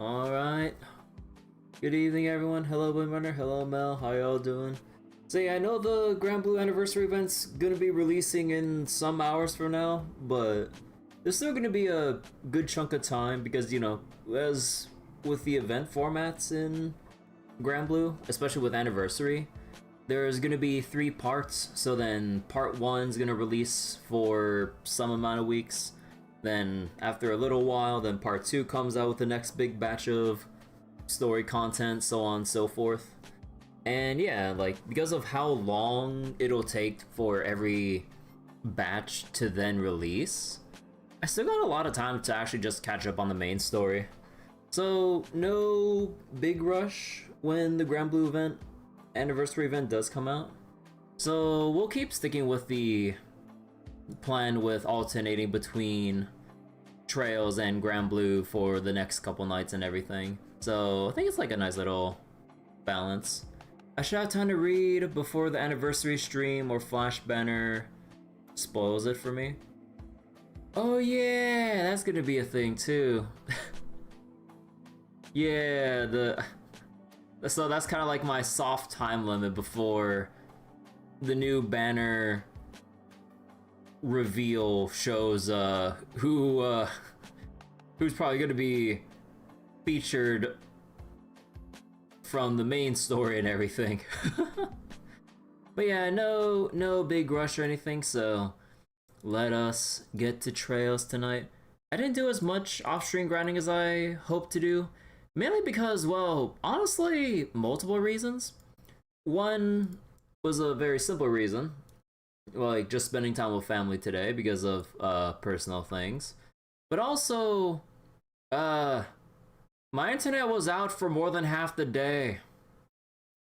Alright. Good evening, everyone. Hello, Windrunner. Hello, Mel. How y'all doing? So yeah, I know the Grand Blue Anniversary event's gonna be releasing in some hours from now, but there's still gonna be a good chunk of time because, you know, as with the event formats in Grand Blue, especially with Anniversary, there's gonna be 3 parts, so then part 1's gonna release for some amount of weeks, then after a little while, then part 2 comes out with the next big batch of story content, so on and so forth. And yeah, like, because of how long it'll take for every batch to then release, I still got a lot of time to actually just catch up on the main story. So, no big rush when the Grand Blue event, Anniversary event does come out. So, we'll keep sticking with the plan with alternating between Trails and Grand Blue for the next couple nights and everything. So, I think it's like a nice little balance. I should have time to read before the anniversary stream or Flash banner spoils it for me. Oh yeah, that's gonna be a thing too. Yeah, so that's kind of like my soft time limit before the new banner reveal shows who's probably gonna be featured from the main story and everything. But yeah, no big rush or anything, so let us get to Trails tonight. I didn't do as much off-stream grinding as I hoped to do, mainly because, well, honestly, multiple reasons. One was a very simple reason, like just spending time with family today because of personal things. But also, my internet was out for more than half the day.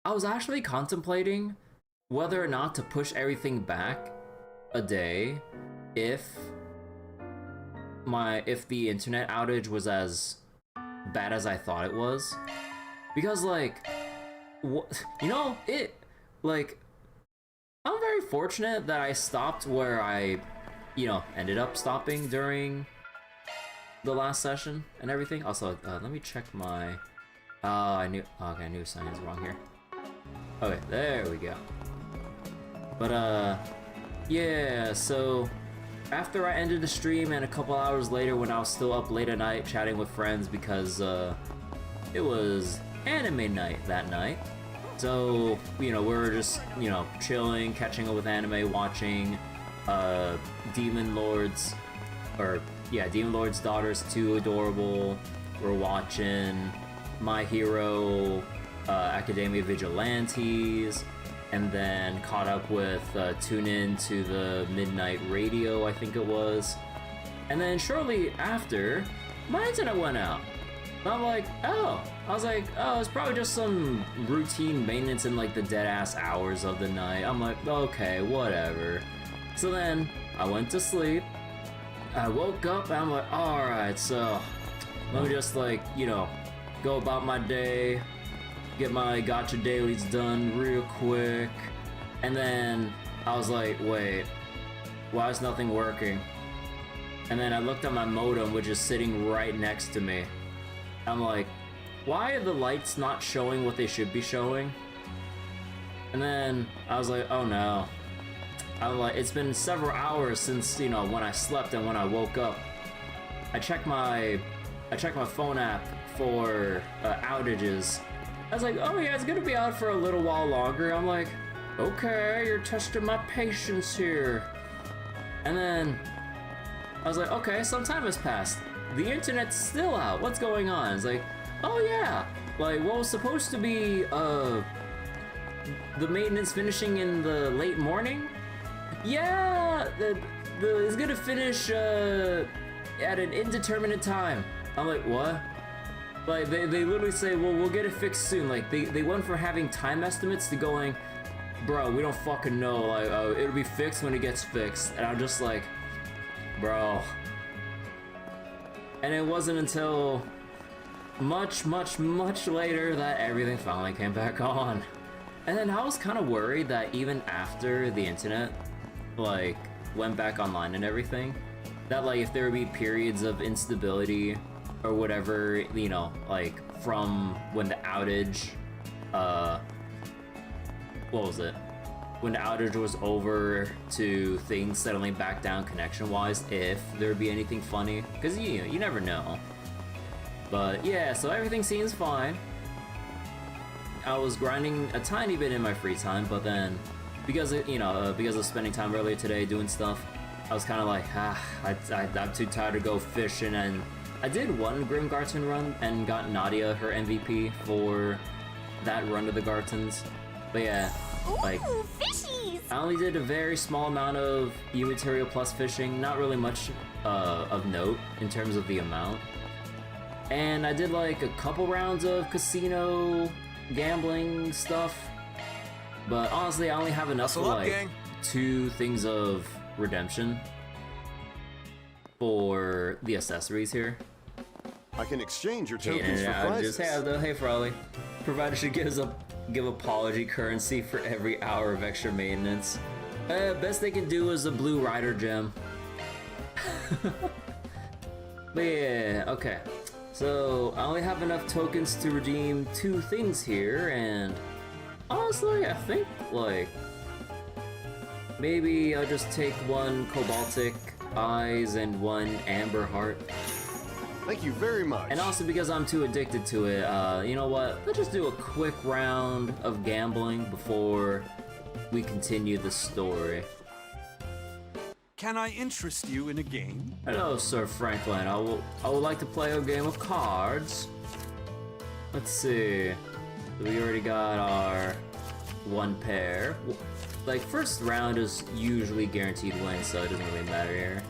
I was actually contemplating whether or not to push everything back a day if the internet outage was as bad as I thought it was. Because like, you know, I'm very fortunate that I stopped where I, you know, ended up stopping during the last session and everything. Also, let me check my... I knew something was wrong here. Okay, there we go. But, yeah, so after I ended the stream and a couple hours later when I was still up late at night chatting with friends because, it was anime night that night. So, you know, we were just, you know, chilling, catching up with anime, watching, Demon Lord's Daughters 2 Adorable. We're watching My Hero Academia Vigilantes, and then caught up with Tune In to the Midnight Radio, I think it was. And then shortly after, my internet went out. And I'm like, oh. I was like, oh, it's probably just some routine maintenance in like the dead-ass hours of the night. I'm like, okay, whatever. So then, I went to sleep. I woke up and I'm like, alright, so let me just like, you know, go about my day, get my gacha dailies done real quick, and then I was like, wait, why is nothing working? And then I looked at my modem, which is sitting right next to me. I'm like, why are the lights not showing what they should be showing? And then I was like, oh no. I'm like, it's been several hours since, you know, when I slept and when I woke up. I checked my phone app for outages. I was like, oh yeah, it's gonna be out for a little while longer. I'm like, okay, you're testing my patience here. And then I was like, okay, some time has passed. The internet's still out. What's going on? It's like, oh yeah, like what was supposed to be the maintenance finishing in the late morning? Yeah, it's gonna finish at an indeterminate time. I'm like, what? Like, they literally say, well, we'll get it fixed soon. Like, they went from having time estimates to going, bro, we don't fucking know. Like, it'll be fixed when it gets fixed. And I'm just like, bro. And it wasn't until much later that everything finally came back on. And then I was kind of worried that even after the internet, like, went back online and everything, that, like, if there would be periods of instability or whatever, you know, like from when the outage, what was it? When the outage was over to things settling back down connection-wise, if there'd be anything funny, because you never know. But yeah, so everything seems fine. I was grinding a tiny bit in my free time, but then because of spending time earlier today doing stuff, I was kind of like, I'm too tired to go fishing. And I did one Grim Garten run and got Nadia her MVP for that run to the Gartens. But yeah, like, Fishies! I only did a very small amount of U-Material plus fishing, not really much of note in terms of the amount. And I did like a couple rounds of casino gambling stuff, but honestly I only have enough for like 2 things of redemption for the accessories here. I can exchange your tokens for prizes. Hey Frawley, provider should give apology currency for every hour of extra maintenance. Best they can do is a blue rider gem. But yeah, okay. So, I only have enough tokens to redeem 2 things here, and honestly, I think, like, maybe I'll just take 1 Cobaltic Eyes and 1 Amber Heart. Thank you very much. And also because I'm too addicted to it, you know what? Let's just do a quick round of gambling before we continue the story. Can I interest you in a game? Hello, Sir Franklin. I would like to play a game of cards. Let's see. We already got our 1 pair. Like, first round is usually guaranteed win, so it doesn't really matter here.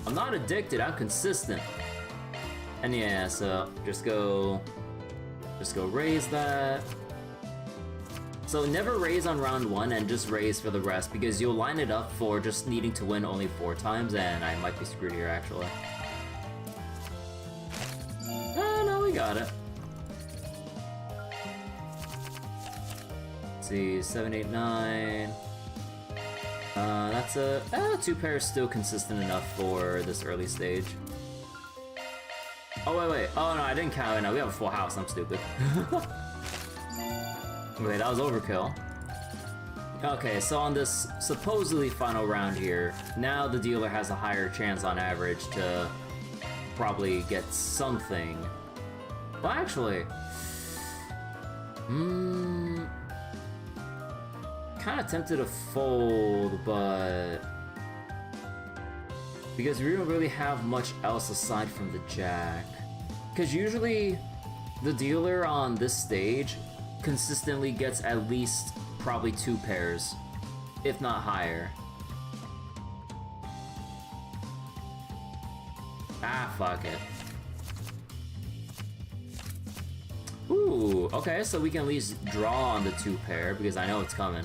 I'm not addicted, I'm consistent. And yeah, so just go raise that. So never raise on round 1 and just raise for the rest, because you'll line it up for just needing to win only 4 times, and I might be screwed here actually. Oh no, we got it. Let's see, 7, 8, 9. That's a 2 pairs still consistent enough for this early stage. Oh wait, oh no, I didn't count it. No, we have a full house. I'm stupid. Wait, that was overkill. Okay, so on this supposedly final round here, now the dealer has a higher chance on average to probably get something. Well, actually, kind of tempted to fold, but because we don't really have much else aside from the jack. Because usually the dealer on this stage consistently gets at least probably 2 pairs, if not higher. Ah, fuck it. Ooh, okay, so we can at least draw on the 2 pair because I know it's coming.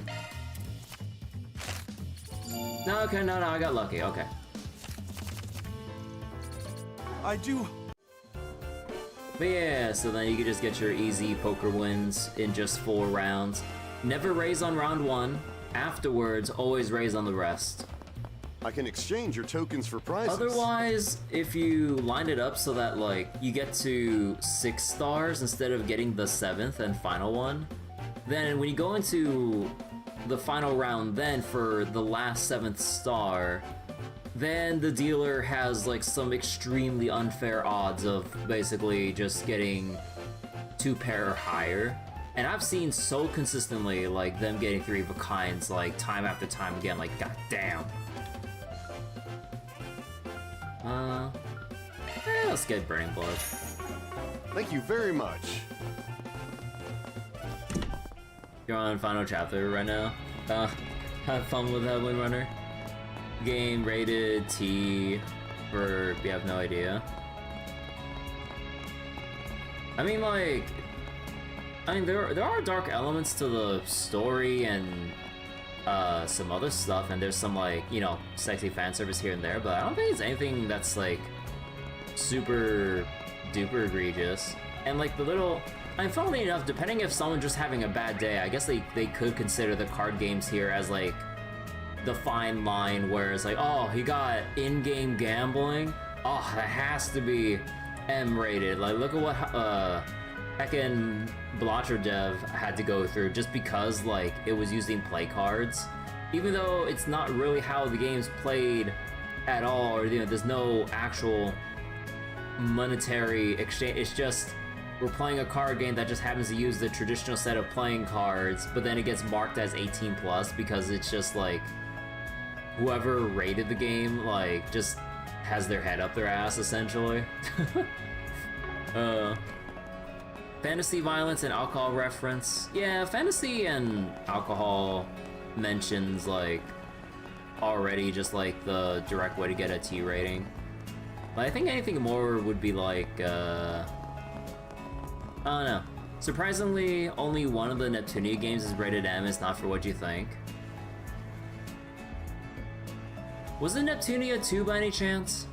No, okay, no, I got lucky, okay. I do. But yeah, so then you can just get your easy poker wins in just 4 rounds. Never raise on round 1. Afterwards, always raise on the rest. I can exchange your tokens for prizes. Otherwise, if you line it up so that, like, you get to 6 stars instead of getting the 7th and final one, then when you go into the final round then for the last 7th star, then the dealer has like some extremely unfair odds of basically just getting 2 pair or higher. And I've seen so consistently like them getting 3 of a kinds like time after time again, like goddamn. Let's get Burning Blood. Thank you very much. You're on final chapter right now. Have fun with that Windrunner. Game rated T for you have no idea. I mean, like, there are dark elements to the story and some other stuff, and there's some like, you know, sexy fan service here and there, but I don't think it's anything that's like super duper egregious. And like the little, funnily enough, depending if someone's just having a bad day, I guess they could consider the card games here as like the fine line where it's like, oh, he got in-game gambling. Oh, that has to be M-rated. Like, look at what heckin' Blotcher Dev had to go through just because, like, it was using play cards. Even though it's not really how the game's played at all, or, you know, there's no actual monetary exchange. It's just, we're playing a card game that just happens to use the traditional set of playing cards, but then it gets marked as 18 plus because it's just, like, whoever rated the game, like, just has their head up their ass, essentially. Fantasy violence and alcohol reference. Yeah, fantasy and alcohol mentions, like, already just, like, the direct way to get a T rating. But I think anything more would be, like, I don't know. Surprisingly, only one of the Neptunia games is rated M. It's not for what you think. Was it Neptunia 2 by any chance?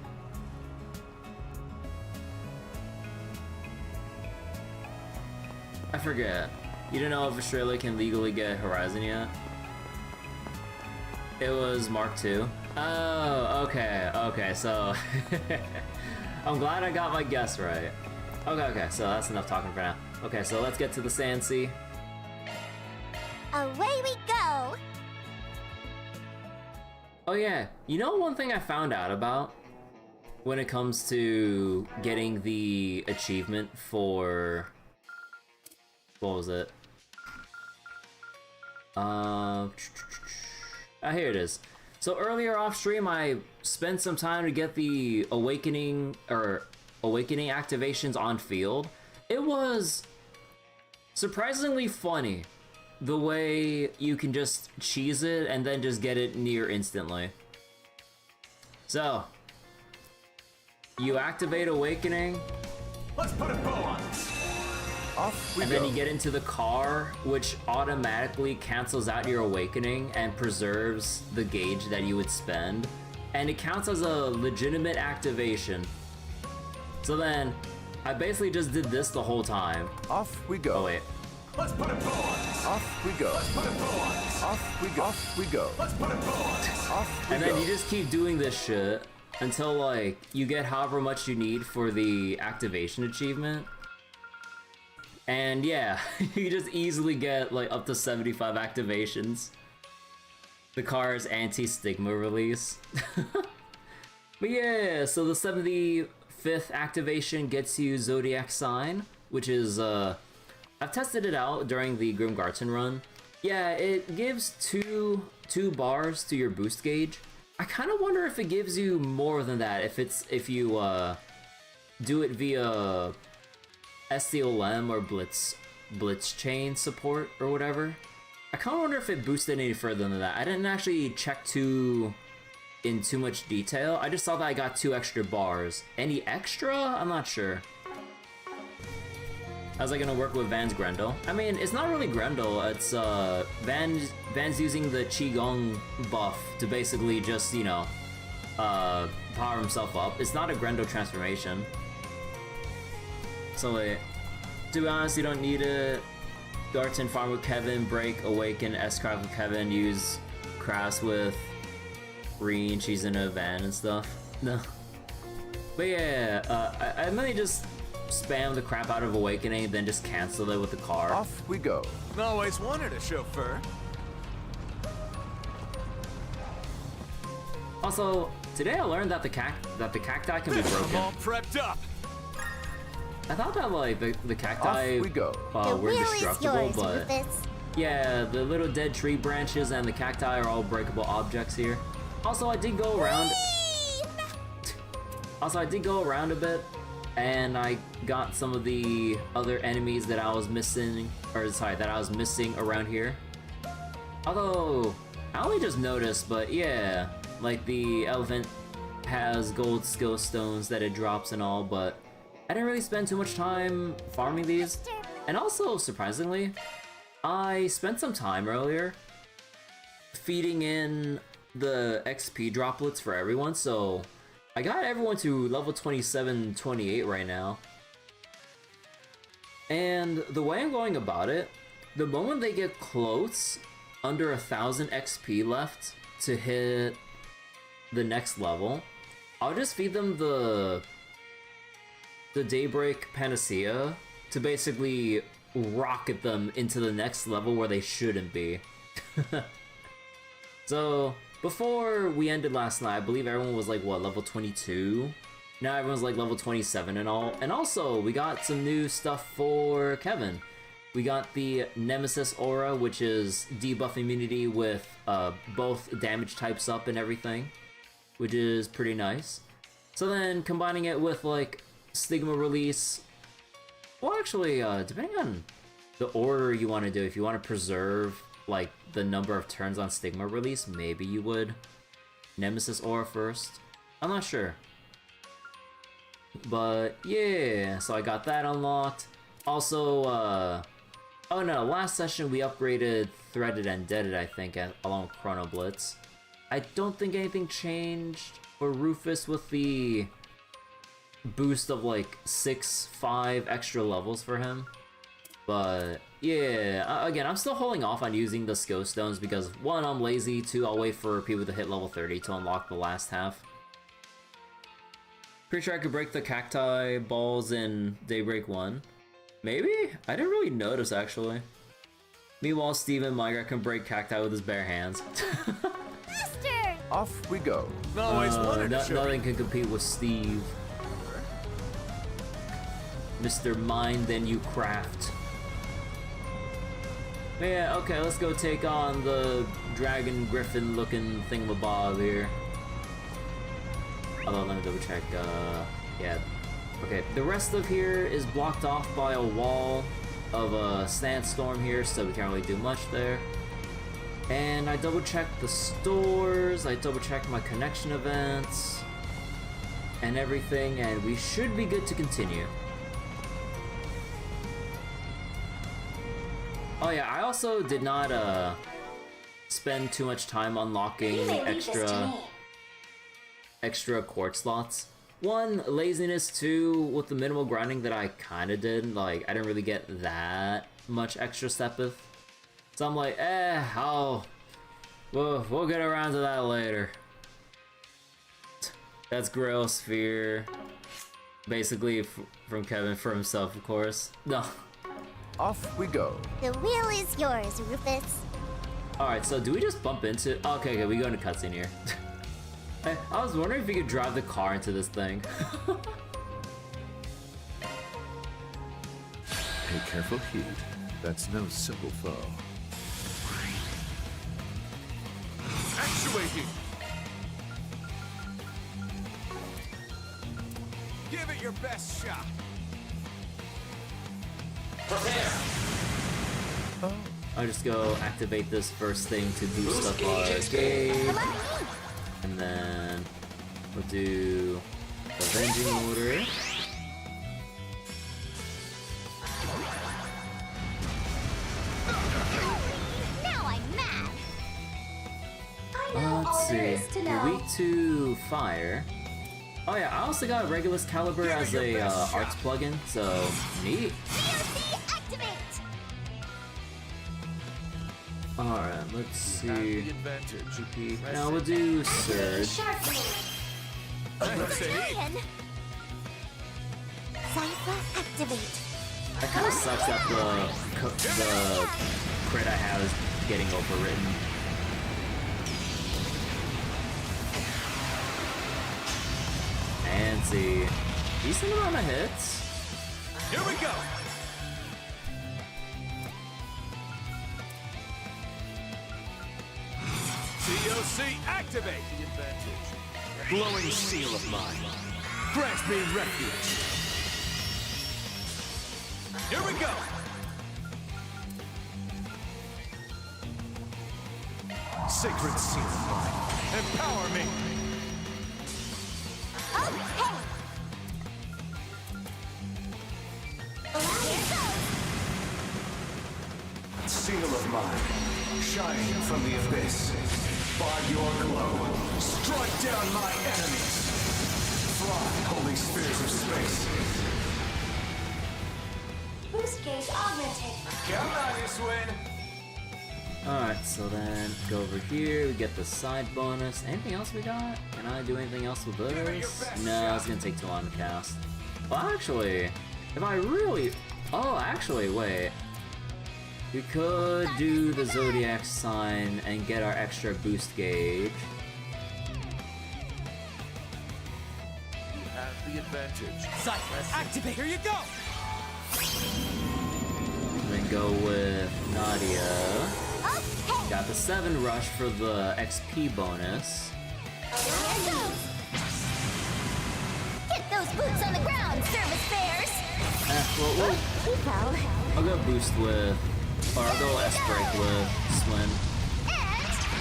I forget. You don't know if Australia can legally get Horizon yet? It was Mark II. Oh, okay, so... I'm glad I got my guess right. Okay, so that's enough talking for now. Okay, so let's get to the Sandsea. Away we go! Oh yeah, you know one thing I found out about when it comes to getting the achievement for... What was it? Here it is. So earlier off stream, I spent some time to get the awakening activations on field. It was surprisingly funny the way you can just cheese it and then just get it near instantly. So you activate awakening. Let's put a bow on this. Off we And go. then you get into the car, which automatically cancels out your awakening and preserves the gauge that you would spend. And it counts as a legitimate activation. So then, I basically just did this the whole time. Off we go. Oh wait. Let's put a bow on this. Off we go. Let's put a bow on this. Off we go. Off we go. Let's put a bow on this. Off we And go. then you just keep doing this shit until, like, you get however much you need for the activation achievement. And yeah, you just easily get, like, up to 75 activations. The car's anti-stigma release. But yeah, so the 75th activation gets you Zodiac Sign, which is, I've tested it out during the Grim Garten run. Yeah, it gives two bars to your boost gauge. I kind of wonder if it gives you more than that, if you do it via SCLM or Blitz chain support or whatever. I kind of wonder if it boosted any further than that. I didn't actually check in too much detail. I just saw that I got 2 extra bars. Any extra? I'm not sure. How's that gonna work with Van's Grendel? I mean, it's not really Grendel. It's Van's using the Qigong buff to basically just, you know, power himself up. It's not a Grendel transformation. So wait, to be honest, you don't need it. Garten farm with Kevin, break, awaken, S-craft with Kevin, use crafts with Reen, she's in a van and stuff. No. But yeah, I mainly just spam the crap out of awakening, then just cancel it with the car. Off we go. Always wanted a chauffeur. Also, today I learned that the cacti can be I'm broken. all prepped up. I thought that, like, the cacti Off we go. The were wheel is destructible, yours, but Rufus. yeah, the little dead tree branches and the cacti are all breakable objects here. Also, I did go around. Also, I did go around a bit, and I got some of the other enemies that I was missing, that I was missing around here. Although, I only just noticed, but yeah, like the elephant has gold skill stones that it drops and all, but I didn't really spend too much time farming these. And also, surprisingly, I spent some time earlier feeding in the XP droplets for everyone, so I got everyone to level 27, 28 right now. And the way I'm going about it, the moment they get close, under 1,000 XP left, to hit the next level, I'll just feed them the Daybreak Panacea to basically rocket them into the next level where they shouldn't be. So, before we ended last night, I believe everyone was like, what, level 22? Now everyone's like level 27 and all. And also, we got some new stuff for Kevin. We got the Nemesis Aura, which is debuff immunity with both damage types up and everything, which is pretty nice. So then, combining it with like Stigma Release. Well, actually, depending on the order you want to do, if you want to preserve like the number of turns on Stigma Release, maybe you would Nemesis Aura first. I'm not sure. But yeah, so I got that unlocked. Also, oh no, last session we upgraded Threaded and Deaded, I think, along with Chrono Blitz. I don't think anything changed for Rufus with the boost of like 5 extra levels for him. But yeah, again, I'm still holding off on using the skill stones because 1, I'm lazy, 2, I'll wait for people to hit level 30 to unlock the last half. Pretty sure I could break the cacti balls in Daybreak 1. Maybe? I didn't really notice, actually. Meanwhile, Steven Myra can break cacti with his bare hands. Off we go. Nothing can compete with Steve. Mr. Mind, then you craft. Yeah, okay, let's go take on the dragon griffin looking thingamabob here. Although, let me double check, yeah. Okay, the rest of here is blocked off by a wall of a sandstorm here, so we can't really do much there. And I double checked the stores, I double checked my connection events, and everything, and we should be good to continue. Oh yeah, I also did not, spend too much time unlocking extra court slots. 1, laziness, 2, with the minimal grinding that I kinda did, like, I didn't really get that much extra Sepith. So I'm like, we'll get around to that later. That's Grail Sphere. Basically, from Kevin for himself, of course. No. Off we go. The wheel is yours, Rufus. Alright, so do we just bump into... Okay, we go into cutscene here. I was wondering if you could drive the car into this thing. Pay careful heed. That's no simple foe. Actuating! Give it your best shot. Prepare! I'll just go activate this first thing to boost up our gauge. And then we'll do Avenging Order. Now I'm mad. Let's see. You're weak to fire. Oh yeah, I also got Regulus Caliber as a arts plugin, so neat. DOC activate. Alright, let's see. The advantage. GP. Now we'll do Surge. Ryan. Cypher activate. That kind of sucks that the crit I have is getting overwritten. Fancy. Decent amount of hits. Here we go. DOC activate. The advantage. Glowing seal of mine. Grant me refuge. Here we go. Sacred seal of mine. Empower me. Seal of mine, shining from the abyss. By your glow, strike down my enemies. Fly, holy spheres of space. Boost gauge augmented. Count on you, Swin. Alright, so then go over here, we get the side bonus. Anything else we got? Can I do anything else with this? No, it's gonna take too long to cast. Well, actually, if I really... Oh, actually, wait. We could do the Zodiac sign and get our extra boost gauge. You have the advantage. Cyclist, activate! Here you go! And then go with Nadia. Okay. Got the 7 rush for the XP bonus. Here goes. Get those boots on the ground, service bears. Well, He fell. I'll go boost with, or I'll go S-break with Swin.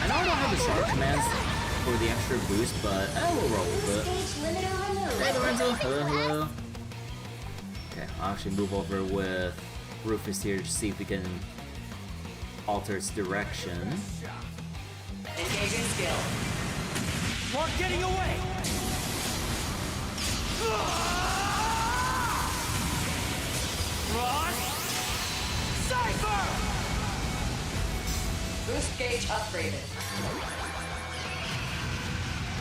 And I know I don't have the sharp commands for the extra boost, but we'll roll with it. stage limiter removed. Hey Lorenzo, hello, hello. Okay, I'll actually move over with Rufus here to see if we can alter its direction. Engaging skill. We're getting away! Run! Cypher! Boost gauge upgraded.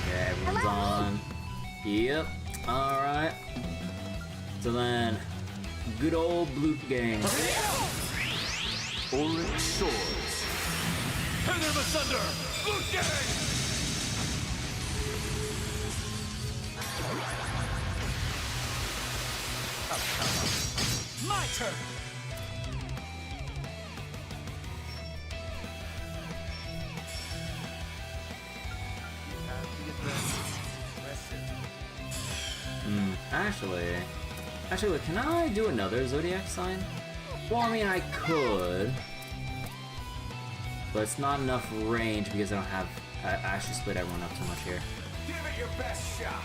Okay, everyone's on. Yep, alright. So then, good old Bloop Gang. Orange swords. Tear them asunder! Boot gang! My turn! You have the advantage. Impressive. Actually, wait, can I do another Zodiac sign? Well, I mean, I could. But it's not enough range because I don't have... I actually split everyone up too much here. Give it your best shot.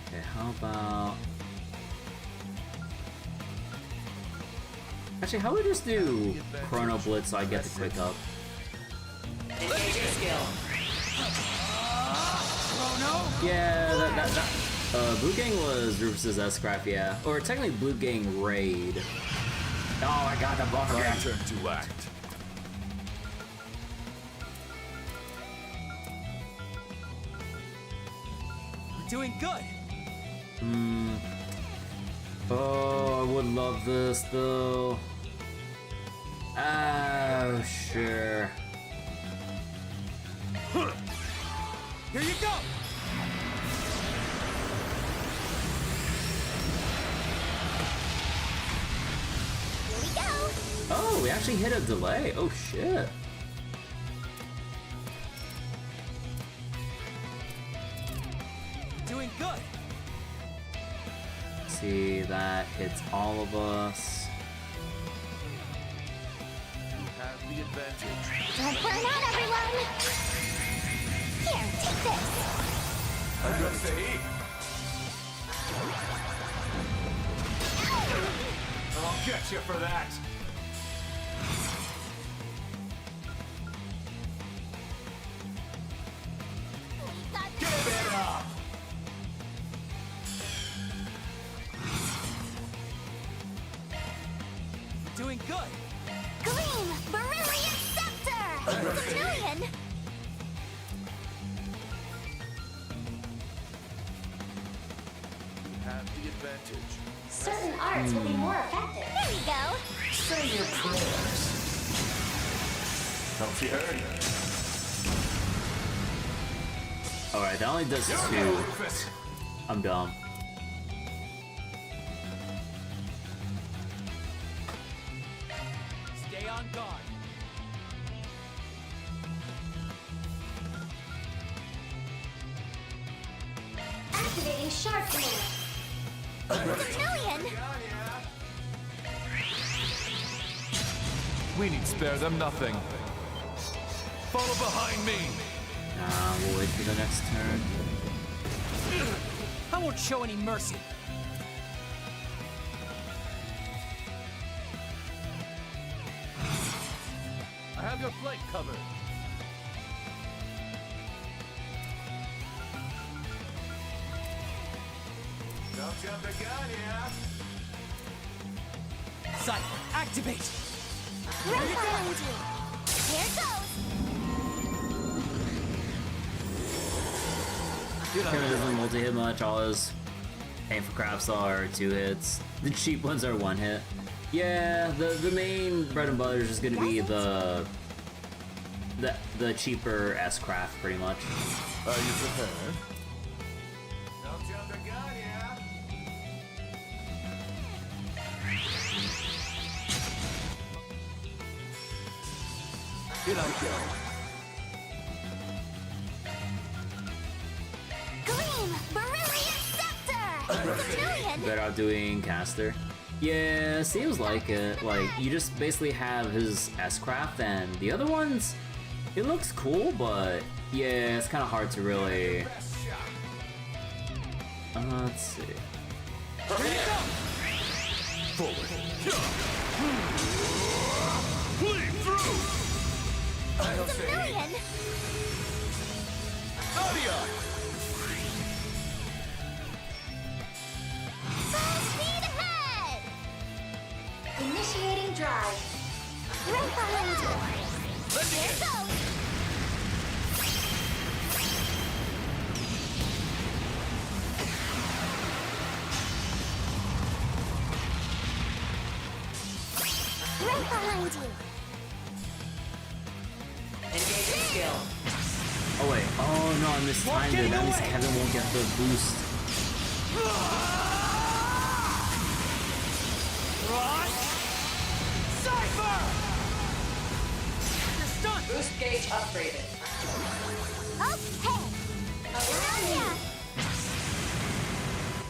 Okay, how about... Actually, how about we just do Chrono Blitz so I get the quick up? Engaging skill. Yeah, Blue Gang was Rufus's S-Craft, yeah. Or technically Blue Gang Raid. Oh, I got the buff My again. turn to act. We're doing good! Oh, I would love this though. Oh, sure. Here you go! Here we go. Oh, we actually hit a delay. Oh shit. Doing good! See, that hits all of us. You have the advantage. Don't burn out, everyone. Here, take this. That's the heat. I'll get you for that. Give it up. Doing good! Gleam, Beryllian Scepter. Vermilion. You have the advantage. Certain arts will be more effective. There you go. Say your prayers. Don't you heard? Alright, that only does Here we 2. go, Rufus. I'm dumb. Stay on guard. Activating Sharp Command. Vermilion. We need spare them nothing. Follow behind me. Nah, we'll wait for the next turn. I won't show any mercy. I have your flank covered. Don't jump the gun, yeah? Cypher, activate! Right behind you. Here goes. Kevin doesn't multi-hit much. All his painful crafts are 2 hits. The cheap ones are 1 hit. Yeah, the main bread and butter is just gonna be the cheaper S-craft, pretty much. Are you prepared? Don't jump the gun, yeah? Here I go. Gleam, Brilliant Scepter. It's a million. Better out doing caster. Yeah, seems like it. Like, you just basically have his S-craft, and the other ones, it looks cool, but yeah, it's kind of hard to really... let's see. Forward. Bleed through! It's a million. Nadia! Full speed ahead. Initiating drive. Right behind you. Here goes. Right behind you. Engaging skill. Oh wait, oh no, I mistimed it. That means Kevin won't get the boost. Boost gauge upgraded. Okay. Nadia.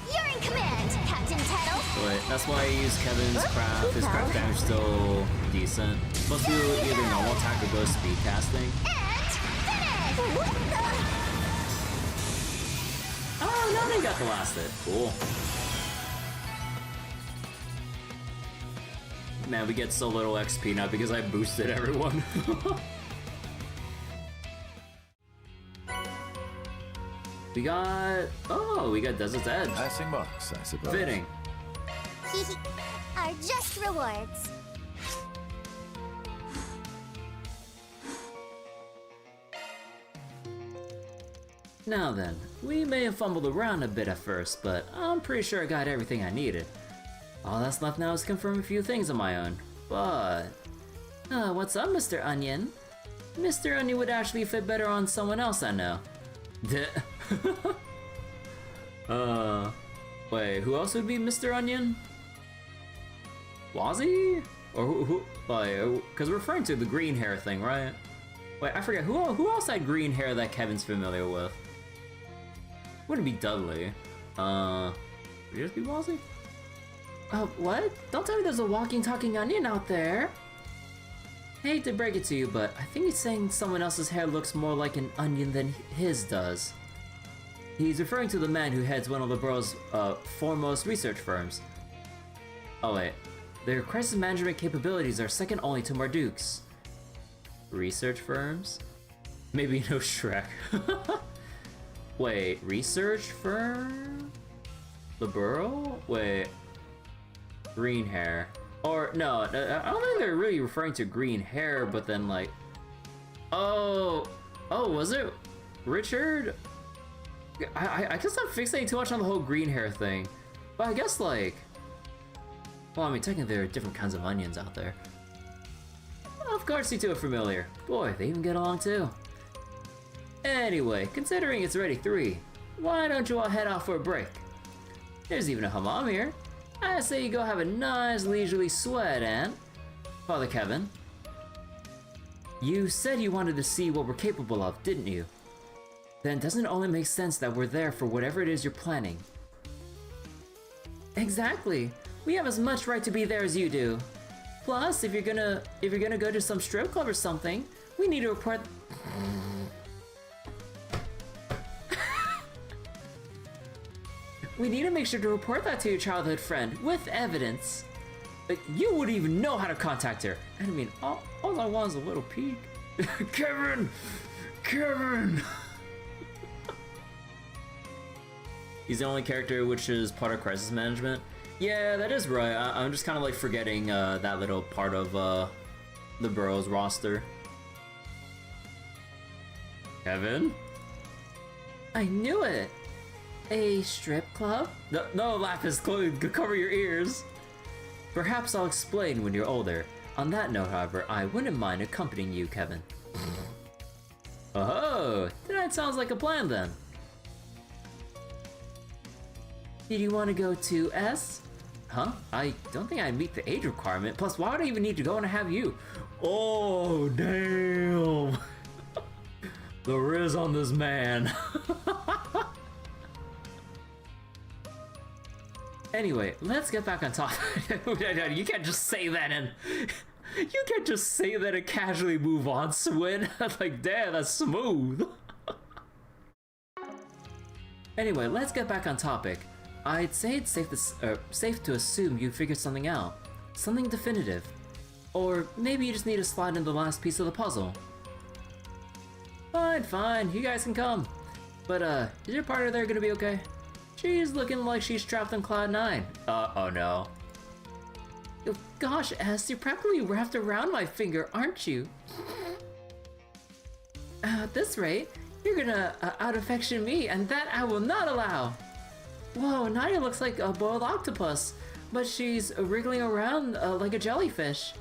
You're in command, Captain Tettle. Wait, that's why I use Kevin's craft. His craft damage is still decent. Supposed to do either normal attack or go speed casting. And finish. What the? Oh, no, they got the last hit. Cool. Man, we get so little XP now because I boosted everyone. We got... Oh, we got Desert's Edge. Passing marks, I suppose. Fitting. Are just rewards. Now then, we may have fumbled around a bit at first, but I'm pretty sure I got everything I needed. All that's left now is to confirm a few things on my own, but... what's up, Mr. Onion? Mr. Onion would actually fit better on someone else I know. Wait, who else would be Mr. Onion? Wazzy? Or who like, because we're referring to the green hair thing, right? Wait, I forget, who else had green hair that Kevin's familiar with? Wouldn't be Dudley. Would it just be Wazzy? What? Don't tell me there's a walking, talking onion out there! Hate to break it to you, but I think he's saying someone else's hair looks more like an onion than his does. He's referring to the man who heads one of the borough's foremost research firms. Oh wait, their crisis management capabilities are second only to Marduk's. Research firms? Maybe no Shrek. Wait, research firm? The borough? Wait, green hair. Or, no, I don't think they're really referring to green hair, but then like... Oh, was it Richard? I guess I'm fixating too much on the whole green hair thing. But I guess like... Well, I mean, technically there are different kinds of onions out there. Of course you two are familiar. Boy, they even get along too. Anyway, considering it's already 3, why don't you all head off for a break? There's even a hammam here. I say you go have a nice leisurely sweat, Aunt. Father Kevin. You said you wanted to see what we're capable of, didn't you? Then doesn't it only make sense that we're there for whatever it is you're planning? Exactly. We have as much right to be there as you do. Plus, if you're gonna go to some strip club or something, we need to report. We need to make sure to report that to your childhood friend with evidence. You wouldn't even know how to contact her. And I mean, all I want is a little peek. Kevin! He's the only character which is part of crisis management. Yeah, that is right. I'm just kind of like forgetting that little part of the borough's roster. Kevin? I knew it! A strip club? No, Lapis, cover your ears! Perhaps I'll explain when you're older. On that note, however, I wouldn't mind accompanying you, Kevin. Oh, that sounds like a plan then. Did you want to go to S? Huh? I don't think I meet the age requirement. Plus, why would I even need to go and have you? Oh, damn. The riz on this man. Anyway, let's get back on top. You can't just say that and you can't just say that and casually move on, Swin. Like, damn, that's smooth. Anyway, let's get back on topic. I'd say it's safe to assume you figured something out. Something definitive. Or maybe you just need to slide in the last piece of the puzzle. Fine, you guys can come. But, is your partner there gonna be okay? She's looking like she's trapped on Cloud 9. Oh no. Oh, gosh, S, you're practically wrapped around my finger, aren't you? At this rate, you're gonna out-affection me, and that I will not allow. Whoa, Nadia looks like a boiled octopus, but she's wriggling around like a jellyfish.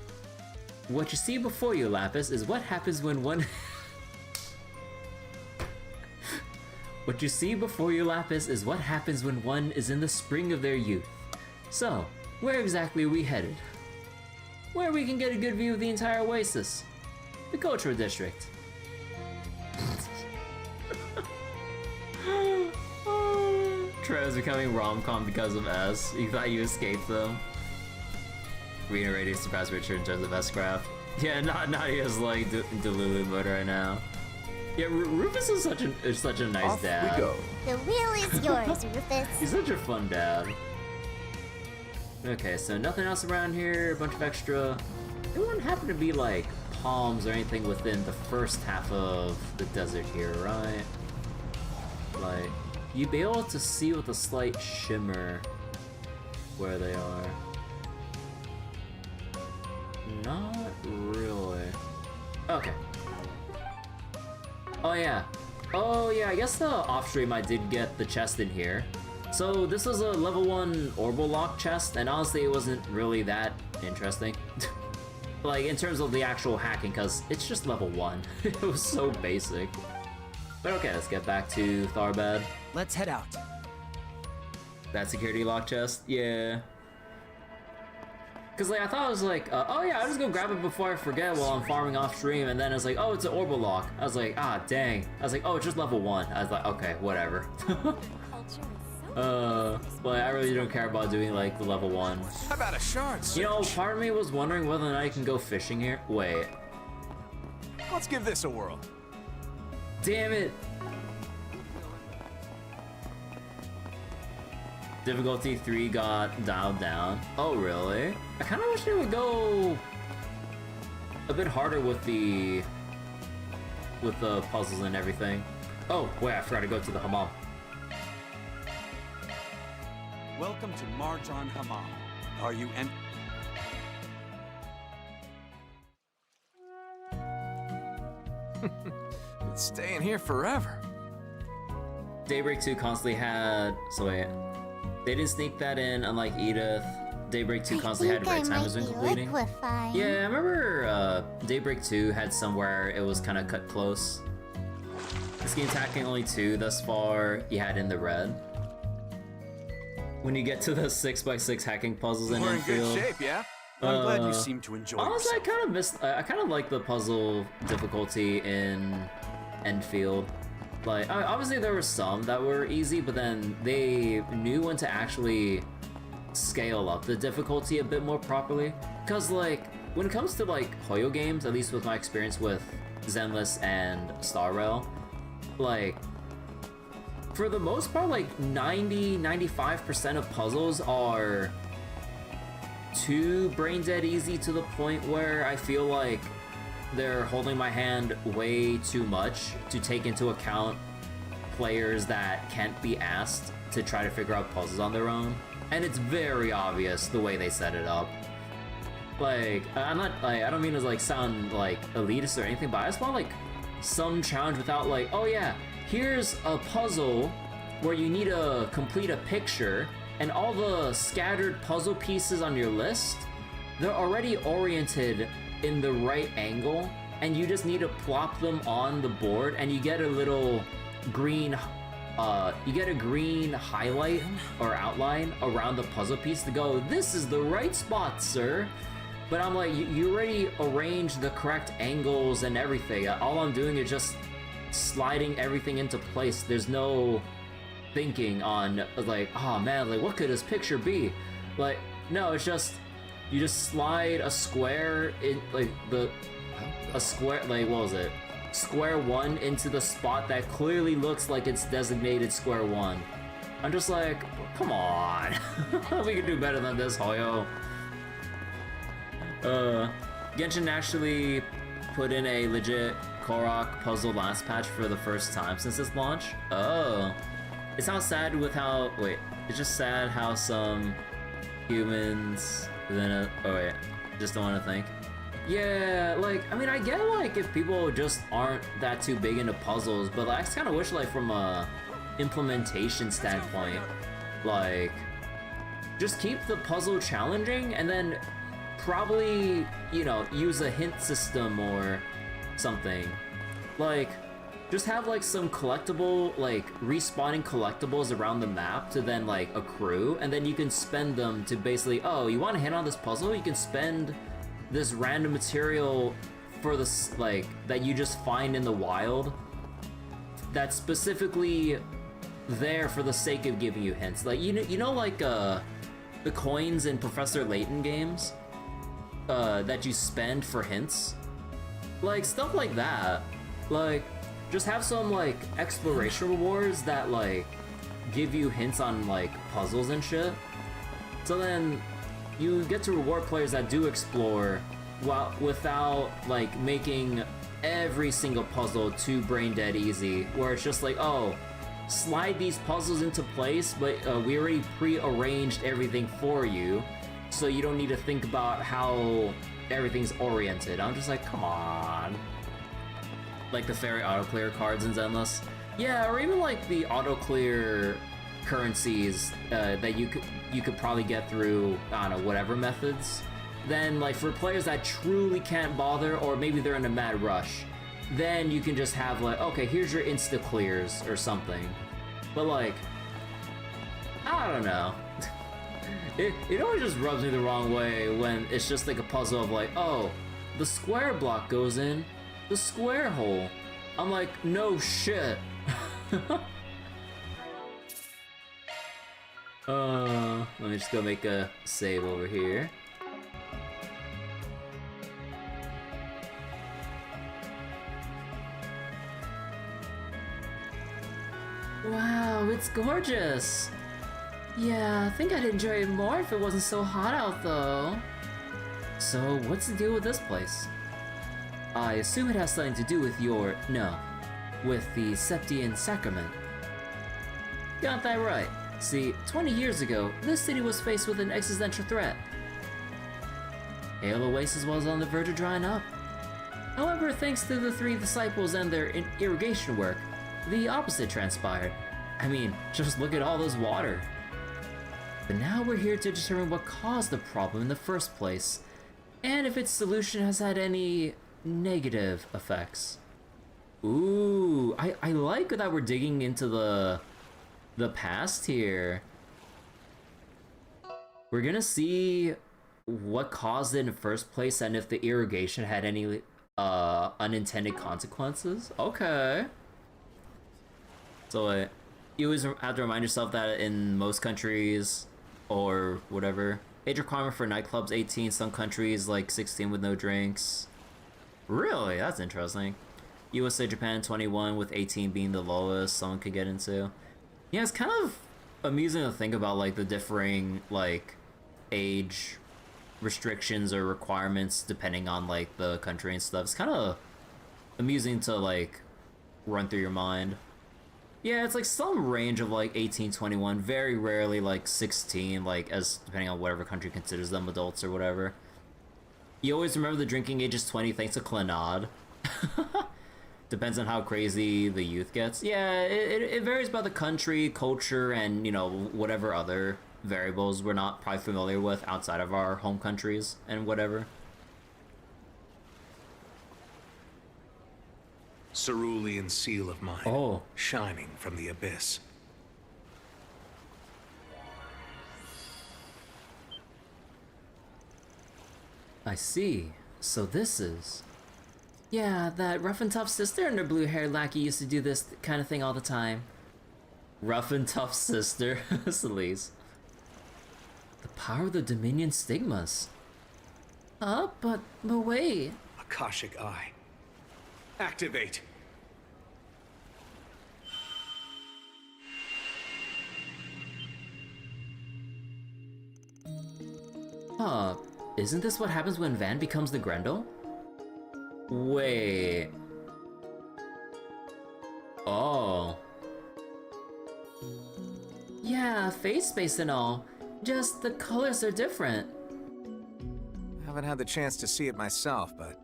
What you see before you, Lapis, is what happens when one... What you see before you, Lapis, is what happens when one is in the spring of their youth. So, where exactly are we headed? Where we can get a good view of the entire oasis. The cultural district. Trev's becoming rom-com because of S. You thought you escaped them. Reiterating surpassed Richard in terms of S-craft. Yeah, Nadia's like Delulu mode right now. Yeah, Rufus is such a nice Off dad. we go. The wheel is yours, Rufus. He's such a fun dad. Okay, so nothing else around here, a bunch of extra. There wouldn't happen to be like palms or anything within the first half of the desert here, right? Like, you'd be able to see with a slight shimmer where they are. Not really. Okay. Oh yeah, I guess the off-stream I did get the chest in here. So this was a level 1 Orbital Lock chest, and honestly it wasn't really that interesting. Like, in terms of the actual hacking, because it's just level 1. It was so basic. But okay, let's get back to Tharbad. Let's head out. That security lock chest? Yeah. Cause like, I thought it was like, oh yeah, I'll just go grab it before I forget while I'm farming off stream, and then it's like, oh, it's an orbital lock. I was like, ah, dang. I was like, oh, it's just level 1. I was like, okay, whatever. But I really don't care about doing like the level 1. How about a shard search? You know, part of me was wondering whether or not I can go fishing here. Wait. Let's give this a whirl. Damn it. Difficulty 3 got dialed down. Oh, really? I kind of wish they would go a bit harder with the puzzles and everything. Oh, wait, I forgot to go to the hammam. Welcome to Marjan Hammam. Are you It's staying here forever. Daybreak 2 constantly had... So wait. They didn't sneak that in, unlike Edith. Daybreak 2 constantly had right timers when completing. Liquefying. Yeah, I remember Daybreak 2 had somewhere it was kind of cut close. This game's hacking only 2 thus far. You had in the red. When you get to the 6x6 hacking puzzles in We're in Enfield. good shape, yeah? I'm glad you seem to enjoy Honestly, yourself. I kind of like the puzzle difficulty in Enfield. Like, obviously there were some that were easy, but then they knew when to actually scale up the difficulty a bit more properly. Cause like, when it comes to like Hoyo games, at least with my experience with Zenless and Star Rail, like, for the most part, like 90-95% of puzzles are too brain dead easy to the point where I feel like they're holding my hand way too much to take into account players that can't be asked to try to figure out puzzles on their own. And it's very obvious the way they set it up. Like, I'm not, like, I don't mean to like sound like elitist or anything, but I just want like some challenge without like, oh yeah, here's a puzzle where you need to complete a picture, and all the scattered puzzle pieces on your list, they're already oriented in the right angle, and you just need to plop them on the board, and you get a little green highlight or outline around the puzzle piece to go, this is the right spot, sir. But I'm like, you already arranged the correct angles and everything. All I'm doing is just sliding everything into place. There's no thinking on like, oh man, like what could this picture be? Like, no, it's just, you just slide a square in, like a square, like what was it? Square 1 into the spot that clearly looks like it's designated square 1. I'm just like, come on. We can do better than this, Hoyo. Genshin actually put in a legit Korok puzzle last patch for the first time since its launch. Oh. It's not sad with how, wait, it's just sad how some humans then, oh wait, just don't want to think. Yeah, like, I mean, I get, like, if people just aren't that too big into puzzles, but like, I kind of wish, like, from a implementation standpoint, like, just keep the puzzle challenging, and then probably, you know, use a hint system or something. Like, just have, like, some collectible, like, respawning collectibles around the map to then, like, accrue, and then you can spend them to basically, oh, you want to hit on this puzzle? You can spend this random material for this, like, that you just find in the wild that's specifically there for the sake of giving you hints. Like, you know like, the coins in Professor Layton games that you spend for hints? Like, stuff like that. Like, just have some, like, exploration rewards that, like, give you hints on, like, puzzles and shit. So then you get to reward players that do explore without, like, making every single puzzle too brain dead easy, where it's just like, oh, slide these puzzles into place, but we already pre-arranged everything for you, so you don't need to think about how everything's oriented. I'm just like, come on. Like the fairy auto-clear cards in Zenless. Yeah, or even like the auto-clear currencies that you could probably get through, I don't know, whatever methods. Then, like, for players that truly can't bother, or maybe they're in a mad rush, then you can just have, like, okay, here's your insta-clears or something. But, like, I don't know. It always just rubs me the wrong way when it's just like a puzzle of like, oh, the square block goes in the square hole. I'm like, no shit. Let me just go make a save over here. Wow, it's gorgeous! Yeah, I think I'd enjoy it more if it wasn't so hot out though. So, what's the deal with this place? I assume it has something to do with your... no, with the Septian Sacrament. Got that right. See, 20 years ago, this city was faced with an existential threat. Ale Oasis was on the verge of drying up. However, thanks to the 3 disciples and their irrigation work, the opposite transpired. I mean, just look at all this water. But now we're here to determine what caused the problem in the first place, and if its solution has had any negative effects. Ooh, I like that we're digging into the past here. We're gonna see what caused it in the first place and if the irrigation had any unintended consequences. Okay. So you always have to remind yourself that in most countries or whatever, age requirement for nightclubs 18, some countries like 16 with no drinks. Really? That's interesting. USA, Japan 21 with 18 being the lowest someone could get into. Yeah, it's kind of amusing to think about like the differing like age restrictions or requirements depending on like the country and stuff. It's kind of amusing to like run through your mind. Yeah, it's like some range of like 18, 21, very rarely like 16, like as depending on whatever country considers them adults or whatever. You always remember the drinking age is 20 thanks to Clanad. Depends on how crazy the youth gets. Yeah, it varies by the country, culture, and, you know, whatever other variables we're not probably familiar with outside of our home countries and whatever. Cerulean seal of mine. Oh. Shining from the abyss. I see. So this is... Yeah, that rough and tough sister and her blue-haired lackey used to do this kind of thing all the time. Rough and tough sister, Celise. The power of the Dominion stigmas. But wait. Akashic Eye. Activate! Isn't this what happens when Van becomes the Grendel? Wait. Oh. Yeah, face space and all. Just the colors are different. I haven't had the chance to see it myself, but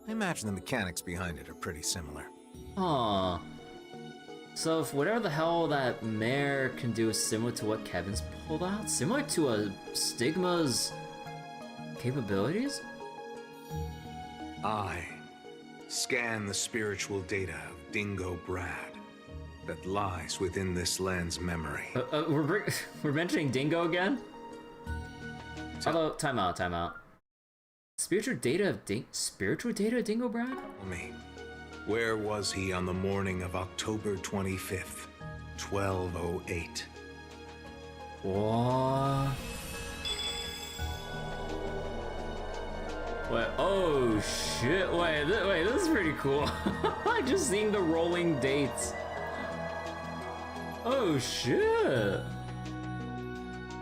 I imagine the mechanics behind it are pretty similar. Aw. So if whatever the hell that Mare can do is similar to what Kevin's pulled out? Similar to a Stigma's capabilities? I scan the spiritual data of Dingo Brad that lies within this land's memory. We're mentioning Dingo again? Although, time out. Spiritual data of Dingo Brad? Tell me, where was he on the morning of October 25th, 1208? What? Wait, oh shit, wait, this is pretty cool. Just seeing the rolling dates. Oh shit.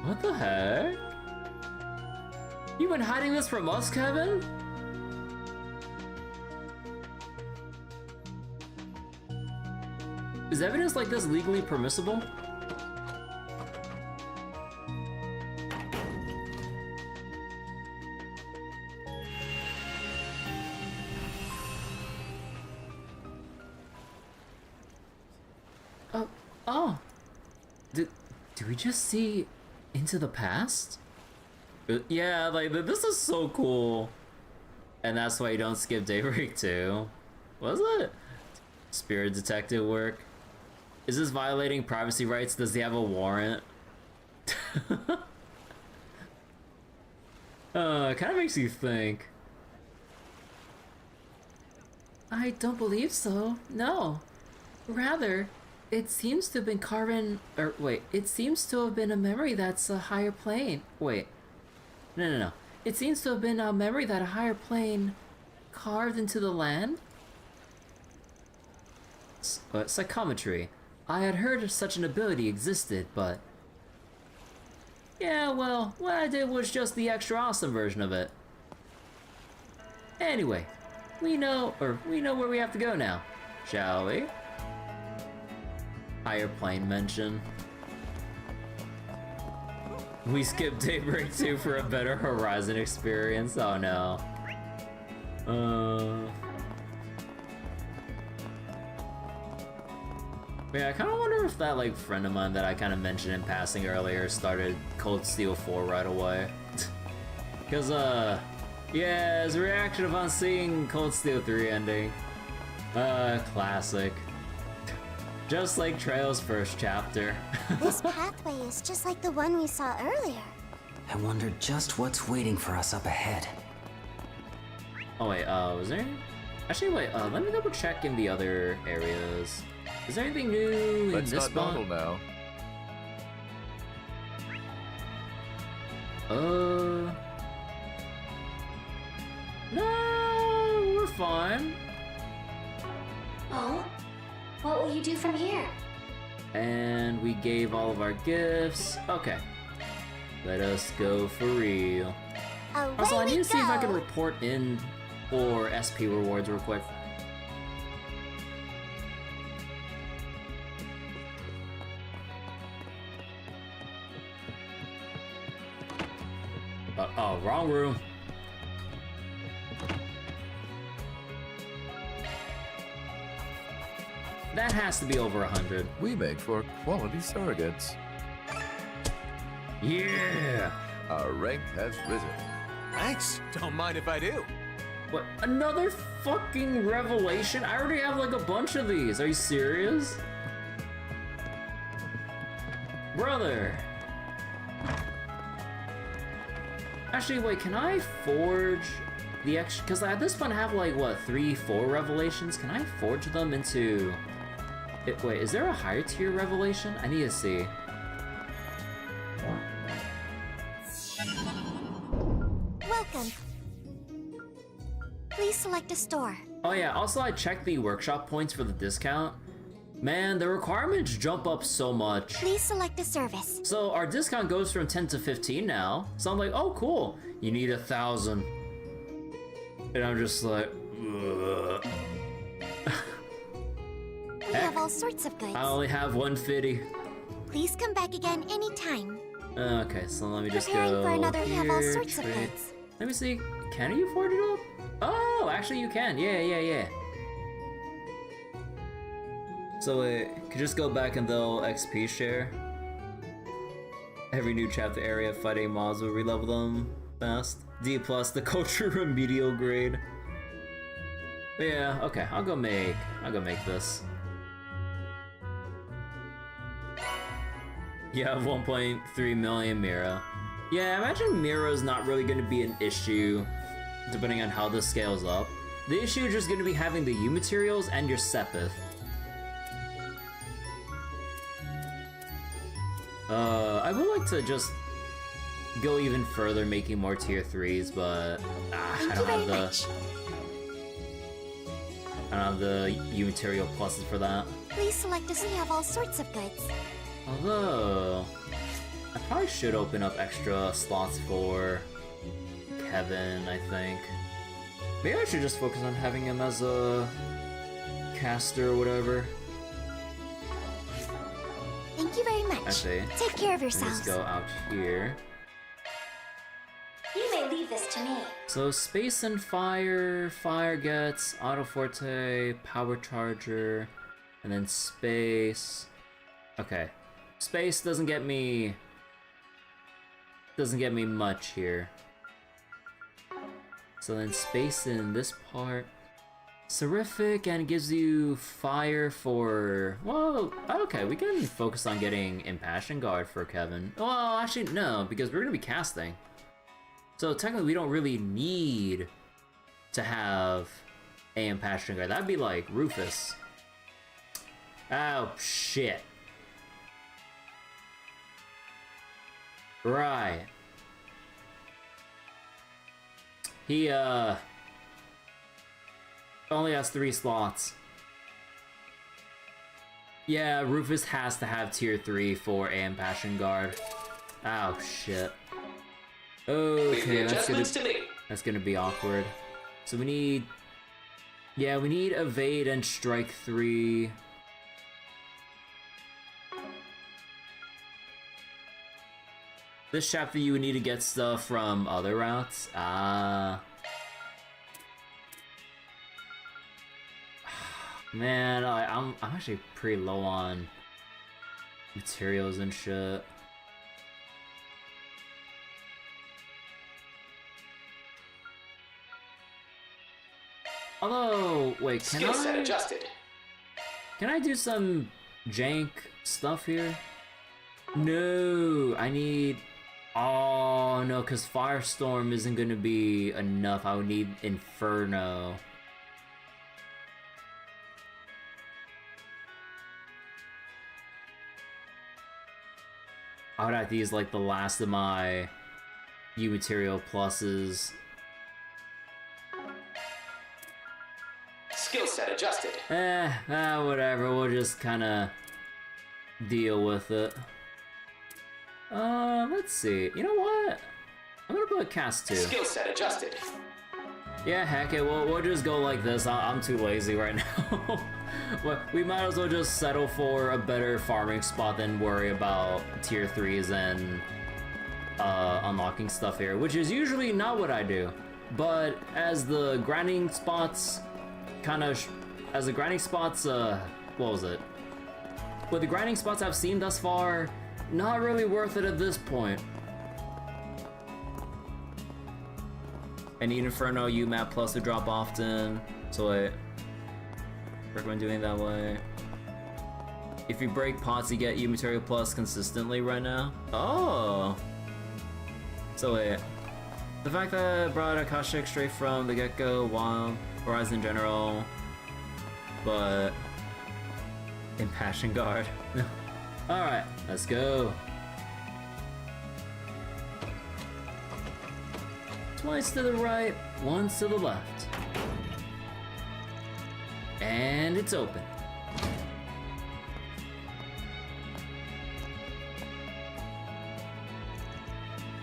What the heck? You been hiding this from us, Kevin? Is evidence like this legally permissible? Oh. Do we just see into the past? Yeah, like, this is so cool. And that's why you don't skip Daybreak 2. Was it? Spirit detective work. Is this violating privacy rights? Does he have a warrant? It kind of makes you think. I don't believe so. No. Rather, it seems to have been carved, it seems to have been a memory that's a higher plane. Wait. No. It seems to have been a memory that a higher plane carved into the land? Psychometry. I had heard such an ability existed, but... Yeah, well, what I did was just the extra awesome version of it. Anyway, we know where we have to go now, shall we? Higher plane mention. We skipped Daybreak 2 for a better Horizon experience. Oh no. Yeah, I kind of wonder if that like friend of mine that I kind of mentioned in passing earlier started Cold Steel 4 right away. Cause yeah, his reaction upon seeing Cold Steel 3 ending. Classic. Just like Trail's first chapter. This pathway is just like the one we saw earlier. I wonder just what's waiting for us up ahead. Oh wait, was there any... Actually, wait, let me double check in the other areas. Is there anything new in this bond? Now. No, we're fine. Oh? What will you do from here? And we gave all of our gifts. Okay. Let us go for real. Away Also, I need to see if I go. can report in for SP rewards real quick. Oh, wrong room. That has to be over 100. We make for quality surrogates. Yeah! Our rank has risen. Thanks. Don't mind if I do. What? Another fucking revelation? I already have like a bunch of these. Are you serious? Brother. Actually, wait, can I forge the extra? Because at this point I have like, what, 3, 4 revelations? Can I forge them into... Wait, is there a higher tier revelation? I need to see. Welcome. Please select a store. Oh yeah, also I checked the workshop points for the discount. Man, the requirements jump up so much. Please select a service. So our discount goes from 10 to 15 now. So I'm like, oh cool, you need 1,000. And I'm just like, ugh. We have all sorts of goods. I only have 150. Please come back again anytime. Okay, so let me just Preparing go for another here, have all sorts of trade. goods. Let me see, can you forge it up? Oh, actually you can, yeah. So wait, could just go back and they'll XP share? Every new chapter area fighting mobs will relevel them fast. D+, the culture remedial grade. But yeah, okay, I'll go make this. You have 1.3 million Mira. Yeah, I imagine Mira's not really gonna be an issue depending on how this scales up. The issue is just gonna be having the U materials and your Sepith. I would like to just go even further making more tier 3s, but I don't have the U material pluses for that. Please select us. We have all sorts of goods. Although, I probably should open up extra slots for Kevin, I think. Maybe I should just focus on having him as a caster or whatever. Thank you very much. Actually, take care of let's yourselves. just go out here. You may leave this to me. So space and fire, fire gets auto forte, power charger, and then space. Okay, space doesn't get me much here. So then space in this part, Seraphic, and gives you fire for, well, okay, we can focus on getting Impassion Guard for Kevin. Well, actually no, because we're gonna be casting. So technically we don't really need to have a Impassion Guard. That'd be like Rufus. Oh, shit. Right. He, only has 3 slots. Yeah, Rufus has to have tier 3 for a Impassion Guard. Oh, shit. Okay, that's gonna be awkward. So we need... Yeah, we need evade and strike 3. This chapter you would need to get stuff from other routes. Man, I'm actually pretty low on materials and shit. Although, wait, can Skill set adjusted. Can I do some jank stuff here? No, I need... Oh, no, because Firestorm isn't going to be enough. I would need Inferno. I would have to use, like, the last of my U material pluses. Skill set adjusted. Whatever. We'll just kind of deal with it. Let's see. You know what? I'm gonna put cast 2. Skill set adjusted. Yeah, heck it. We'll just go like this. I'm too lazy right now. We might as well just settle for a better farming spot than worry about tier 3s and unlocking stuff here, which is usually not what I do. But as the grinding spots what was it? With the grinding spots I've seen thus far, not really worth it at this point. And Inferno UMAP plus to drop often, so I recommend doing it that way. If you break pots, you get U material plus consistently right now. Oh! So wait, the fact that I brought Akashic straight from the get-go, while Horizon in general, but Impassion Guard. Alright, let's go. Twice to the right, once to the left. And it's open.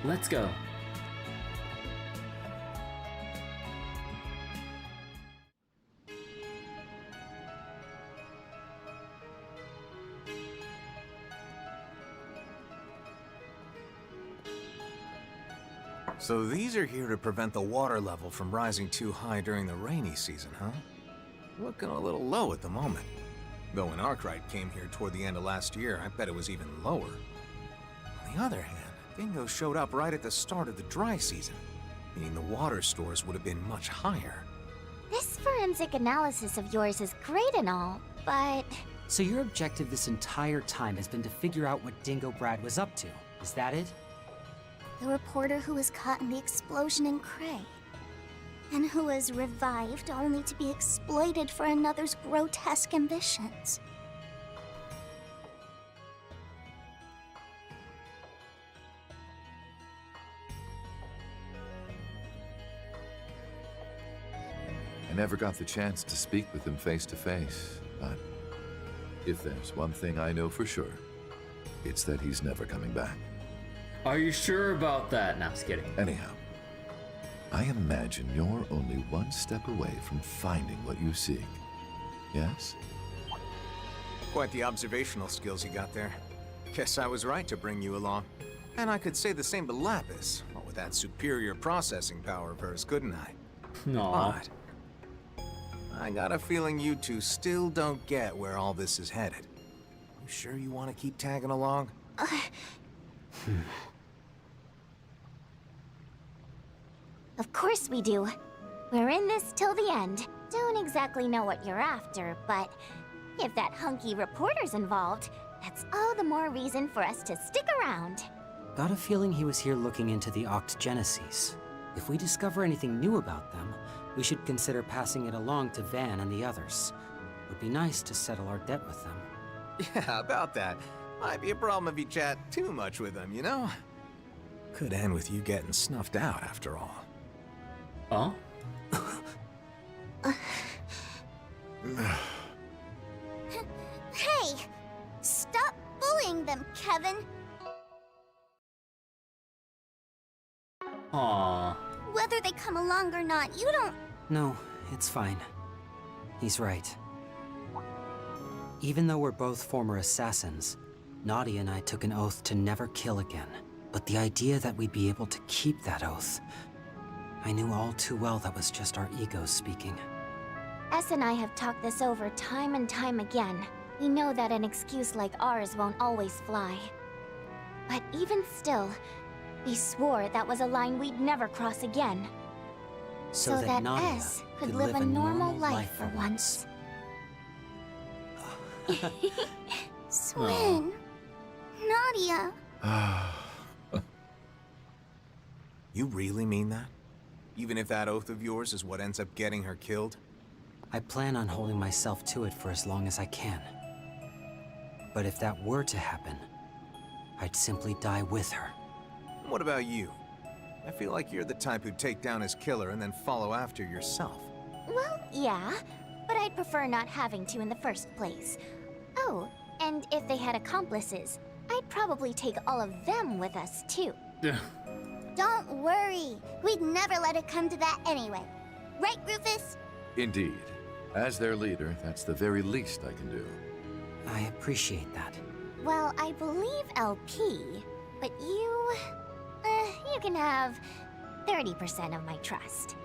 Let's go. So these are here to prevent the water level from rising too high during the rainy season, huh? Looking a little low at the moment. Though when Arkwright came here toward the end of last year, I bet it was even lower. On the other hand, Dingo showed up right at the start of the dry season, meaning the water stores would have been much higher. This forensic analysis of yours is great and all, but... So your objective this entire time has been to figure out what Dingo Brad was up to, is that it? The reporter who was caught in the explosion in Cray. And who was revived only to be exploited for another's grotesque ambitions. I never got the chance to speak with him face to face, but if there's one thing I know for sure, it's that he's never coming back. Are you sure about that? Nah, just kidding. Anyhow, I imagine you're only one step away from finding what you seek. Yes? Quite the observational skills you got there. Guess I was right to bring you along. And I could say the same to Lapis, what with that superior processing power of hers, couldn't I? No. But I got a feeling you two still don't get where all this is headed. You sure you want to keep tagging along? Of course we do. We're in this till the end. Don't exactly know what you're after, but if that hunky reporter's involved, that's all the more reason for us to stick around. Got a feeling he was here looking into the Octogeneses. If we discover anything new about them, we should consider passing it along to Van and the others. Would be nice to settle our debt with them. Yeah, about that. Might be a problem if you chat too much with them, you know? Could end with you getting snuffed out, after all. Oh? Hey! Stop bullying them, Kevin! Aww. Whether they come along or not, you don't... No, it's fine. He's right. Even though we're both former assassins, Nadia and I took an oath to never kill again. But the idea that we'd be able to keep that oath... I knew all too well that was just our egos speaking. S and I have talked this over time and time again. We know that an excuse like ours won't always fly. But even still, we swore that was a line we'd never cross again. So that Nadia S could live a normal life for once. Swin. Nadia. You really mean that? Even if that oath of yours is what ends up getting her killed? I plan on holding myself to it for as long as I can. But if that were to happen, I'd simply die with her. What about you? I feel like you're the type who'd take down his killer and then follow after yourself. Well, yeah, but I'd prefer not having to in the first place. Oh, and if they had accomplices, I'd probably take all of them with us, too. Don't worry. We'd never let it come to that anyway. Right, Rufus? Indeed. As their leader, that's the very least I can do. I appreciate that. Well, I believe LP, but you can have 30% of my trust.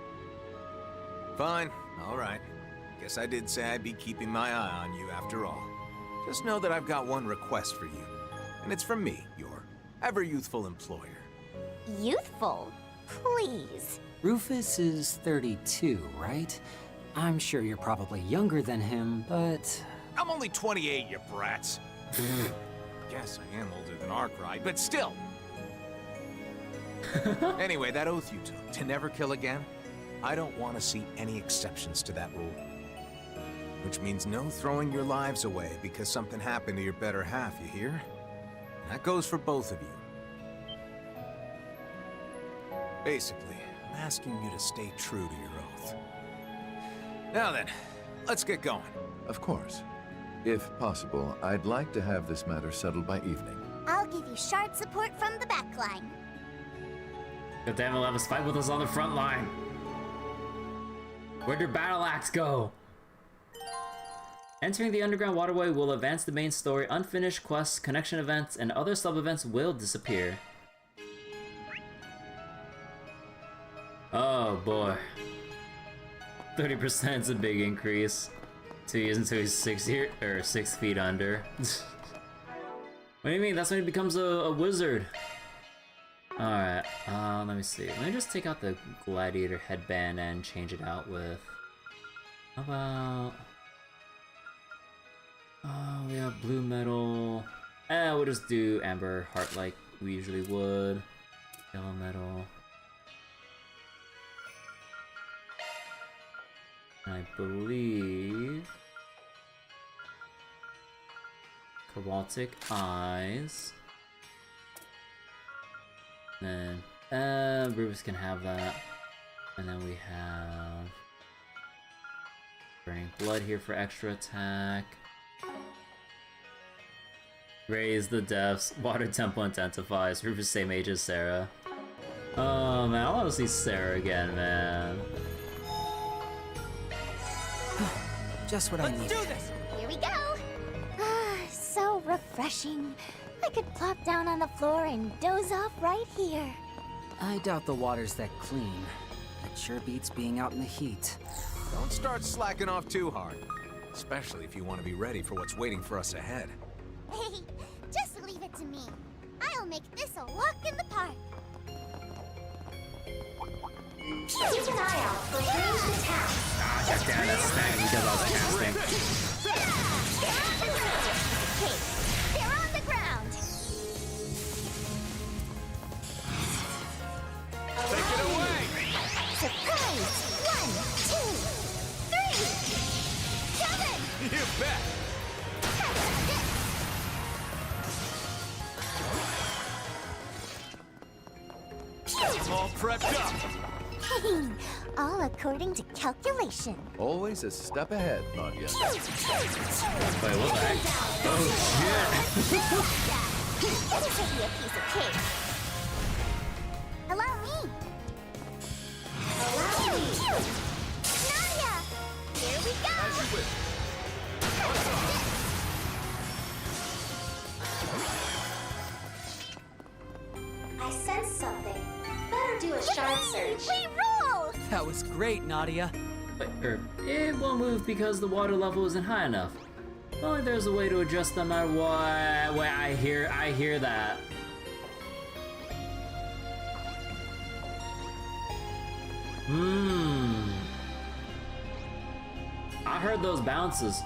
Fine. All right. Guess I did say I'd be keeping my eye on you after all. Just know that I've got one request for you. And it's from me, your ever-youthful employer. Youthful? Please. Rufus is 32, right? I'm sure you're probably younger than him, but... I'm only 28, you brats. Guess I am older than Arkwright, but still. Anyway, that oath you took, to never kill again, I don't want to see any exceptions to that rule. Which means no throwing your lives away because something happened to your better half, you hear? That goes for both of you. Basically, I'm asking you to stay true to your oath. Now then, let's get going. Of course. If possible, I'd like to have this matter settled by evening. I'll give you sharp support from the back line. God damn, we'll have us fight with us on the front line. Where'd your battle axe go? Entering the underground waterway will advance the main story. Unfinished quests, connection events, and other sub-events will disappear. Oh boy. 30% is a big increase. 2 years until he's 6 feet under. What do you mean? That's when he becomes a wizard. Alright, let me see. Let me just take out the gladiator headband and change it out with... How about... Oh, we have blue metal. We'll just do amber heart like we usually would. Yellow metal. I believe... Chaotic eyes. And then, Rufus can have that. And then we have... Burning blood here for extra attack. Raise the depths. Water temple intensifies. Rufus same age as Sarah. Oh man, I want to see Sarah again, man. Just what I need. Let's do this! Here we go! Ah, so refreshing. I could plop down on the floor and doze off right here. I doubt the water's that clean. It sure beats being out in the heat. Don't start slacking off too hard. Especially if you want to be ready for what's waiting for us ahead. Hey, just leave it to me. I'll make this a walk in the park. Keep an eye out for ranged attacks. Ah, damn, that's snagging because I was casting. Hey, they're on the ground. Take it away! Surprise! 1, 2, 3. 7. You bet! I'm all prepped up. All according to calculation. Always a step ahead, Nadia. Wait, what the heck? Oh shit! It'll take me a piece of cake. Allow me. Allow me. Nadia! Here we go! As you wish. I sense something. Better do a sharp search. We roll! That was great, Nadia. Wait, it won't move because the water level isn't high enough. Only there's a way to adjust no matter what. Wait, I hear that. I heard those bounces.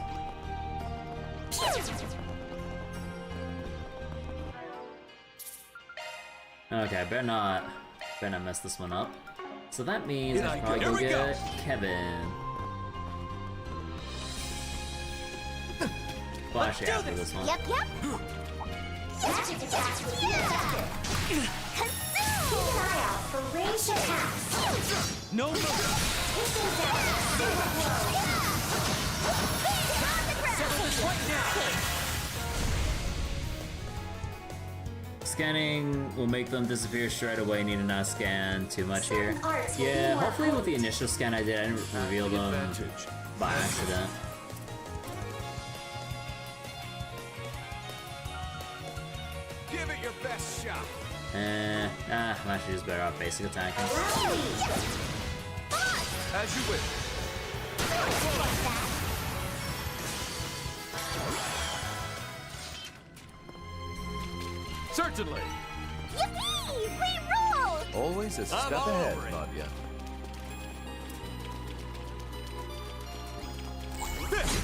Okay, better not mess this one up. So that means I should probably go get Kevin. Well, actually after this one. Yep. Magic attacks will be effective. Consume! Keep an eye out for ranged attacks. No mercy! Settle this right now! Scanning will make them disappear straight away. Need to not scan too much here. Yeah, hopefully with the initial scan I did, I didn't reveal them by accident. Give it your best shot. I'm actually just better off basic attacking. As you wish. Certainly. Yippee! We roll! Always a step all ahead, over it. Nadia.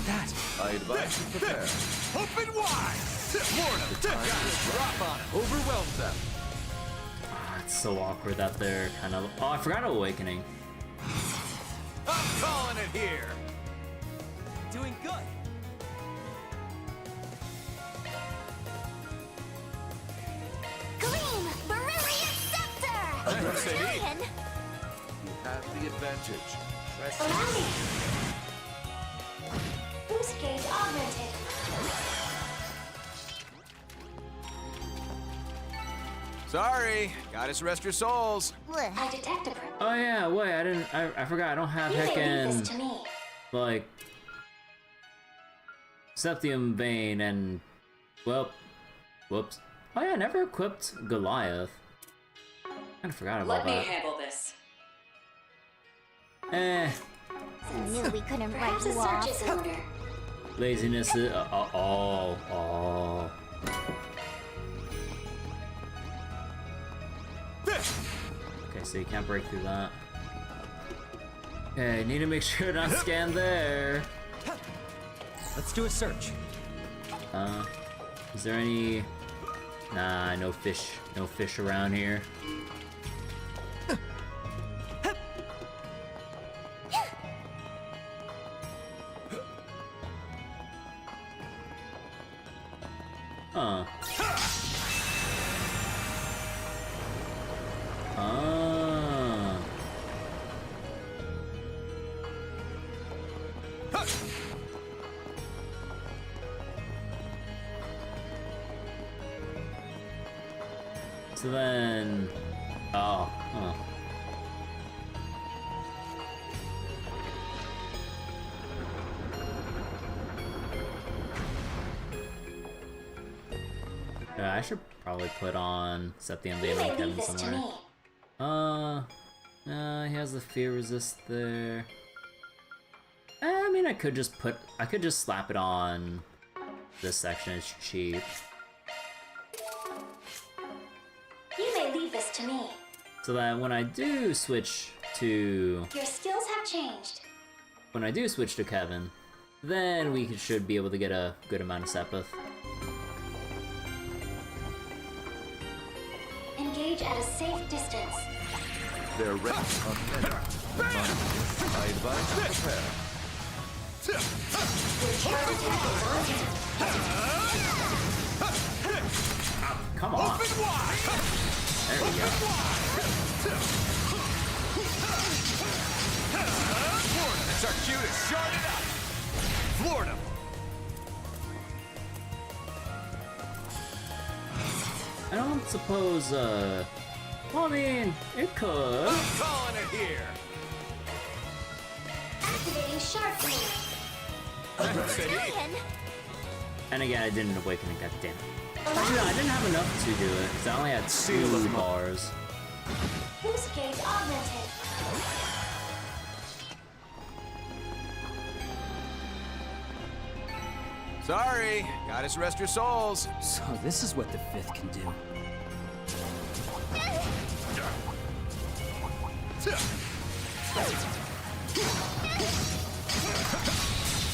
That. I advise you prepare. Open wide! Florida, Drop on it. Overwhelm them. Ah, it's so awkward that they're kind of. Oh, I forgot Awakening. I'm calling it here! Doing good. Gleam! Brilliant Scepter! Adversity. Dragon! You have the advantage. Allow me! Boost gauge augmented. Sorry, goddess rest your souls. I detect a Oh yeah, wait, I forgot. I don't have You may leave heckin' this to me. like Septium Vein and well, whoops. Oh yeah, I never equipped Goliath. I forgot about Let me that. handle this. Eh, I knew we couldn't write Perhaps a you search off. is in order. laziness is oh. Okay, so you can't break through that. Okay, need to make sure not scan there. Let's do a search. Is there any? Nah, no fish around here. Huh. Ah. So then, oh, huh. Yeah, I should probably put on set the You MD may on leave Kevin this to somewhere. me. He has the fear resist there. I mean, I could just slap it on this section. It's cheap. You may leave this to me. So that when I do switch to Your skills have changed. Kevin, then we should be able to get a good amount of Sepith. Engage at a safe distance. They're ready on many. I advise you prepare. Your charge attack is on hand. Come on. Open wide! There we go. Florida, it's our cutest. Shard it up! Florida! I don't suppose, well, I mean, it could. I'm calling it here! Activating sharp beam. Adversity. Dragon! And again, I didn't awaken it, goddammit. Actually, no, I didn't have enough to do it, because I only had Seal of 2 Mare. bars. Boost gauge augmented. Sorry, goddess rest your souls. So this is what the fifth can do.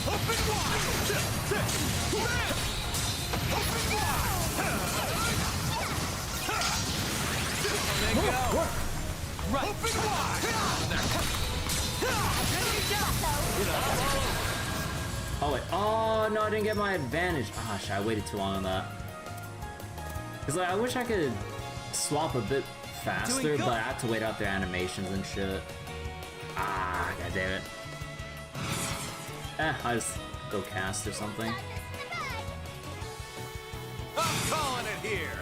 Open wide! Open wide! There you go! Right! Open wide! Oh wait, oh no, I didn't get my advantage. Ah, shit, I waited too long on that. Cause like, I wish I could swap a bit faster, but I have to wait out their animations and shit. Ah, god damn it. I'll just go cast or something. I'm calling it here!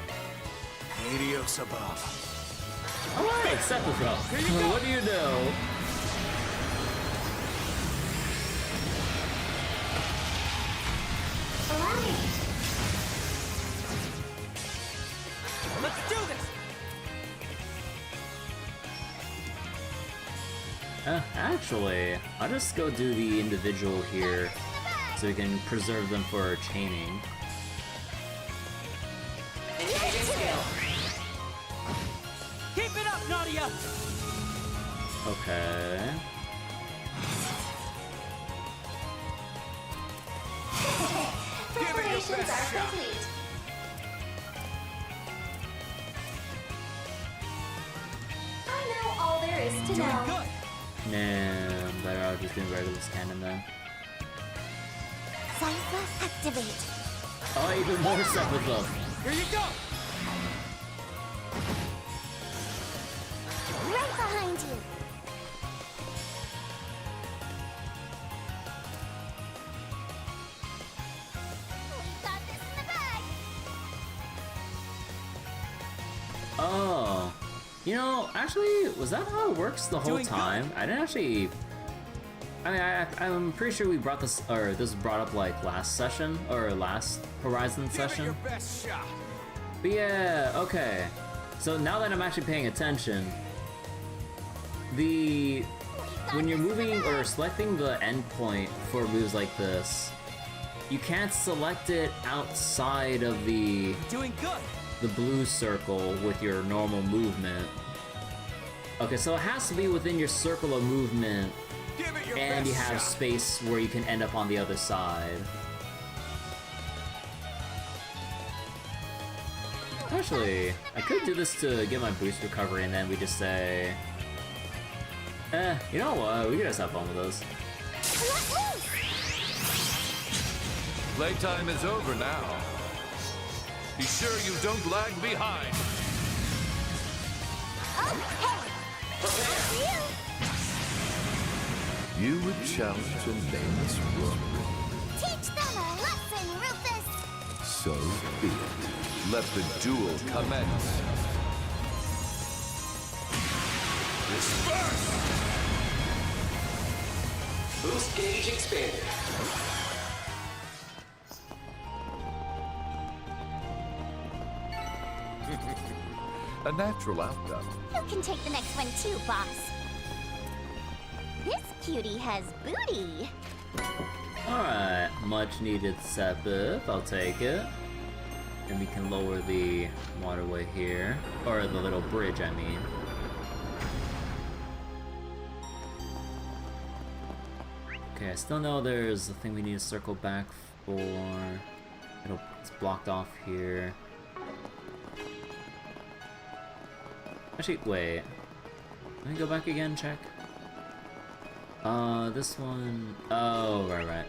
Adios above. Alright, Sepulchre. What do you know? Allow me. Let's do this! Actually, I'll just go do the individual here so we can preserve them for chaining. Engaging skill. Keep it up, Nadia! Okay. Preparations are complete. I know all there is to Doing know. good! Nah, I'm better off just doing regular scanning then. Gryepha activate. Oh, even more stuff with them. Here you go! Right behind you. We got this in the bag. Oh. You know, actually, was that how it works the whole Doing good. time? I didn't actually... I mean, I'm pretty sure we brought this, or this was brought up like last session, or last Horizon Give it session. your best shot. But yeah, okay. So now that I'm actually paying attention, when you're moving or selecting the endpoint for moves like this, you can't select it outside of the Doing good! blue circle with your normal movement. Okay, so it has to be within your circle of movement, Give it your and best you have shot. space where you can end up on the other side. Actually, I could do this to get my boost recovery, and then we just say, you know what? We could just have fun with this. Playtime is over now. Be sure you don't lag behind. You would challenge a nameless rook. Teach them a lesson, Rufus. So be it. Let the duel commence. Disperse! Boost gauge expanded. A natural outcome. You can take the next one too, boss. This cutie has booty. Alright, much needed set buff, I'll take it. And we can lower the waterway here. Or the little bridge, I mean. Okay, I still know there's a thing we need to circle back for. It's blocked off here. Actually, wait. Let me go back again, check. This one... Oh, right.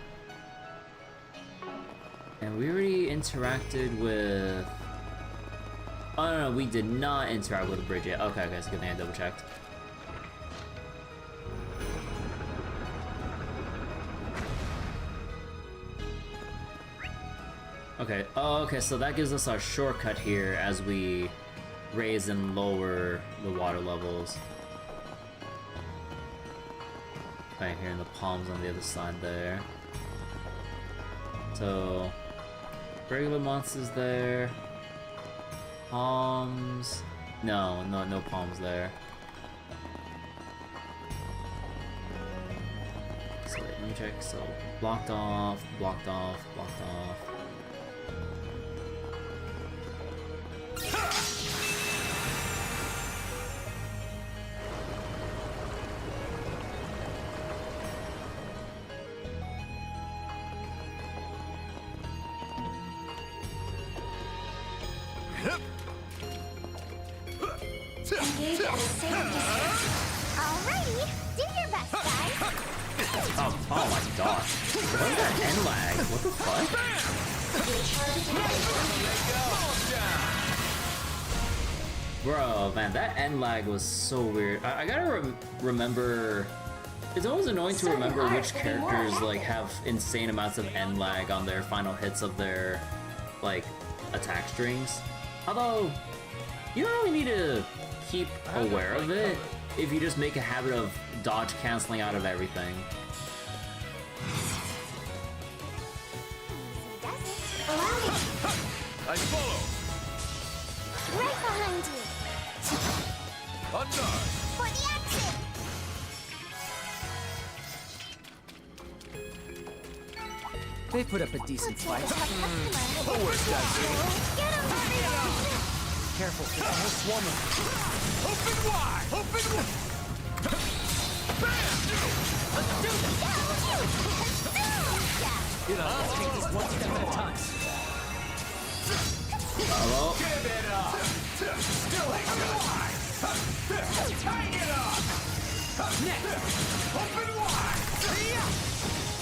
And we already interacted with... Oh, no, we did not interact with the bridge yet. Okay, guys, good thing I double-checked. Okay, okay, so that gives us our shortcut here as we raise and lower the water levels. Right here in the palms on the other side there. So, regular monsters there. Palms. No palms there. So wait, let me check. So, blocked off, blocked off, blocked off. Engage at a safe distance. Alrighty, do your best, guys. Oh my gosh. What is that end lag? What the fuck? Bro, man, that end lag was so weird. I gotta remember... It's always annoying to remember which characters, like, have insane amounts of end lag on their final hits of their, like, attack strings. Although, you don't really need to keep aware of it if you just make a habit of dodge canceling out of everything. I follow. Right behind you. Unknown. For the action. They put up a decent fight. Get him, Careful, it's almost swarm them. Open wide! Open wide! Bam! Let's do this! You know, let's take this one step at a time. Hello? Give it up! Still ain't good! Hang it up! Next! Open wide!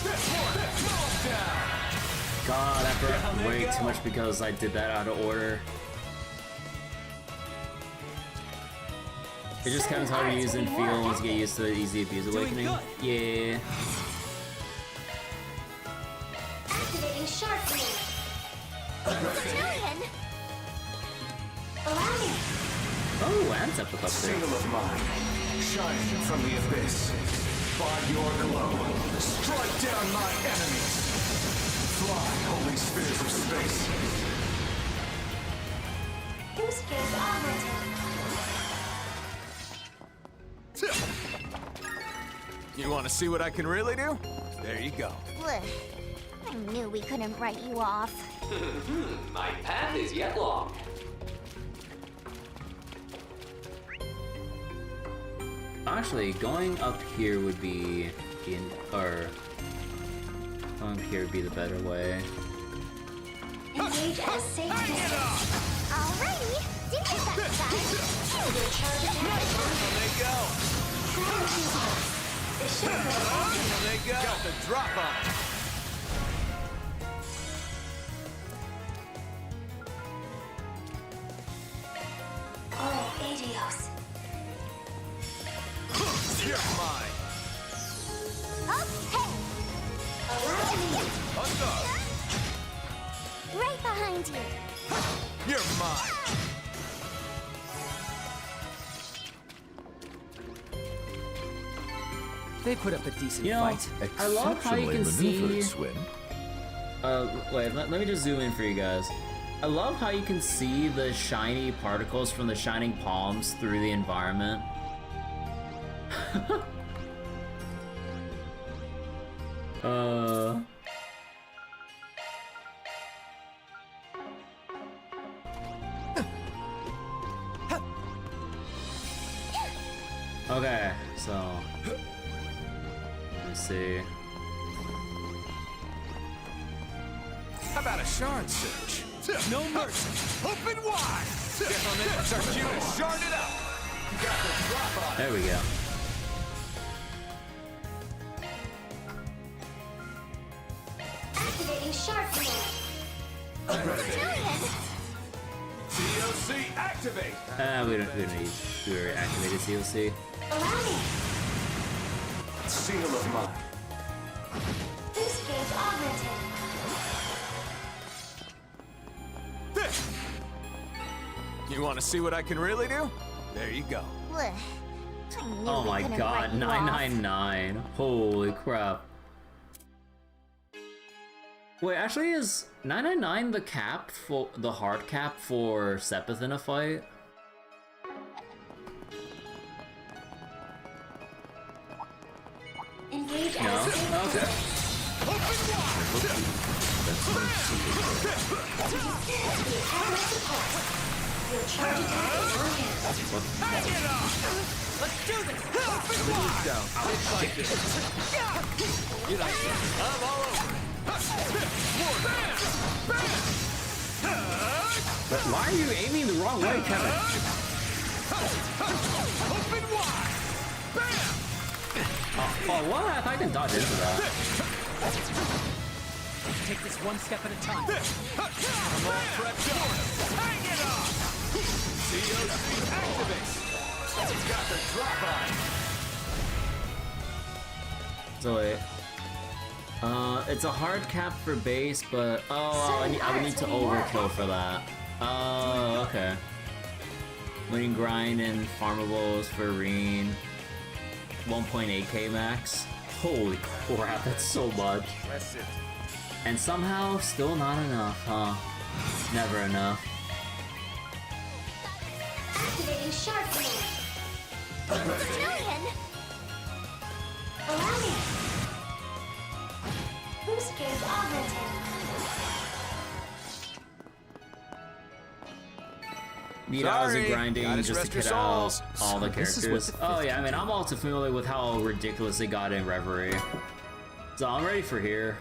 This one! Calm down! God, I forgot way too much because I did that out of order. It just comes hard to use and feel once you get used to the easy abuse awakening. Yeah. Activating shark ring. Julian! Allow me! Oh, Antep up there. Seal of mine, shining from the abyss. By your glow, strike down my enemies. Fly, holy spheres of space. Boost gauge augmented. You want to see what I can really do? There you go. Blech. I knew we couldn't write you off. My path is yet long. Actually, going up here would be going up here would be the better way. Engage as safe distance. Alrighty, do it that side. Your charge attack is on. There they go. This should have There they go. Got the drop on it. Oh, Adios. You're mine. Okay. Allow me. Under. Right behind you. You're mine. They put up a decent You know, fight. I love how you can see. Swin. Wait, let me just zoom in for you guys. I love how you can see the shiny particles from the shining palms through the environment. Okay, so let me see. How about a shard search? No mercy. Open wide. Gentlemen, our cue is sharded up. Got the drop on it. There we go. Activating shark ring. COC activate. We don't need. We already activated COC. Allow me. Seal of mine. Boost gauge augmented. You want to see what I can really do? There you go. Blech. I knew Oh we my couldn't god, write you off. 999. Holy crap. Wait, actually is 999 the cap for the hard cap for Sepith in a fight? Engage No? as safe Okay. Your charge attack is on hand. Let's do this. Open wide. Down. Like this. You like it? I'm all over it. But why are you aiming the wrong way, Kevin? Open wide. Bam. Oh, what? I can dodge into that. Take this one step at a time. I'm all prepped up. Hang it up. COC activate. Got the drop on. So wait. It's a hard cap for base, but I would need to overkill for that. Oh, okay. Winning grind and farmables for Reen. 1.8k max. Holy crap, that's so much. Press it. And somehow, still not enough, huh? Never enough. Activating shark ring. Julian! Allow me. Boost gauge augmented. Need hours of Sorry, grinding gotta just to rest your get out souls. all the So this is characters. what the Oh yeah, I mean, I'm all too familiar with how ridiculous it got in Reverie. So I'm ready for here.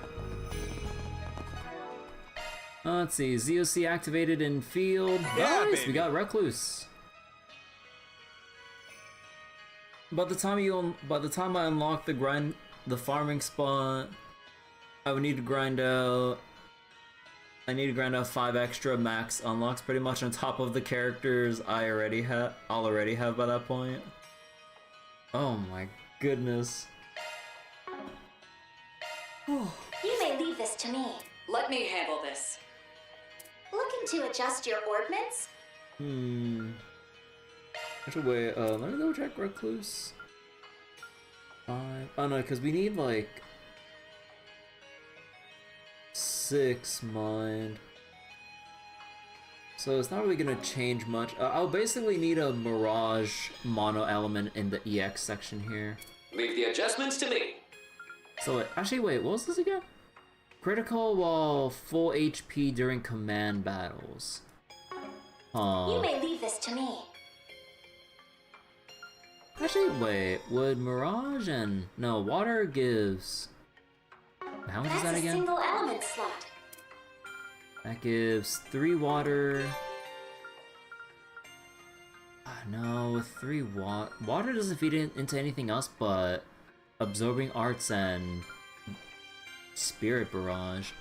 Let's see, ZOC activated in field. Yeah, Nice, baby. we got Recluse. By the time I unlock the farming spot, I would need to grind out. I need to grind out 5 extra max unlocks, pretty much on top of the characters I'll already have by that point. Oh my goodness. You may leave this to me. Let me handle this. Looking to adjust your ordnance? Actually, wait, let me double check Recluse. Oh no, because we need like 6 mind. So it's not really gonna change much. I'll basically need a Mirage mono element in the EX section here. Leave the adjustments to me. So actually, wait, what was this again? Critical while full HP during command battles. You may leave this to me. Actually, wait, would Mirage and... No, Water gives... How much is that That's a again? single element slot. That gives 3 water... No, with 3 water doesn't feed into anything else but absorbing arts and spirit barrage.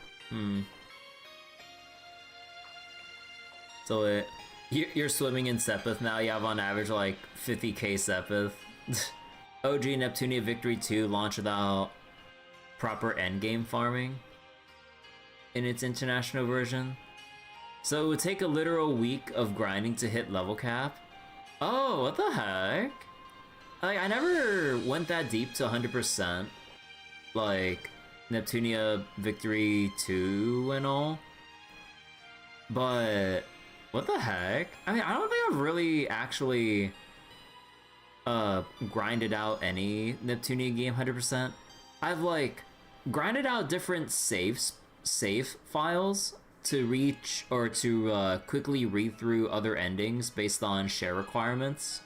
So you're swimming in Sepith now. You have on average like 50k Sepith. OG Neptunia Victory 2 launched without proper endgame farming in its international version. So it would take a literal week of grinding to hit level cap. Oh, what the heck? Like, I never went that deep to 100%. Like, Neptunia Victory 2 and all. But, what the heck? I mean, I don't think I've really actually grinded out any Neptunia game 100%. I've, like, grinded out different save files to reach or to quickly read through other endings based on share requirements.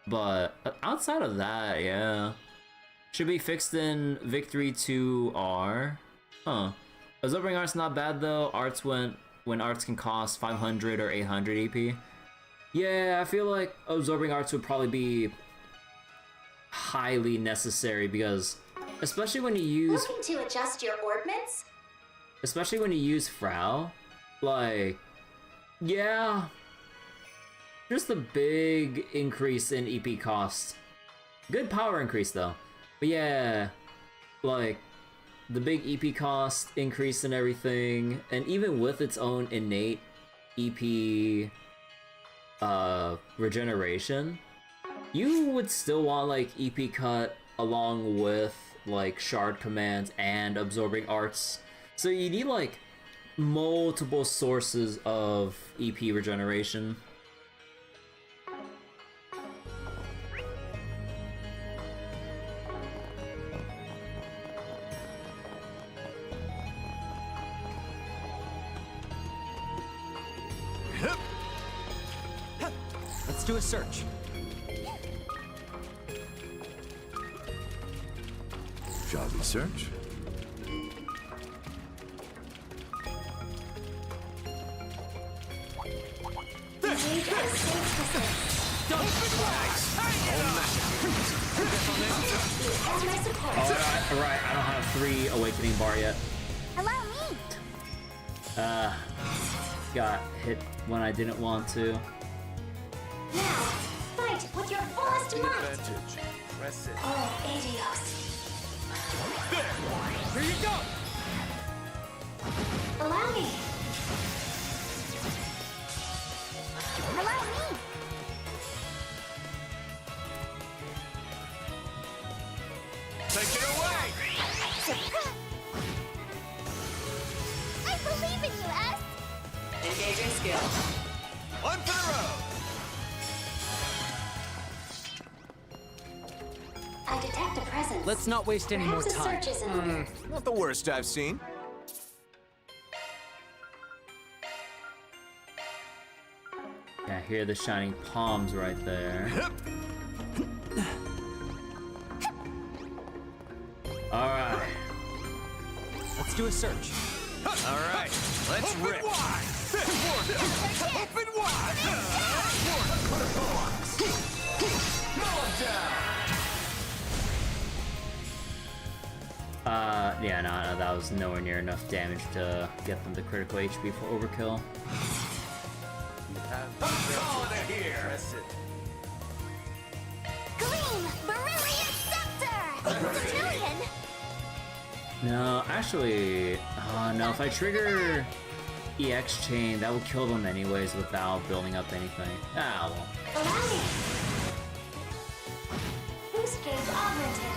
But outside of that, yeah. Should be fixed in Victory 2R. Huh. Absorbing Art's not bad though. Arts when arts can cost 500 or 800 EP. Yeah, I feel like Absorbing Arts would probably be highly necessary because especially when you use... Looking to adjust your ordnance? Especially when you use Frau. Like, yeah. Just a big increase in EP cost. Good power increase though. But yeah, like the big EP cost increase and everything, and even with its own innate EP regeneration, you would still want like EP cut along with like shard commands and absorbing arts. So you need like multiple sources of EP regeneration. Let's do a search. Shall we search? Alright, I don't have 3 awakening bar yet. Allow me. Got hit when I didn't want to. Now, fight with your fullest might. Advantage. Press it. Oh, Adios. There! Here you go! Allow me. Allow me. Take it away! I believe in you, S. Engaging skill. One for the road! I detect a presence. Let's not waste any more Perhaps a time. search is in order. Not the worst I've seen. Yeah, I hear the shining palms right there. Alright. Let's do a search. All right, let's rip. Open wide! Open wide! Yeah, no, that was nowhere near enough damage to get them to critical HP for overkill. Gleam! Beryllian Scepter! Vermilion! No, actually, no, if I trigger EX Chain, that will kill them anyways without building up anything. Ah, well. Boost gauge augmented.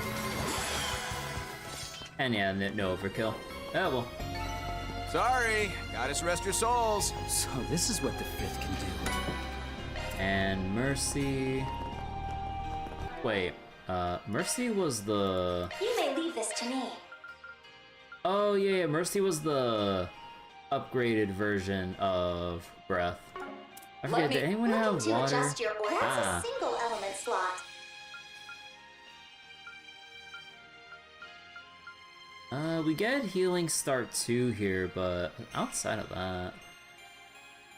And yeah, no overkill. Oh, well. Sorry, gotta rest your souls. So this is what the fifth can do. And Mercy... Wait, Mercy was the... You may leave this to me. Oh, yeah, Mercy was the upgraded version of Breath. I forget, did anyone have to water? adjust your order. That's a single element slot. We get healing start 2 here, but outside of that...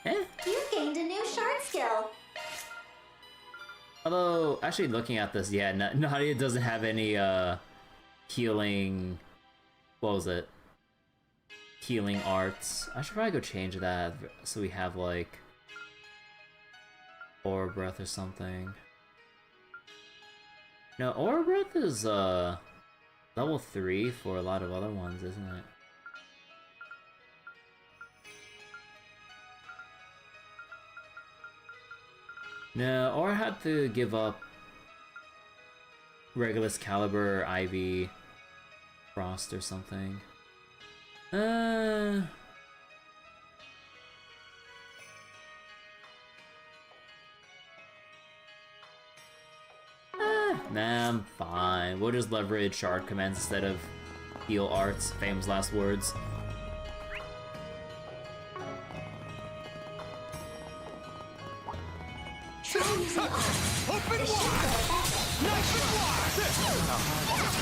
You gained a new shard skill. Although, actually looking at this, yeah, Nadia doesn't have any, healing... What was it? Healing arts. I should probably go change that so we have, like... Aura Breath or something. No, Aura Breath is, level 3 for a lot of other ones, isn't it? No, or I had to give up Regulus Caliber, Ivy, Frost or something. Nah, I'm fine. We'll just leverage shard commands instead of heal arts, famous last words. Open wide! Nice and wide! Nice and wide!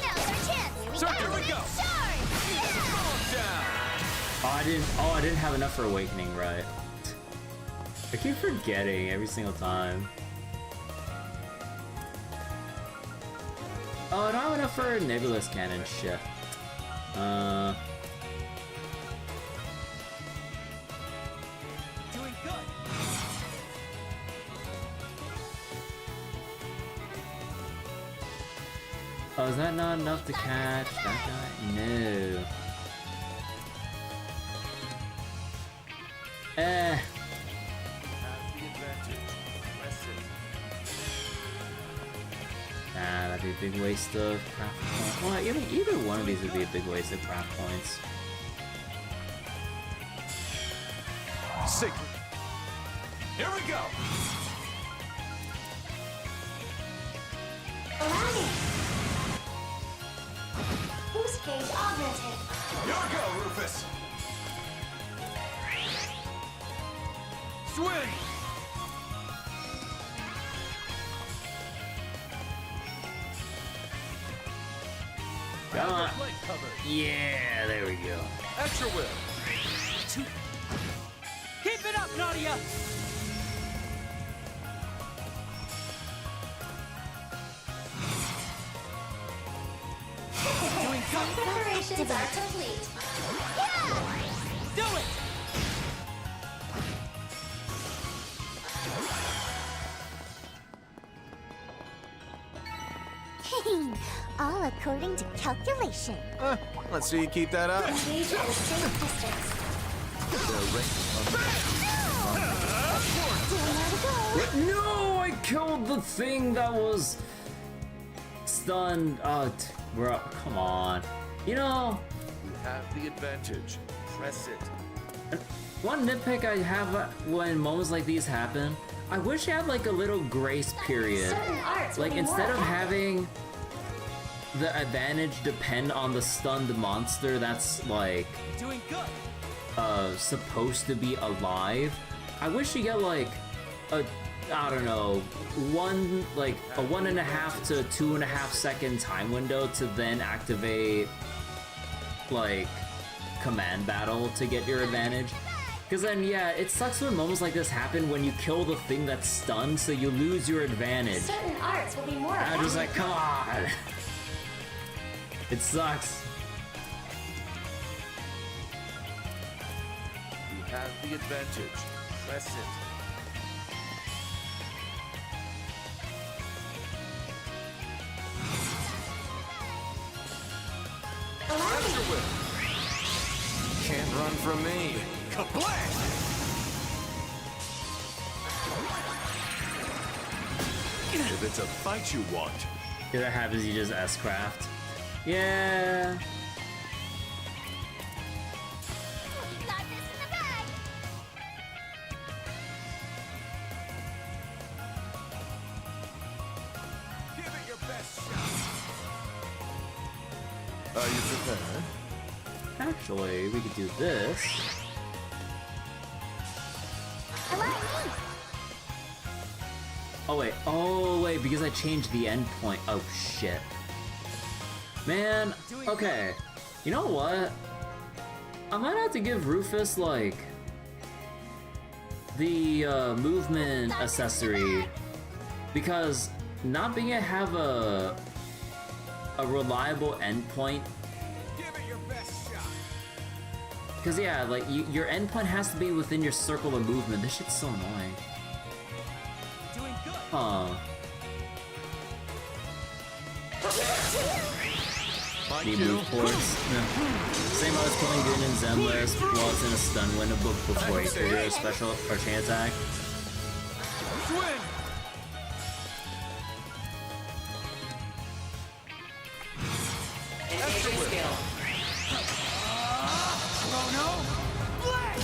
Now's our chance! So here we go! Shard! Down! Oh, I didn't have enough for Awakening, right? I keep forgetting every single time. Oh, I don't have enough for Nebulous Cannon, shit. Doing good. Oh, is that not enough to catch that guy? No. Nah, that'd be a big waste of craft points. Well, either one of these would be a big waste of craft points. Sacred. Here we go! Boost gauge augmented. Here we go, Rufus! Swin! Come on. Yeah, there we go. Extra whip! Keep it up, Nadia! Doing good. Preparations are complete. Do it! All according to calculation. Let's see you keep that up. Engage at a safe distance. No, I killed the thing that was stunned. Oh, bro, come on. You know, You have the advantage. Press it. One nitpick I have when moments like these happen, I wish I had like a little grace period. Like instead of having the advantage depend on the stunned monster that's like Doing good. supposed to be alive, I wish you get like a, I don't know, a 1.5 to 2.5 second time window to then activate like command battle to get your advantage. Because then, yeah, it sucks when moments like this happen when you kill the thing that's stunned, so you lose your advantage. Certain arts will be more And I'm just like, come on! It sucks. You have the advantage. Press it. Can't run from me. Kablam! If it's a fight you want, If that happens, you just S-craft. Yeah. We got this in the bag. give it your best shot. Are you prepared? Actually, we could do this. Oh wait, because I changed the endpoint. Oh shit. Man, okay. You know what? I might have to give Rufus, like, the movement accessory, because not being able to have a reliable endpoint. Give it your best shot. Because yeah, like, your endpoint has to be within your circle of movement. This shit's so annoying. Doing good. Huh. Need move ports. No. Same as killing Goon and Zenless while it's in a stun window before he triggers a special or chain attack. Swin! Engaging skill. Oh no! Black!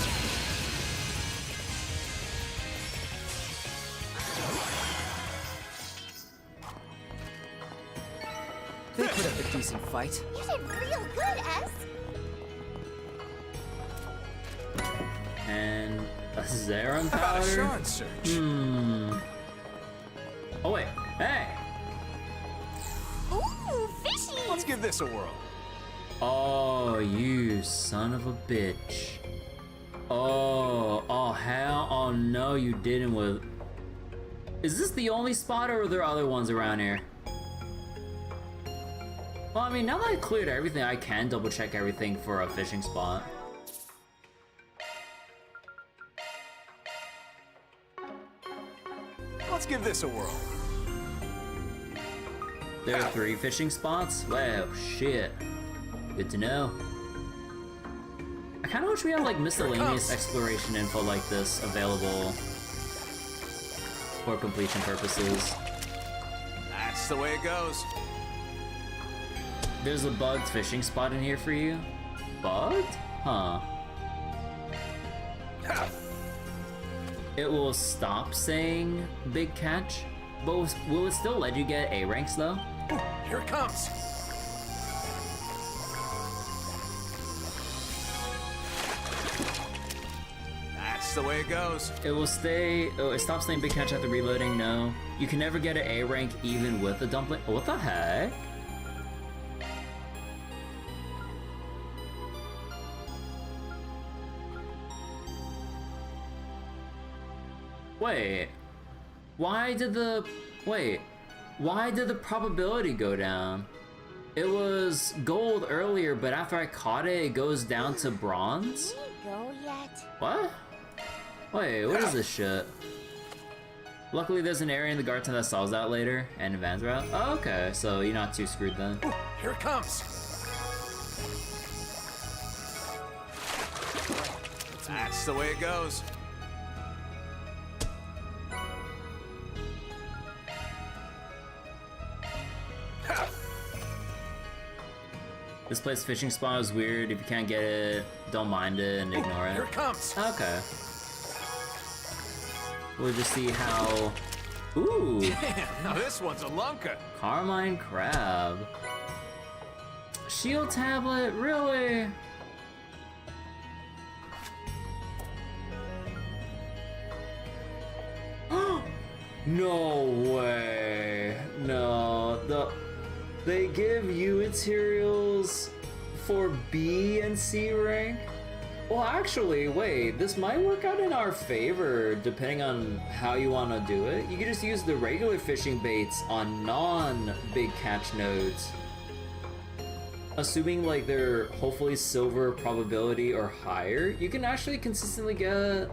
They put up a decent fight. You did real good, S. And a Zeron How about a powder? shard search? Oh wait, hey! Ooh, fishy. Let's give this a whirl. Oh, you son of a bitch. Oh hell, oh no you didn't with... Is this the only spot or are there other ones around here? Well, I mean, now that I cleared everything, I can double check everything for a fishing spot. Let's give this a whirl. There are 3 fishing spots? Wow, shit. Good to know. I kinda wish we had like miscellaneous exploration info like this available for completion purposes. That's the way it goes. There's a bugged fishing spot in here for you? Bugged? Huh. It will stop saying big catch, but will it still let you get A ranks though? Here it comes. That's the way it goes. It will stay, oh, it stops saying big catch after reloading, no. You can never get an A rank even with a dumpling. What the heck? Wait, why did the probability go down? It was gold earlier, but after I caught it, it goes down to bronze? Did we go yet? What? Wait, what is this shit? Luckily, there's an area in the GARTEN that solves that later, and advance route. Oh, okay, so you're not too screwed then. Here it comes. That's the way it goes. This place fishing spot is weird. If you can't get it, don't mind it and ignore it. Here it comes. Okay. We'll just see how... Ooh! Damn, now this one's a lunker. Carmine crab. Shield tablet, really? No way. No. They give you materials for B and C rank? Well, actually, wait, this might work out in our favor depending on how you want to do it. You can just use the regular fishing baits on non-big catch nodes. Assuming like they're hopefully silver probability or higher, you can actually consistently get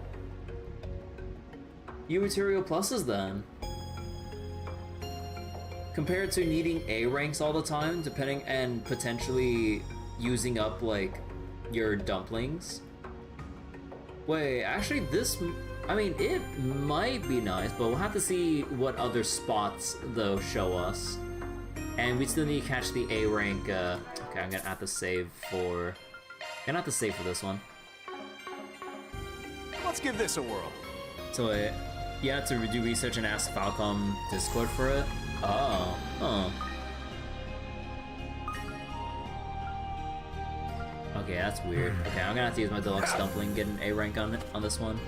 U material pluses then. Compared to needing A ranks all the time, depending and potentially using up like your dumplings. Wait, actually this, I mean, it might be nice, but we'll have to see what other spots though show us. And we still need to catch the A rank, okay, I'm gonna have to save for, this one. Let's give this a whirl. So wait, you have to do research and ask Falcom Discord for it? Oh, huh. Okay, that's weird. Okay, I'm gonna have to use my deluxe dumpling, get an A rank on it, on this one.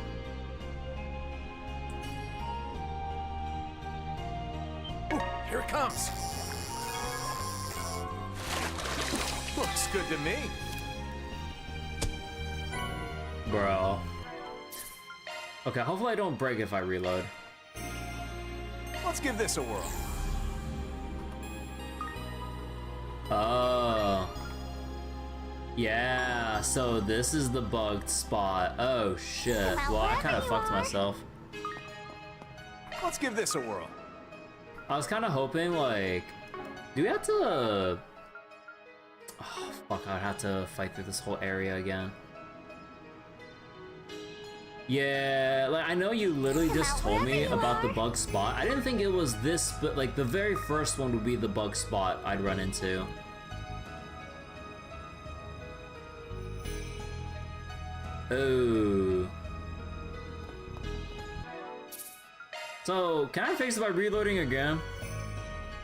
Ooh, here it comes. Looks good to me. Bro. Okay, hopefully I don't break if I reload. Let's give this a whirl. Oh. Yeah, so this is the bugged spot. Oh shit. Well, I kind of fucked myself. Let's give this a whirl. I was kind of hoping, like, do we have to... Oh, fuck, I'd have to fight through this whole area again. Yeah, like, I know you literally just told me about the bug spot. I didn't think it was this, but, like, the very first one would be the bug spot I'd run into. Oh. So, can I fix it by reloading again?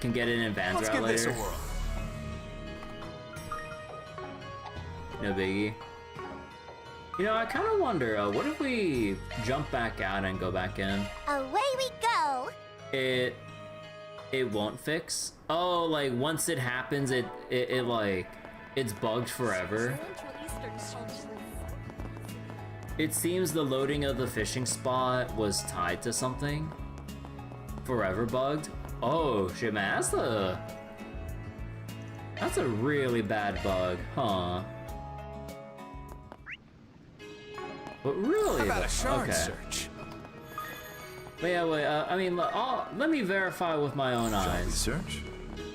Can get it in advance route later. Let's give this a whirl. No biggie. You know, I kind of wonder, what if we jump back out and go back in? Away we go! It won't fix? Oh, like, once it happens, it like, it's bugged forever. It seems the loading of the fishing spot was tied to something. Forever bugged? Oh, shit, man, that's a really bad bug, huh? But really, how about a shard okay. search? But yeah, wait, I mean, let me verify with my own eyes. We search?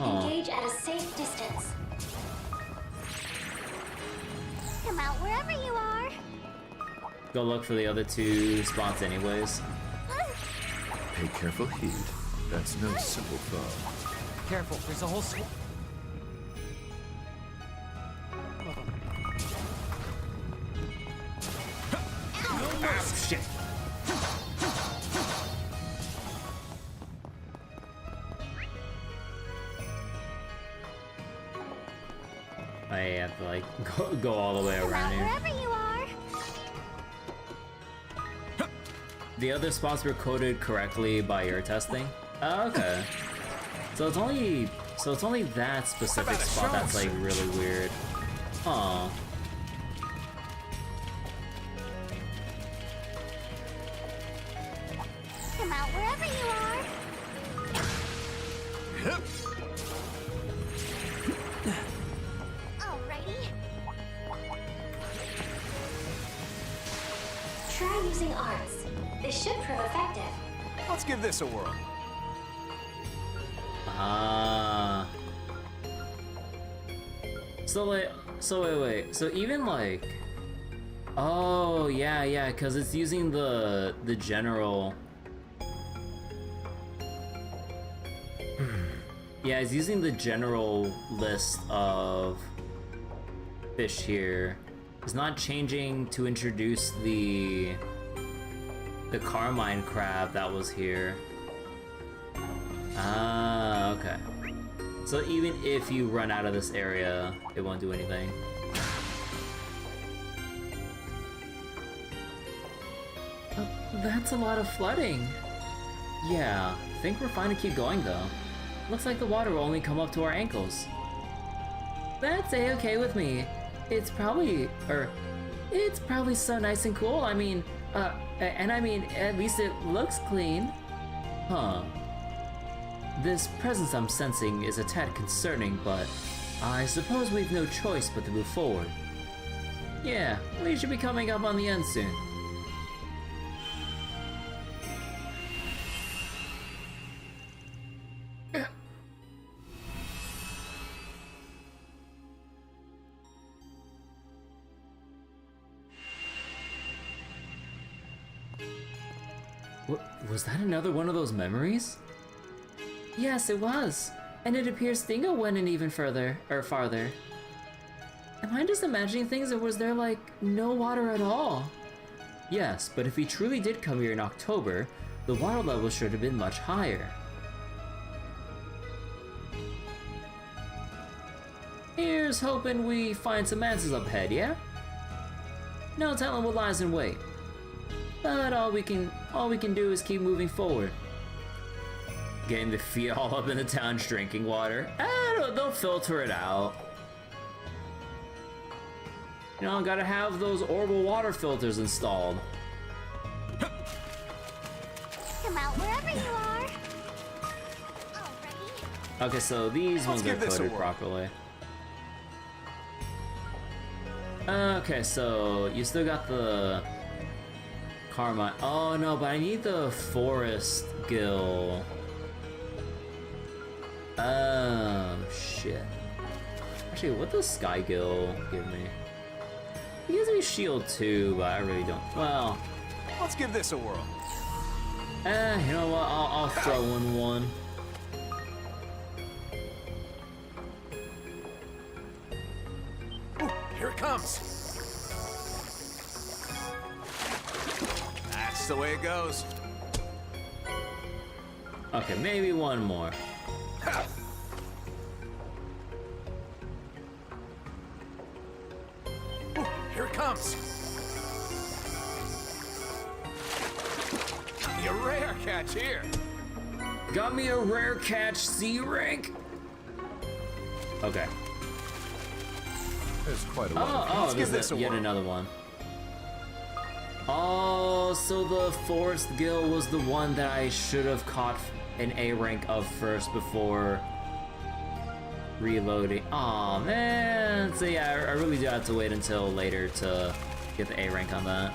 Engage at a safe distance. Come out wherever you are. Go look for the other two spots anyways. Pay careful heed. That's no simple foe. Careful, there's a whole Ah, shit. I have to like go all the way Come around out here. wherever you are. The other spots were coded correctly by your testing. Oh, okay. So it's only that specific spot that's like really weird. Huh. Come out wherever you are. Alrighty. Try using arts. This should prove effective. Let's give this a whirl. Ah. So wait. So even like, oh yeah, because it's using the general. Yeah, it's using the general list of fish here. It's not changing to introduce the carmine crab that was here. Ah, okay. So even if you run out of this area, it won't do anything. That's a lot of flooding. Yeah, I think we're fine to keep going though. Looks like the water will only come up to our ankles. That's a-okay with me. It's probably so nice and cool. I mean, at least it looks clean. Huh. This presence I'm sensing is a tad concerning, but I suppose we've no choice but to move forward. Yeah, we should be coming up on the end soon. Was that another one of those memories? Yes, it was. And it appears Stingo went in even farther. Am I just imagining things, or was there, like, no water at all? Yes, but if he truly did come here in October, the water level should have been much higher. Here's hoping we find some answers up ahead, yeah? No telling what lies in wait. But all we can do is keep moving forward. Getting the feet all up in the town's drinking water. They'll filter it out. You know, gotta have those orbital water filters installed. Come out wherever you are. Alrighty. Okay, so these ones are coded properly. Okay, so you still got the Carmine. Oh no, but I need the Forest Gill. Oh shit. Actually, what does Sky Gill give me? It gives me shield too, but I really don't. Well, let's give this a whirl. You know what? I'll throw in one. Ooh, here it comes. That's the way it goes. Okay, maybe one more. Ooh, here it comes. Got me a rare catch here. Got me a rare catch, C rank. Okay. There's quite a lot. Oh, this is yet another one. Oh, so the Forest Gill was the one that I should have caught an A rank of first before reloading. Aw, man. So yeah, I really do have to wait until later to get the A rank on that.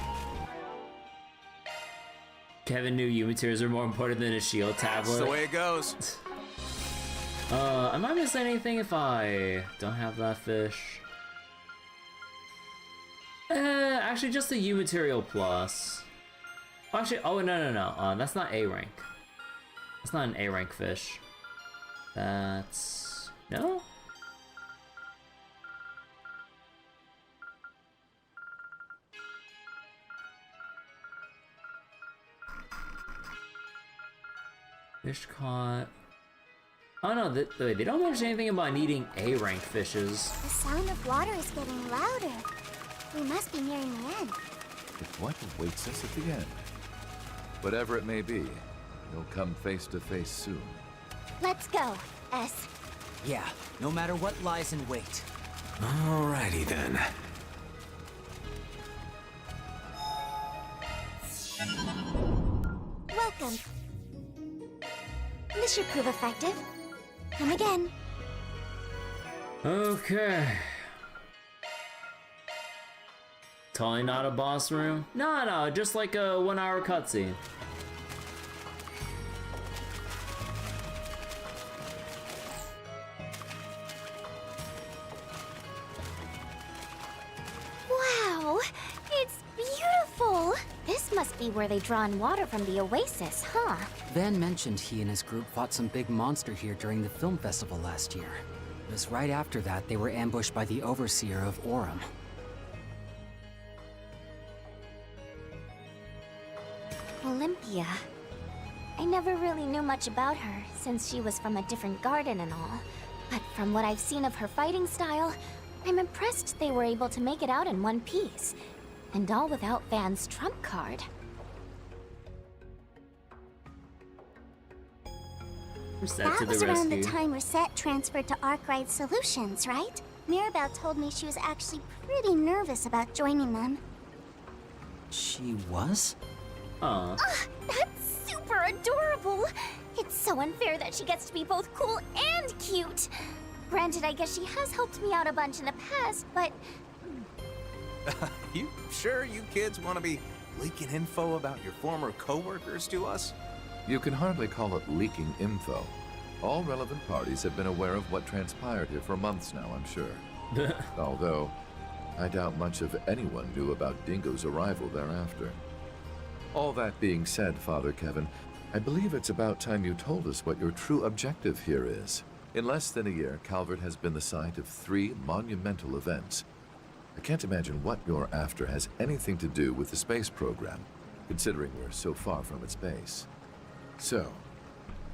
Kevin knew U-materials are more important than a shield tablet. That's the way it goes. Am I missing anything if I don't have that fish? Actually, just the U-material plus. Actually, oh, no. That's not A rank. That's not an A rank fish. That's... no? Fish caught... oh no, they don't mention anything about needing A rank fishes. The sound of water is getting louder. We must be nearing the end. But what awaits us at the end? Whatever it may be, you'll come face to face soon. Let's go, S. Yeah, no matter what lies in wait. Alrighty then. Welcome. This should prove effective. Come again. Okay. Totally not a boss room? No, just like a 1 hour cutscene. Wow, it's beautiful. This must be where they draw in water from the oasis, huh? Van mentioned he and his group fought some big monster here during the film festival last year. It was right after that they were ambushed by the Overseer of Orem. Olympia. I never really knew much about her, since she was from a different garden and all. But from what I've seen of her fighting style, I'm impressed they were able to make it out in one piece. And all without Van's trump card. That was around the time Reset transferred to Arkwright Solutions, right? Mirabelle told me she was actually pretty nervous about joining them. She was? That's super adorable! It's so unfair that she gets to be both cool and cute! Granted, I guess she has helped me out a bunch in the past, but... You sure you kids want to be leaking info about your former co-workers to us? You can hardly call it leaking info. All relevant parties have been aware of what transpired here for months now, I'm sure. Although, I doubt much of anyone knew about Dingo's arrival thereafter. All that being said, Father Kevin, I believe it's about time you told us what your true objective here is. In less than a year, Calvert has been the site of 3 monumental events. I can't imagine what you're after has anything to do with the space program, considering we're so far from its base. So,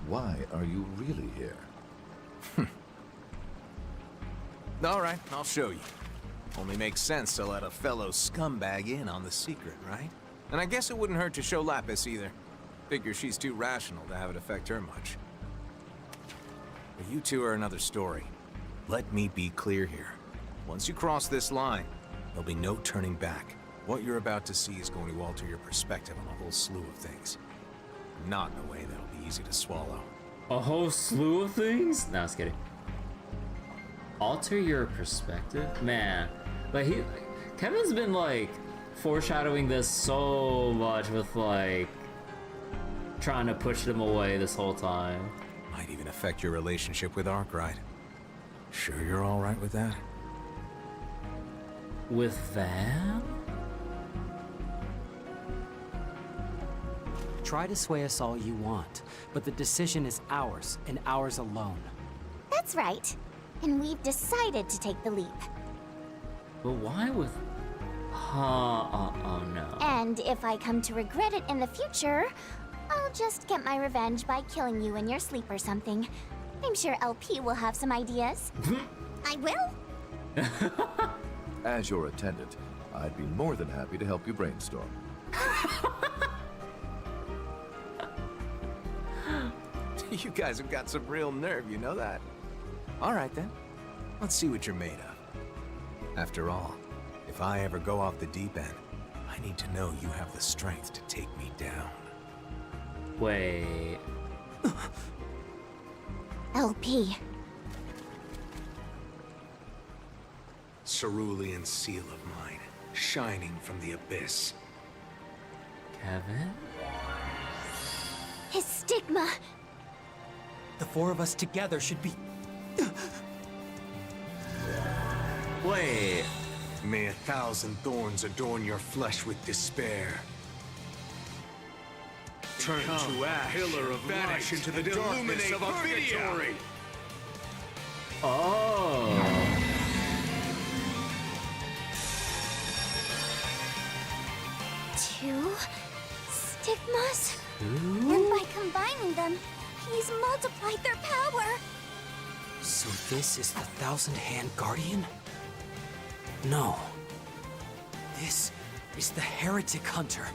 why are you really here? All right, I'll show you. Only makes sense to let a fellow scumbag in on the secret, right? And I guess it wouldn't hurt to show Lapis either. Figure she's too rational to have it affect her much. But you two are another story. Let me be clear here. Once you cross this line, there'll be no turning back. What you're about to see is going to alter your perspective on a whole slew of things. Not in a way that'll be easy to swallow. A whole slew of things? No, I was kidding. Alter your perspective? Man, like Kevin's been like foreshadowing this so much with like trying to push them away this whole time. Might even affect your relationship with Arkwright. Sure you're all right with that? With Van? Try to sway us all you want, but the decision is ours, and ours alone. That's right. And we've decided to take the leap. But why with... oh no. And if I come to regret it in the future, I'll just get my revenge by killing you in your sleep or something. I'm sure LP will have some ideas. I will? As your attendant, I'd be more than happy to help you brainstorm. You guys have got some real nerve, you know that? All right then, let's see what you're made of. After all, if I ever go off the deep end, I need to know you have the strength to take me down. Wait. LP. Cerulean seal of mine, shining from the abyss. Kevin? His stigma. The 4 of us together should be... Wait. May 1,000 thorns adorn your flesh with despair. Turn to ash, pillar of vanish into the darkness of purgatory. Oh. Two stigmas? And by combining them, he's multiplied their power. So this is the 1,000-Hand Guardian? No. This is the Heretic Hunter.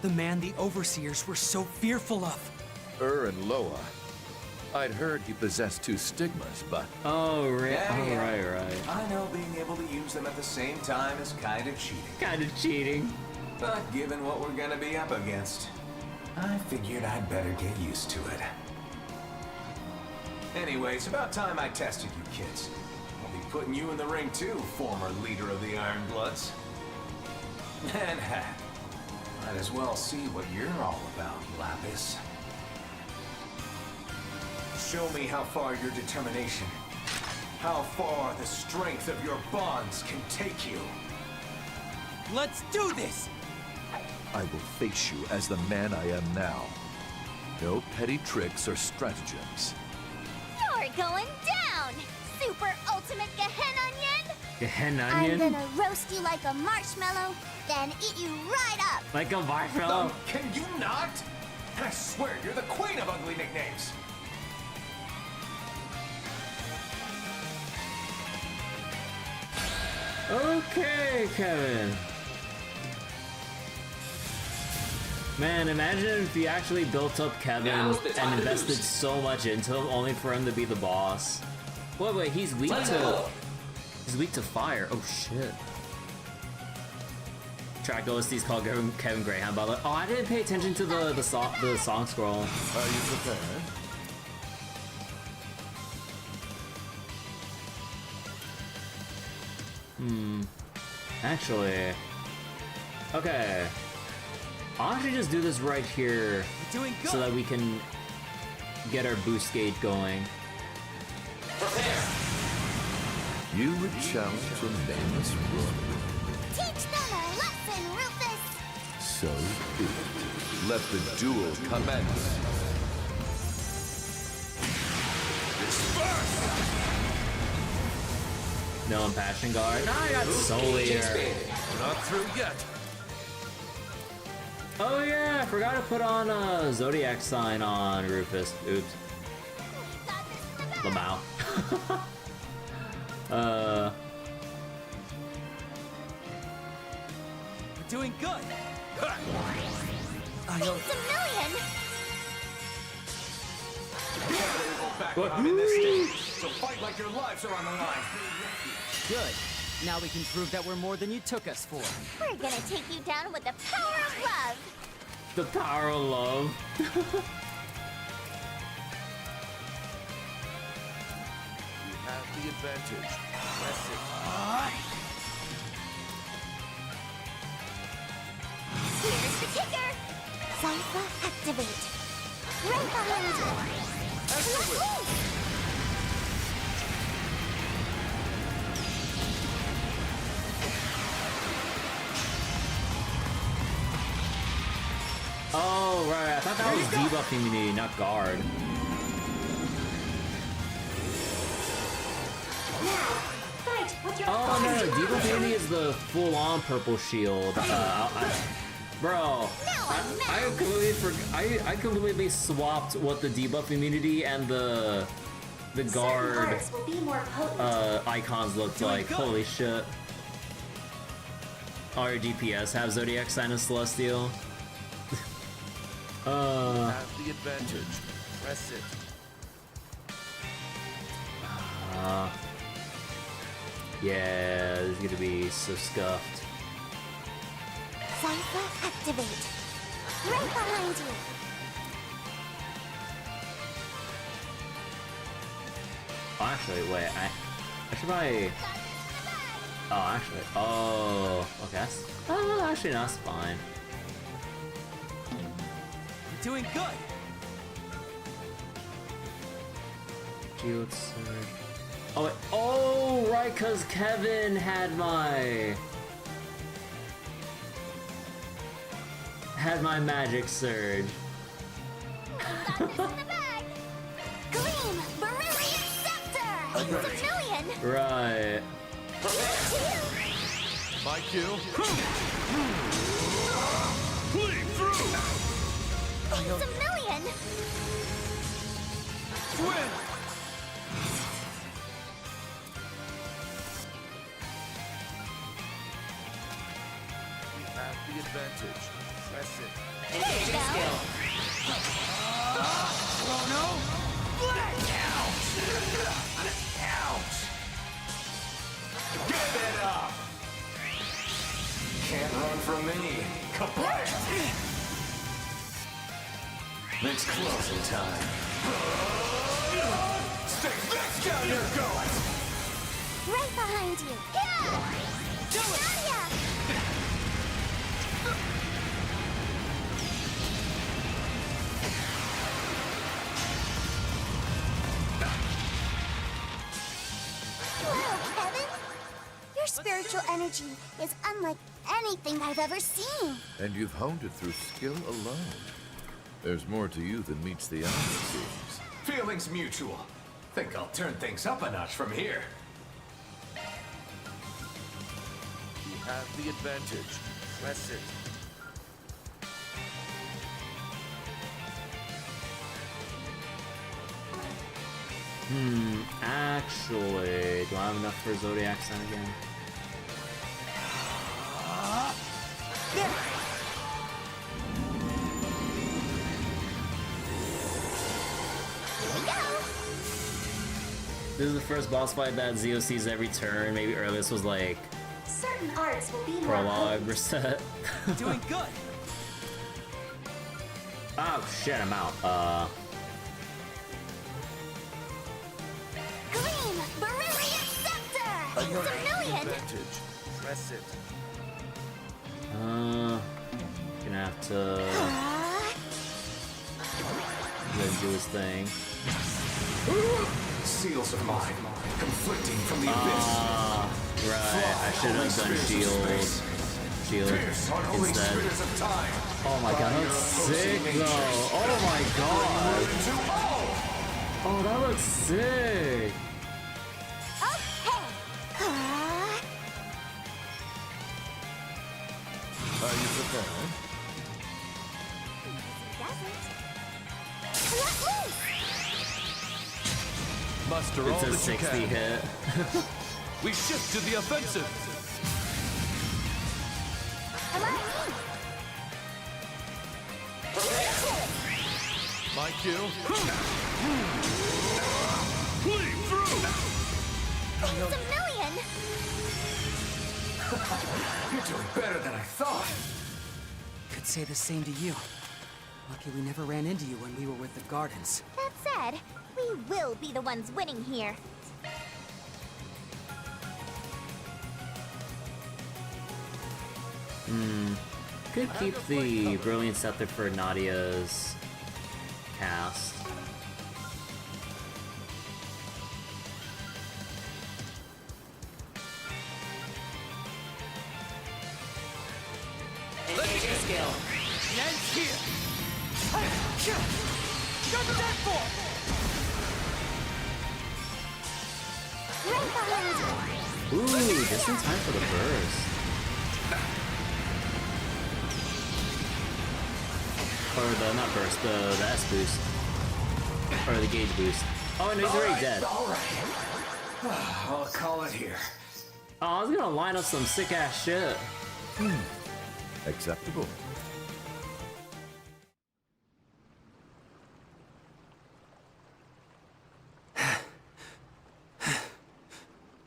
The man the Overseers were so fearful of. And Loa. I'd heard he possessed 2 stigmas, but... Oh, right. Yeah. Right. I know being able to use them at the same time is kind of cheating. Kind of cheating. But given what we're gonna be up against, I figured I'd better get used to it. Anyway, it's about time I tested you kids. I'll be putting you in the ring too, former leader of the Iron Bloods. And heck, might as well see what you're all about, Lapis. Show me how far your determination, how far the strength of your bonds can take you. Let's do this! I will face you as the man I am now. No petty tricks or stratagems. You're going down! super ultimate Gehen onion? Gehen I'm onion? gonna roast you like a marshmallow, then eat you right up. Like a marshmallow? Can you not? I swear, you're the queen of ugly nicknames. Okay, Kevin. Man, imagine if you actually built up Kevin and invested so much into him only for him to be the boss. Wait, he's weak to fire. Oh shit. Track OST's called Kevin Graham, by the way. Oh, I didn't pay attention to the song scroll. Are you prepared? Actually. Okay. I'll actually just do this right here so that we can get our boost gauge going. Prepare! You would challenge a nameless rook. Teach them a lesson, Rufus! So be it. Let the duel commence. No impassion guard. No, I got Soul Eater. We're not through yet. Oh yeah, I forgot to put on a Zodiac sign on Rufus. Oops. Lamau. We're doing good. Thanks a million! Back when I'm in this stage, so fight like your lives are on the line. Good. Now we can prove that we're more than you took us for. We're gonna take you down with the power of love! The power of love. You have the advantage. Press it. Here's the kicker! Zypha activate! Right behind you! Oh, right. I thought that was debuff immunity, not guard. Oh, no. Debuff immunity is the full-on purple shield. Bro, I completely swapped what the debuff immunity and the guard icons looked like. Holy shit. All your DPS have Zodiac Sign and Celestial. You have the advantage. Press it. Yeah, this is gonna be so scuffed. Zypha activate! Right behind you! Oh, actually, wait, I should probably... Oh, actually, oh, okay, that's... Oh, actually, no, that's fine. You're doing good. Shield surge. Oh, wait, oh, right, because Kevin had my magic surge. Got this in the bag! Gleam! Beryllian Scepter! Thanks a million! Right. My cue. Bleed through! Thanks a million! Swin! You have the advantage. Press it. There you go! Oh no! Ouch! Give it up! Can't run from me. Kablam! It's closing time. Stay fixed down your gullet! Right behind you! Yeah! Do it! Nadia! Whoa, Kevin! Your spiritual energy is unlike anything I've ever seen. And you've honed it through skill alone. There's more to you than meets the eye, it seems. Feelings mutual. Think I'll turn things up a notch from here. You have the advantage. Press it. Actually, do I have enough for Zodiac Sign again? This is the first boss fight that Zio sees every turn. Maybe earlier this was like certain arts will be prologue reset. Doing good. Oh shit, I'm out. Green Beryllium Scepter! Exterminate! Advantage. Press it. Gonna have to let him do his thing. Seals of mine, conflicting from the abyss. Right, I should have done shield instead. Oh my god, that's sick though. Oh my god. Oh, that looks sick. Are you prepared? Muster all It's a that you 60 can. hit. We shift to the offensive. My cue. Bleed through. Thanks a million! You're doing better than I thought. Could say the same to you. Lucky we never ran into you when we were with the Gardens. That said, we will be the ones winning here. Could keep the Brilliant Scepter for Nadia's cast. Let me get skill. Neds here. Got that for. Ooh, just in time for the burst. Or the, not burst, the S boost. Or the gauge boost. Oh, no, he's already dead. Alright. I'll call it here. Oh, I was gonna line up some sick ass shit. Acceptable.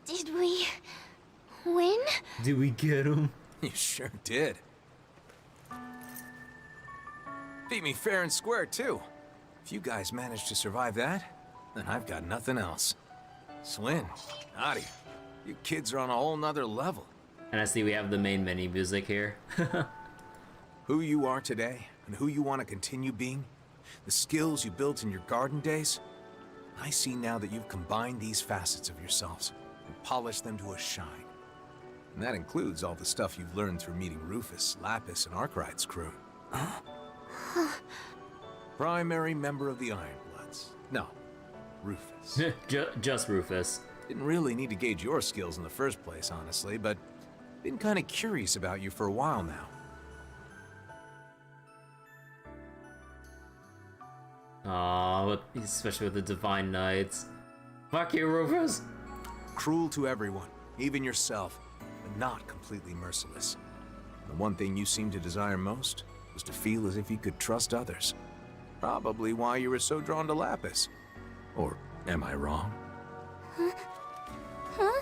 Did we win? Did we get him? You sure did. Beat me fair and square, too. If you guys managed to survive that, then I've got nothing else. Swin, Nadia, you kids are on a whole nother level. And I see we have the main menu music here. Who you are today, and who you want to continue being, the skills you built in your garden days, I see now that you've combined these facets of yourselves and polished them to a shine. And that includes all the stuff you've learned through meeting Rufus, Lapis, and Arkwright's crew. Huh? Primary member of the Ironbloods. No, Rufus. Just Rufus. Didn't really need to gauge your skills in the first place, honestly, but been kind of curious about you for a while now. Aw, especially with the Divine Knights. Fuck you, Rufus! Cruel to everyone, even yourself, but not completely merciless. The one thing you seemed to desire most was to feel as if you could trust others. Probably why you were so drawn to Lapis. Or am I wrong? Huh?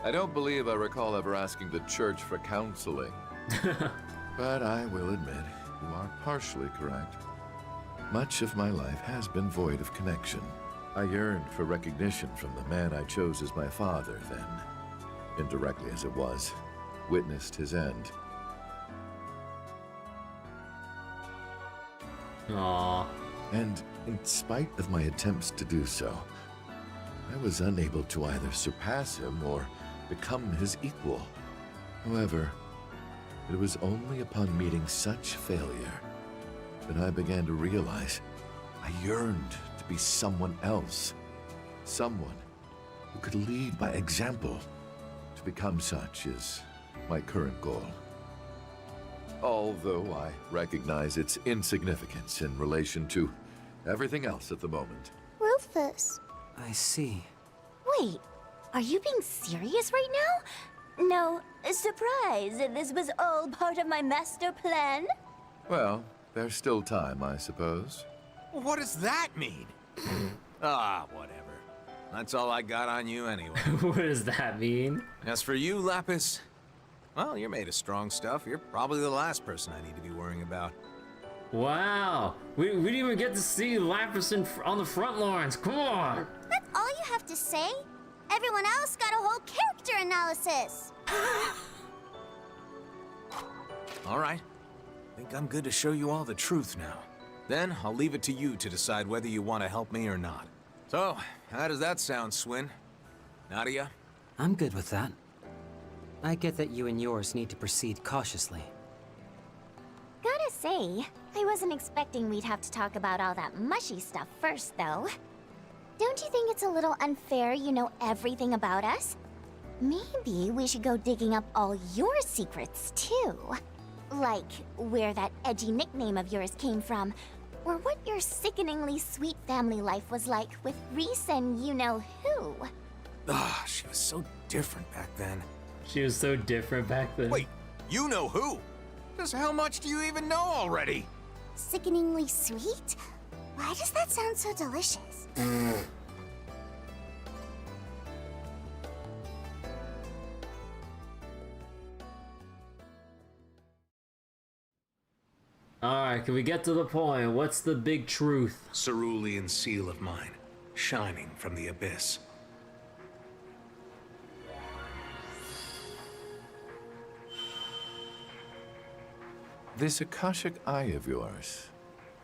I don't believe I recall ever asking the church for counseling. But I will admit, you are partially correct. Much of my life has been void of connection. I yearned for recognition from the man I chose as my father then. Indirectly as it was, witnessed his end. Aww. And in spite of my attempts to do so, I was unable to either surpass him or become his equal. However, it was only upon meeting such failure that I began to realize I yearned to must be someone else. Someone who could lead by example. To become such is my current goal. Although I recognize its insignificance in relation to everything else at the moment. Rufus. I see. Wait, are you being serious right now? No, surprise, this was all part of my master plan? Well, there's still time, I suppose. What does that mean? Whatever. That's all I got on you anyway. What does that mean? As for you, Lapis, well, you're made of strong stuff. You're probably the last person I need to be worrying about. Wow, we didn't even get to see Lapis on the front lines. Come on. That's all you have to say? Everyone else got a whole character analysis. All right. Think I'm good to show you all the truth now. Then I'll leave it to you to decide whether you want to help me or not. So, how does that sound, Swin? Nadia? I'm good with that. I get that you and yours need to proceed cautiously. Gotta say, I wasn't expecting we'd have to talk about all that mushy stuff first, though. Don't you think it's a little unfair you know everything about us? Maybe we should go digging up all your secrets, too. Like, where that edgy nickname of yours came from, or what your sickeningly sweet family life was like with Reese and you-know-who. She was so different back then. She was so different back then. Wait, you know who? Just how much do you even know already? Sickeningly sweet? Why does that sound so delicious? Alright, can we get to the point? What's the big truth? Cerulean seal of mine, shining from the abyss. This Akashic Eye of yours.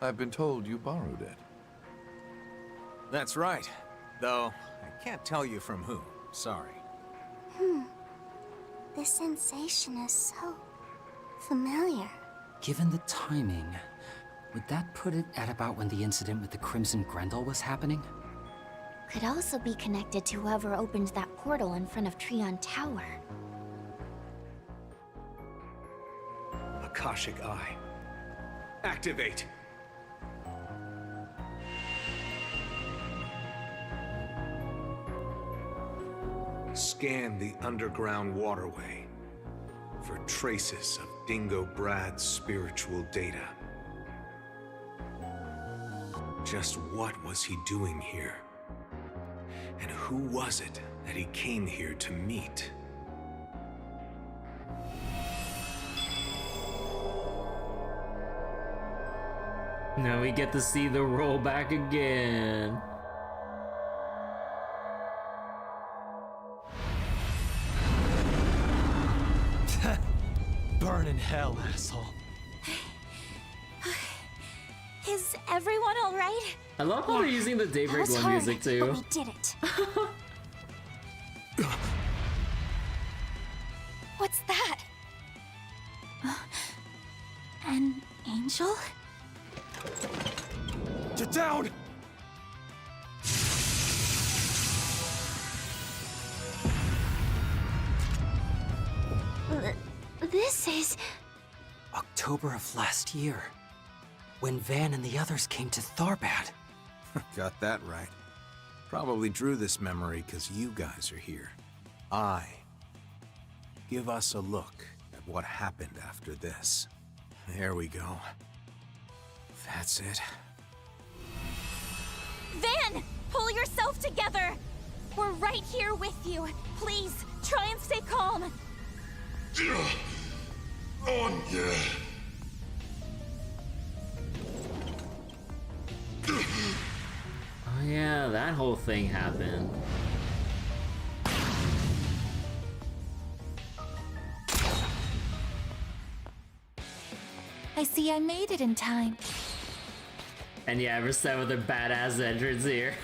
I've been told you borrowed it. That's right. Though, I can't tell you from who. Sorry. This sensation is so familiar. Given the timing, would that put it at about when the incident with the Crimson Grendel was happening? Could also be connected to whoever opened that portal in front of Treon Tower. Akashic Eye. Activate! Scan the underground waterway for traces of Dingo Brad's spiritual data. Just what was he doing here? And who was it that he came here to meet? Now we get to see the rollback again. Burn in hell, asshole. Is everyone alright? I love how they're using the Daybreak One music too. But we did it. What's that? An angel? Get down! This is... October of last year, when Van and the others came to Tharbad. Got that right. Probably drew this memory because you guys are here. Give us a look at what happened after this. There we go. That's it. Van! Pull yourself together! We're right here with you. Please, try and stay calm. On, yeah. Oh yeah, that whole thing happened. I see I made it in time. And yeah, we're set with a badass entrance here.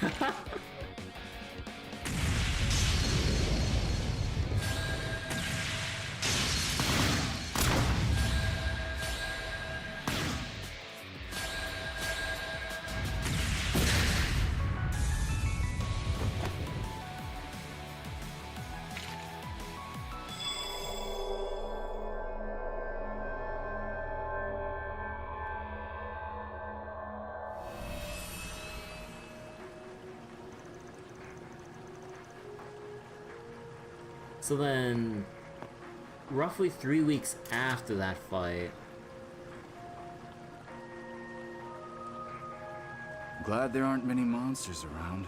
So then, roughly 3 weeks after that fight... Glad there aren't many monsters around.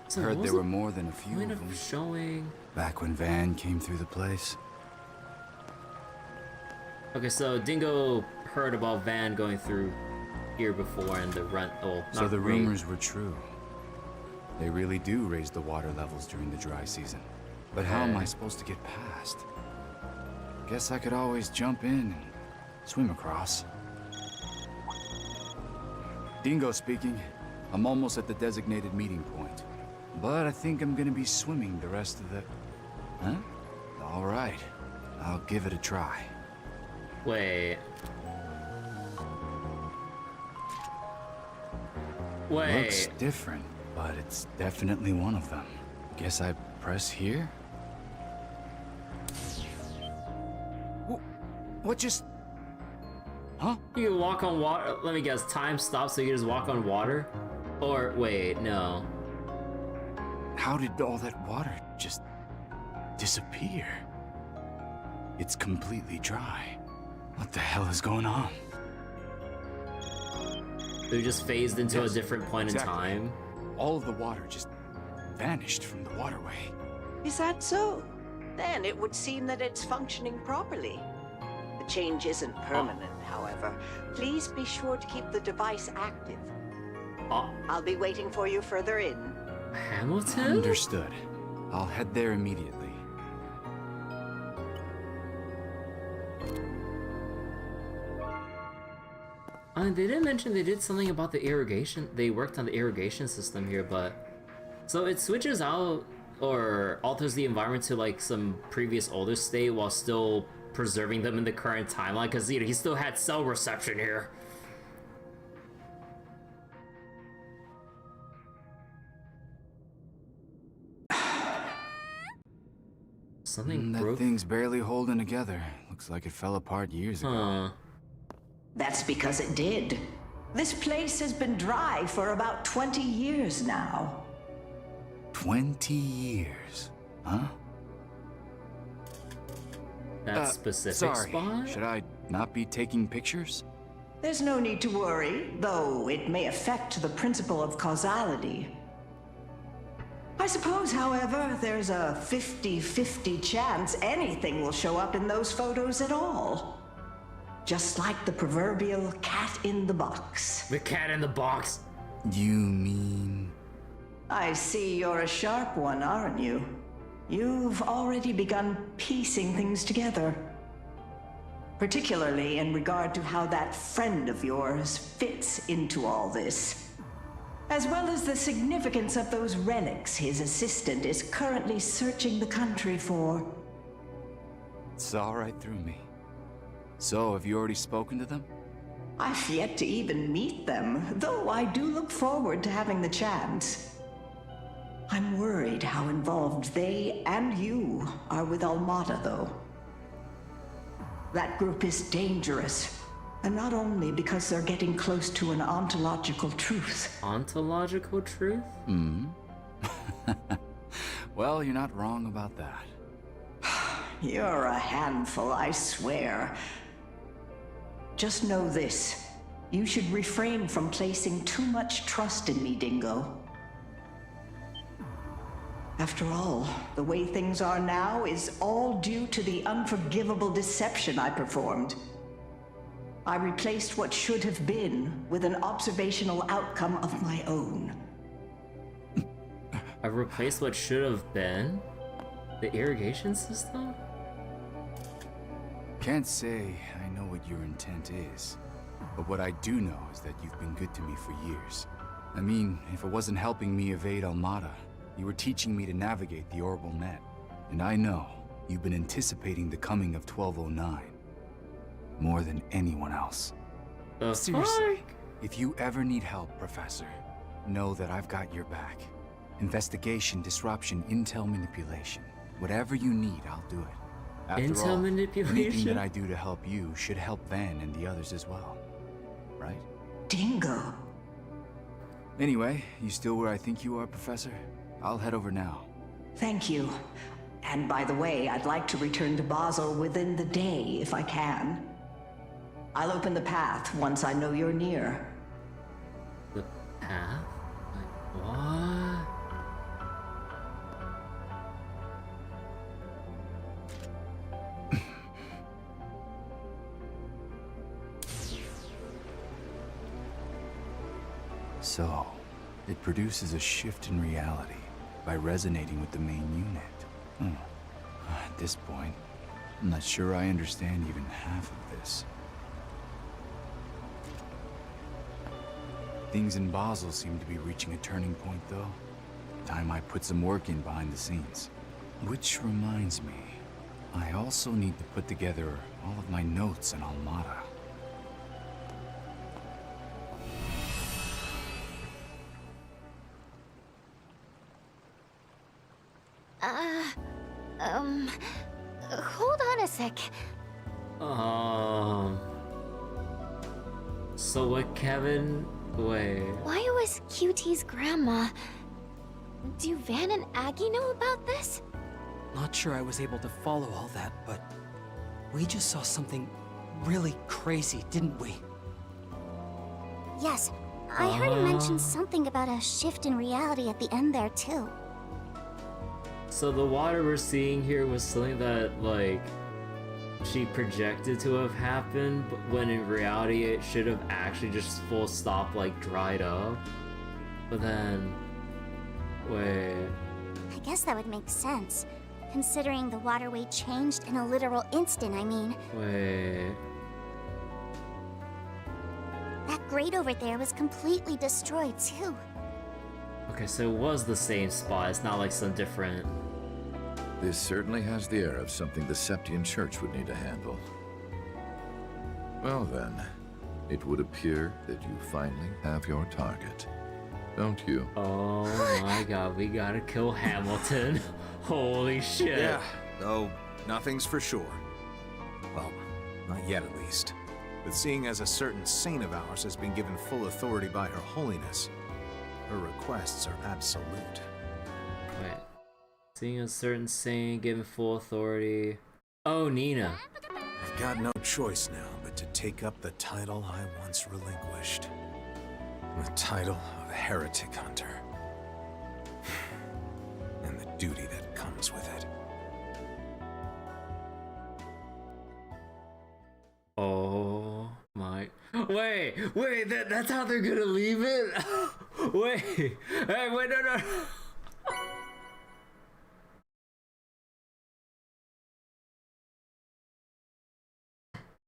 So heard there were more than a few of them. Showing... Back when Van came through the place. Okay, so Dingo heard about Van going through here before and the rent... Oh, so the rumors were true. They really do raise the water levels during the dry season. But how am I supposed to get past? Guess I could always jump in and swim across. Dingo speaking. I'm almost at the designated meeting point. But I think I'm gonna be swimming the rest of the... Huh? All right. I'll give it a try. Wait. Looks different, but it's definitely one of them. Guess I press here? What just... Huh? You can walk on water. Let me guess, time stops so you can just walk on water? Or, wait, no. How did all that water just disappear? It's completely dry. What the hell is going on? They just phased into a different point in time. All of the water just vanished from the waterway. Is that so? Then it would seem that it's functioning properly. The change isn't permanent, however. Please be sure to keep the device active. I'll be waiting for you further in. Hamilton? Understood. I'll head there immediately. They didn't mention they did something about the irrigation. They worked on the irrigation system here, but... So it switches out or alters the environment to like some previous older state while still preserving them in the current timeline, because, you know, he still had cell reception here. Something that broke. Thing's barely holding together. Looks like it fell apart years ago. That's because it did. This place has been dry for about 20 years now. 20 years? Huh? That specific sorry. spot? Should I not be taking pictures? There's no need to worry, though it may affect the principle of causality. I suppose, however, there's a 50-50 chance anything will show up in those photos at all. Just like the proverbial cat in the box. The cat in the box? You mean... I see you're a sharp one, aren't you? You've already begun piecing things together. Particularly in regard to how that friend of yours fits into all this. As well as the significance of those relics his assistant is currently searching the country for. Saw right through me. So, have you already spoken to them? I've yet to even meet them, though I do look forward to having the chance. I'm worried how involved they and you are with Almata, though. That group is dangerous. And not only because they're getting close to an ontological truth. Ontological truth? Well, you're not wrong about that. You're a handful, I swear. Just know this. You should refrain from placing too much trust in me, Dingo. After all, the way things are now is all due to the unforgivable deception I performed. I replaced what should have been with an observational outcome of my own. I replaced what should have been? The irrigation system? Can't say I know what your intent is, but what I do know is that you've been good to me for years. I mean, if it wasn't helping me evade Almata, you were teaching me to navigate the orbital net. And I know you've been anticipating the coming of 1209. More than anyone else. Seriously, if you ever need help, Professor, know that I've got your back. Investigation, disruption, intel manipulation. Whatever you need, I'll do it. After Intel all, manipulation? anything that I do to help you should help Van and the others as well. Right? Dingo. Anyway, you still where I think you are, Professor? I'll head over now. Thank you. And by the way, I'd like to return to Basel within the day if I can. I'll open the path once I know you're near. The path? Like, what? So, it produces a shift in reality by resonating with the main unit. At this point, I'm not sure I understand even half of this. Things in Basel seem to be reaching a turning point, though. Time I put some work in behind the scenes. Which reminds me, I also need to put together all of my notes on Almada. Hold on a sec. So what Kevin... Wait. Why was QT's grandma... Do Van and Aggie know about this? Not sure I was able to follow all that, but we just saw something really crazy, didn't we? Yes, I heard him mention something about a shift in reality at the end there, too. So the water we're seeing here was something that, like, she projected to have happened, but when in reality it should have actually just full stop, like, dried up. But then... Wait... I guess that would make sense, considering the waterway changed in a literal instant, I mean. Wait... That grate over there was completely destroyed, too. Okay, so it was the same spot, it's not like some different... This certainly has the air of something the Septian Church would need to handle. Well then, it would appear that you finally have your target. Don't you? Oh my god, we gotta kill Hamilton. Holy shit. Yeah, though nothing's for sure. Well, not yet at least. But seeing as a certain saint of ours has been given full authority by Her Holiness, her requests are absolute. Wait. Seeing a certain saint given full authority. Oh, Nina. I've got no choice now but to take up the title I once relinquished. The title of Heretic Hunter. And the duty that comes with it. Oh my... Wait, that's how they're gonna leave it? Wait, hey, wait, no.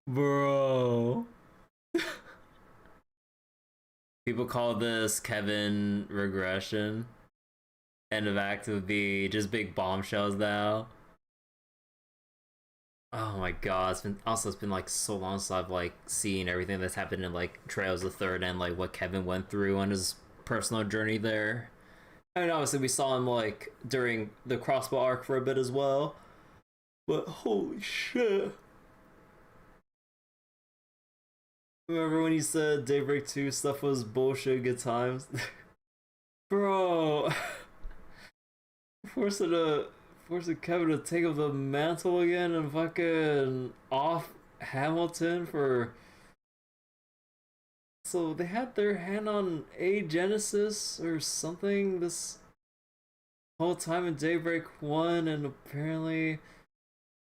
Bro. People call this Kevin regression. End of act would be just big bombshells now. Oh my god, it's been like so long since I've like seen everything that's happened in like Trails of Third and like what Kevin went through on his personal journey there. I mean, obviously we saw him like during the crossbow arc for a bit as well. But holy shit. Remember when he said Daybreak 2 stuff was bullshit good times? Bro. Forcing Kevin to take up the mantle again and fucking off Hamilton for... So they had their hand on A Genesis or something this whole time in Daybreak 1, and apparently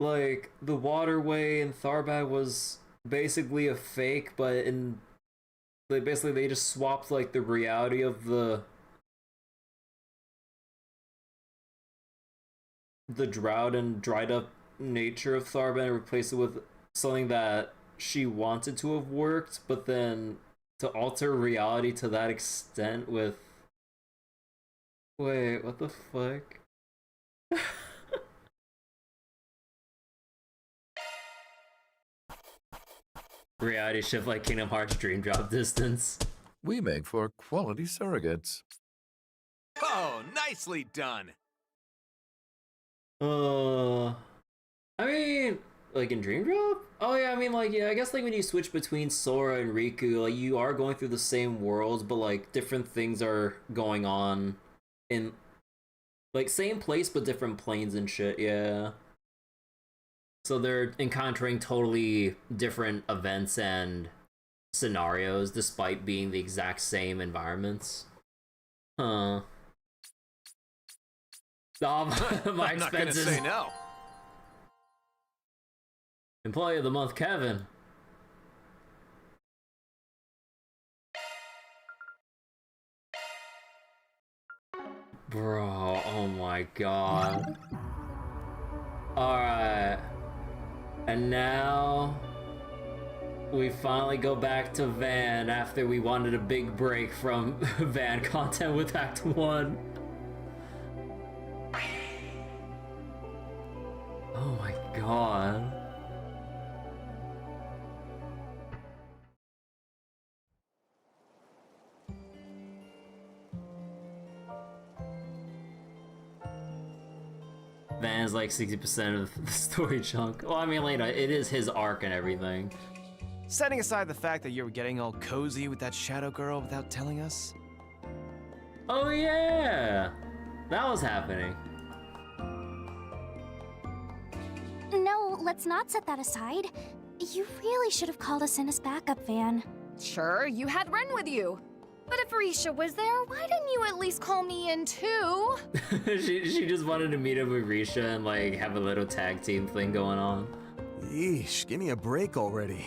like the Waterway in Tharbad was basically a fake, but in they just swapped like the reality of the drought and dried up nature of Tharbad and replaced it with something that she wanted to have worked, but then to alter reality to that extent with... Wait, what the fuck? Reality shift like Kingdom Hearts Dream Drop distance. We make for quality surrogates. Oh, nicely done. I mean, like in Dream Drop? Oh yeah, I mean, like, yeah, I guess like when you switch between Sora and Riku, like you are going through the same worlds, but like different things are going on in Like, same place, but different planes and shit, yeah. So they're encountering totally different events and scenarios, despite being the exact same environments. Huh. Oh, my I'm not gonna expenses. say no. Employee of the month, Kevin. Bro, oh my god. Alright. And now we finally go back to Van after we wanted a big break from Van content with Act 1. Oh my god. Van's like 60% of the story chunk. Well, I mean, like, it is his arc and everything. Setting aside the fact that you were getting all cozy with that shadow girl without telling us. Oh yeah! That was happening. No, let's not set that aside. You really should have called us in as backup, Van. Sure, you had Ren with you. But if Risha was there, why didn't you at least call me in too? she just wanted to meet up with Risha and like have a little tag team thing going on. Yeesh, give me a break already.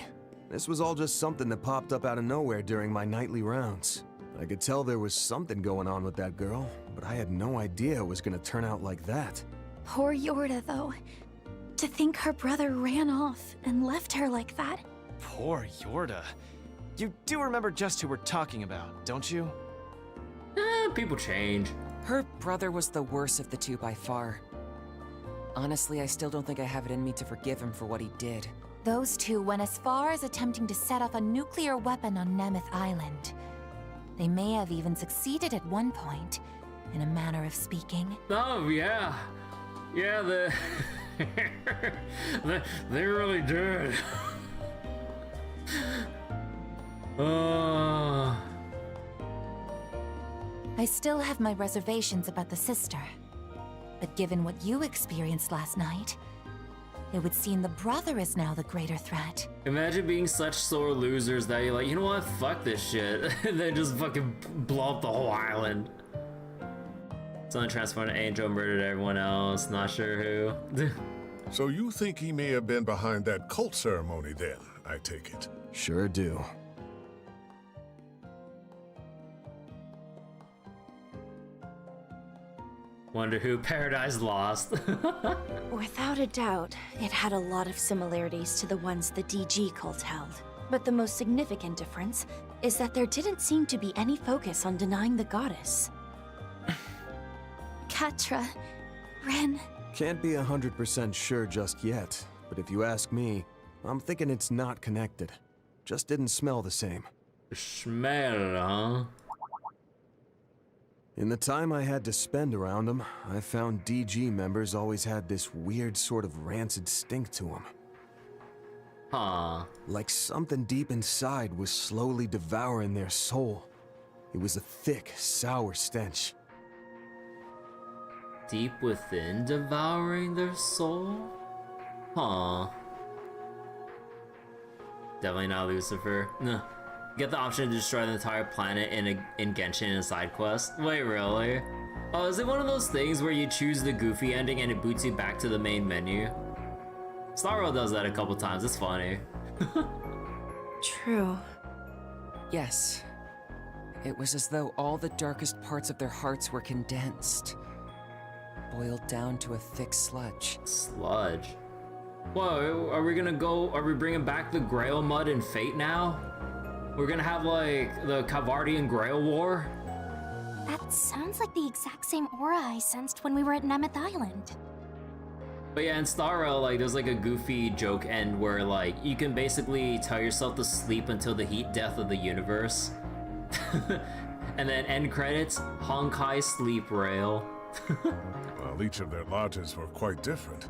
This was all just something that popped up out of nowhere during my nightly rounds. I could tell there was something going on with that girl, but I had no idea it was gonna turn out like that. Poor Yorda, though. To think her brother ran off and left her like that. Poor Yorda. You do remember just who we're talking about, don't you? People change. Her brother was the worst of the two by far. Honestly, I still don't think I have it in me to forgive him for what he did. Those two went as far as attempting to set off a nuclear weapon on Nemeth Island. They may have even succeeded at one point, in a manner of speaking. Oh, yeah. Yeah, they really did. I still have my reservations about the sister. But given what you experienced last night, it would seem the brother is now the greater threat. Imagine being such sore losers that you're like, you know what, fuck this shit. And then just fucking blow up the whole island. Someone transformed an angel, murdered everyone else, not sure who. So you think he may have been behind that cult ceremony then, I take it? Sure do. Wonder who Paradise Lost. Without a doubt, it had a lot of similarities to the ones the DG cult held. But the most significant difference is that there didn't seem to be any focus on denying the goddess. Katra, Ren. Can't be 100% sure just yet, but if you ask me, I'm thinking it's not connected. Just didn't smell the same. Smell, huh? In the time I had to spend around them, I found DG members always had this weird sort of rancid stink to them. Huh. Like something deep inside was slowly devouring their soul. It was a thick, sour stench. Deep within devouring their soul? Huh. Definitely not Lucifer. No. Get the option to destroy the entire planet in Genshin in a side quest. Wait, really? Oh, is it one of those things where you choose the goofy ending and it boots you back to the main menu? Star Wars does that a couple times, it's funny. True. Yes. It was as though all the darkest parts of their hearts were condensed. Boiled down to a thick sludge. Sludge? Whoa, are we bringing back the Grail Mud and Fate now? We're gonna have, like, the Kavardian Grail War? That sounds like the exact same aura I sensed when we were at Nemeth Island. But yeah, in Tyrell, like, there's like a goofy joke end where, like, you can basically tell yourself to sleep until the heat death of the universe. And then end credits, Honkai Sleep Rail. Well, each of their lodges were quite different.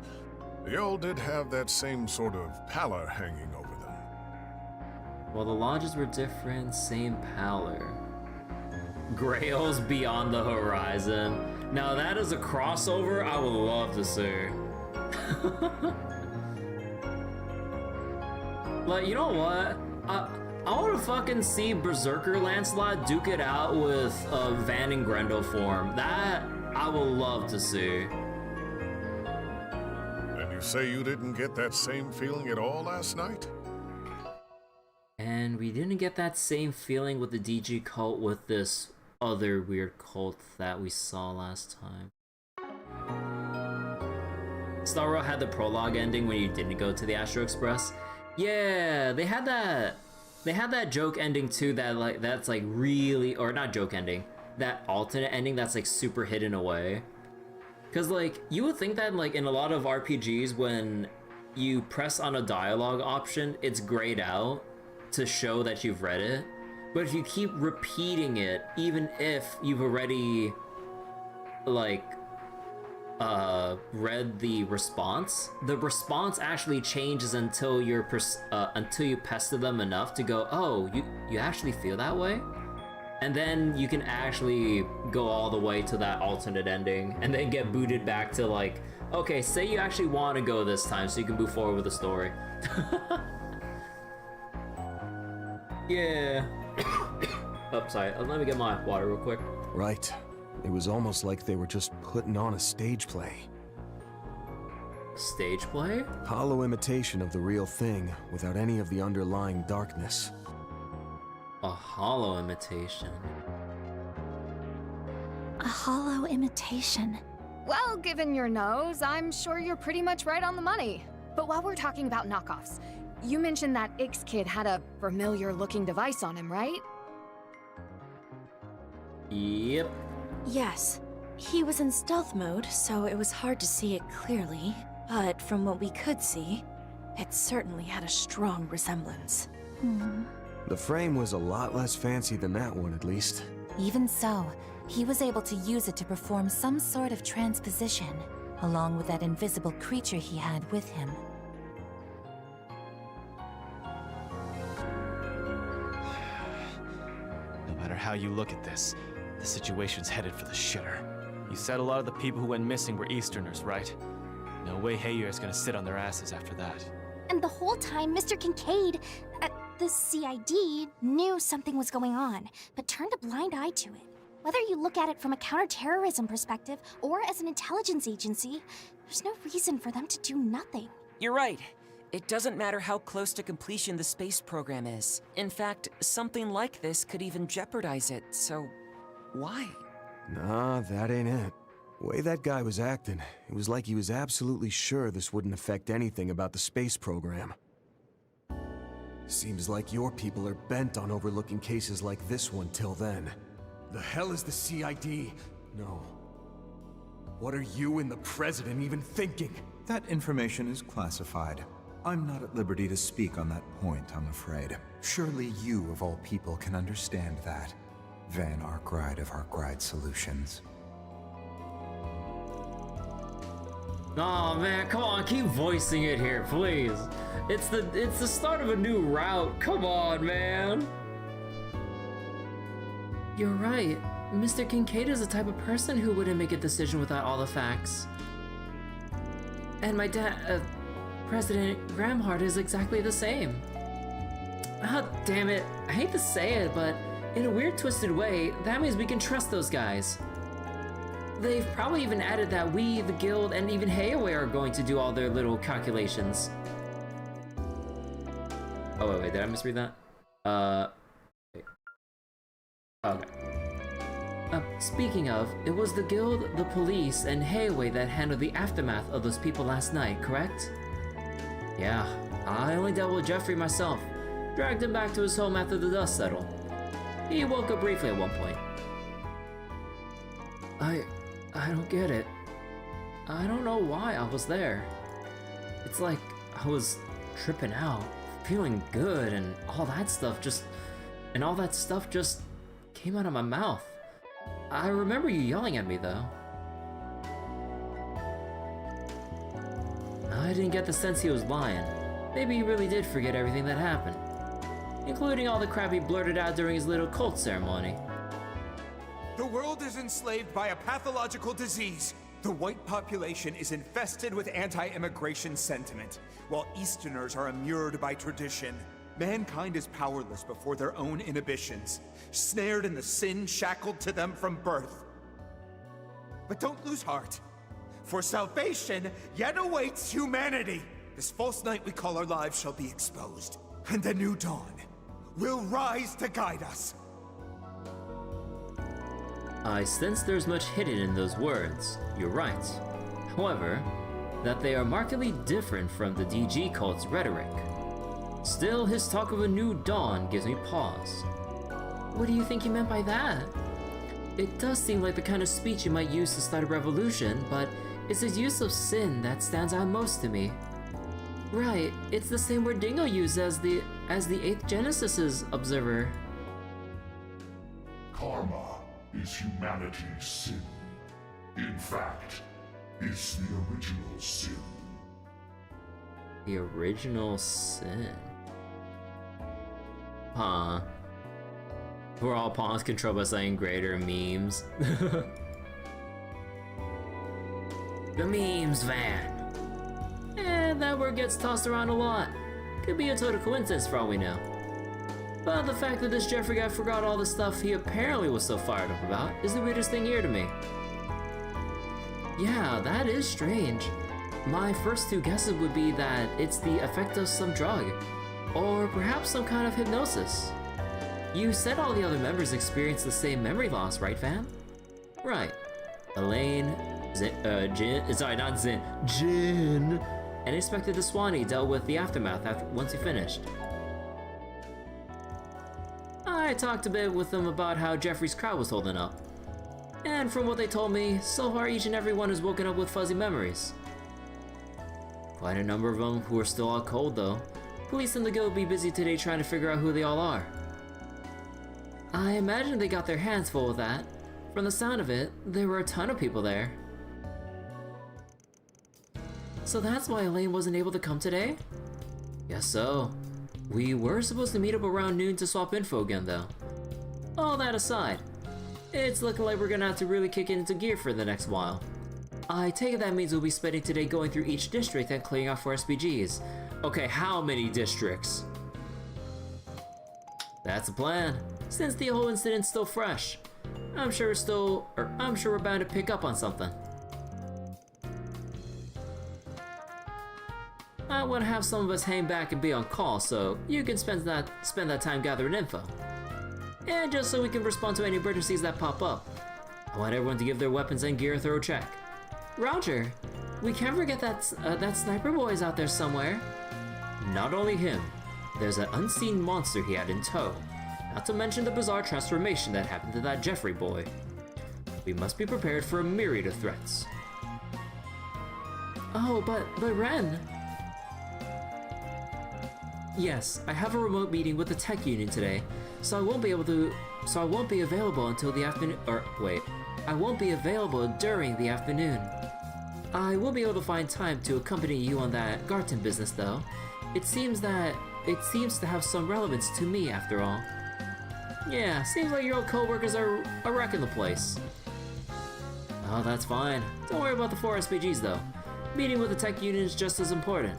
They all did have that same sort of pallor hanging over them. Well, the lodges were different, same pallor. Grails Beyond the Horizon. Now that is a crossover I would love to see. Like, you know what? I want to fucking see Berserker Lancelot duke it out with Van and Grendel form. That I would love to see. And you say you didn't get that same feeling at all last night? And we didn't get that same feeling with the DG cult with this other weird cult that we saw last time. Starro had the prologue ending when you didn't go to the Astro Express. Yeah, they had that joke ending too that's like really, or not joke ending, that alternate ending that's like super hidden away. Cause like you would think that like in a lot of RPGs when you press on a dialogue option, it's grayed out to show that you've read it. But if you keep repeating it, even if you've already like read the response actually changes until you pester them enough to go, oh, you actually feel that way? And then you can actually go all the way to that alternate ending and then get booted back to like, okay, say you actually want to go this time so you can move forward with the story. Yeah. Oh, sorry. Let me get my water real quick. Right. It was almost like they were just putting on a stage play. Stage play? Hollow imitation of the real thing, without any of the underlying darkness. A hollow imitation. A hollow imitation. Well, given your nose, I'm sure you're pretty much right on the money. But while we're talking about knockoffs, you mentioned that Ix kid had a familiar-looking device on him, right? Yep. Yes. He was in stealth mode, so it was hard to see it clearly. But from what we could see, it certainly had a strong resemblance. The frame was a lot less fancy than that one, at least. Even so, he was able to use it to perform some sort of transposition, along with that invisible creature he had with him. No matter how you look at this, the situation's headed for the shitter. You said a lot of the people who went missing were Easterners, right? No way Heyeur's gonna sit on their asses after that. And the whole time, Mr. Kincaid, the CID, knew something was going on, but turned a blind eye to it. Whether you look at it from a counterterrorism perspective or as an intelligence agency, there's no reason for them to do nothing. You're right. It doesn't matter how close to completion the space program is. In fact, something like this could even jeopardize it, so why? Nah, that ain't it. The way that guy was acting, it was like he was absolutely sure this wouldn't affect anything about the space program. Seems like your people are bent on overlooking cases like this one till then. The hell is the CID? No. What are you and the President even thinking? That information is classified. I'm not at liberty to speak on that point, I'm afraid. Surely you, of all people, can understand that. Van Arkwright of Arkwright Solutions. Oh man, come on, keep voicing it here, please. It's the start of a new route. Come on, man. You're right. Mr. Kincaid is the type of person who wouldn't make a decision without all the facts. And my dad, President Gramhart, is exactly the same. Oh, damn it. I hate to say it, but in a weird, twisted way, that means we can trust those guys. They've probably even added that we, the guild, and even Heyeur are going to do all their little calculations. Oh, wait, did I misread that? Wait. Okay. Speaking of, it was the guild, the police, and Heyeur that handled the aftermath of those people last night, correct? Yeah, I only dealt with Jeffrey myself. Dragged him back to his home after the dust settled. He woke up briefly at one point. I don't get it. I don't know why I was there. It's like I was tripping out, feeling good, and all that stuff just came out of my mouth. I remember you yelling at me though. I didn't get the sense he was lying. Maybe he really did forget everything that happened, including all the crap he blurted out during his little cult ceremony. The world is enslaved by a pathological disease. The white population is infested with anti-immigration sentiment, while Easterners are immured by tradition. Mankind is powerless before their own inhibitions, snared in the sin shackled to them from birth. But don't lose heart, for salvation yet awaits humanity. This false night we call our lives shall be exposed, and the new dawn will rise to guide us. I sense there's much hidden in those words. You're right. However, that they are markedly different from the DG cult's rhetoric. Still, his talk of a new dawn gives me pause. What do you think he meant by that? It does seem like the kind of speech you might use to start a revolution, but it's his use of sin that stands out most to me. Right, it's the same word Dingo used as the 8th Genesis's observer. Karma is humanity's sin. In fact, it's the original sin. The original sin? Huh. We're all pawns controlled by something greater, memes. The memes van. That word gets tossed around a lot. Could be a total coincidence for all we know. But the fact that this Jeffrey guy forgot all the stuff he apparently was so fired up about is the weirdest thing here to me. Yeah, that is strange. My first two guesses would be that it's the effect of some drug, or perhaps some kind of hypnosis. You said all the other members experienced the same memory loss, right, fam? Right. Elaine, Jin, and Inspector the Swanee dealt with the aftermath once he finished. I talked a bit with them about how Jeffrey's crowd was holding up. And from what they told me, so far each and every one has woken up with fuzzy memories. Quite a number of them who are still all cold though. Police in the guild will be busy today trying to figure out who they all are. I imagine they got their hands full with that. From the sound of it, there were a ton of people there. So that's why Elaine wasn't able to come today? Guess so. We were supposed to meet up around noon to swap info again though. All that aside, it's looking like we're gonna have to really kick it into gear for the next while. I take it that means we'll be spending today going through each district and clearing out for SPGs. Okay, how many districts? That's the plan, since the whole incident's still fresh. I'm sure we're bound to pick up on something. I want to have some of us hang back and be on call so you can spend that time gathering info. And just so we can respond to any emergencies that pop up. I want everyone to give their weapons and gear a thorough check. Roger, we can't forget that sniper boy's out there somewhere. Not only him, there's an unseen monster he had in tow. Not to mention the bizarre transformation that happened to that Jeffrey boy. We must be prepared for a myriad of threats. Oh, but Ren. Yes, I have a remote meeting with the tech union today, so I won't be available until the afternoon. I won't be available during the afternoon. I will be able to find time to accompany you on that GARTEN business, though. It seems to have some relevance to me, after all. Yeah, seems like your old co-workers are wrecking the place. Oh, that's fine. Don't worry about the 4 SPGs, though. Meeting with the tech union is just as important.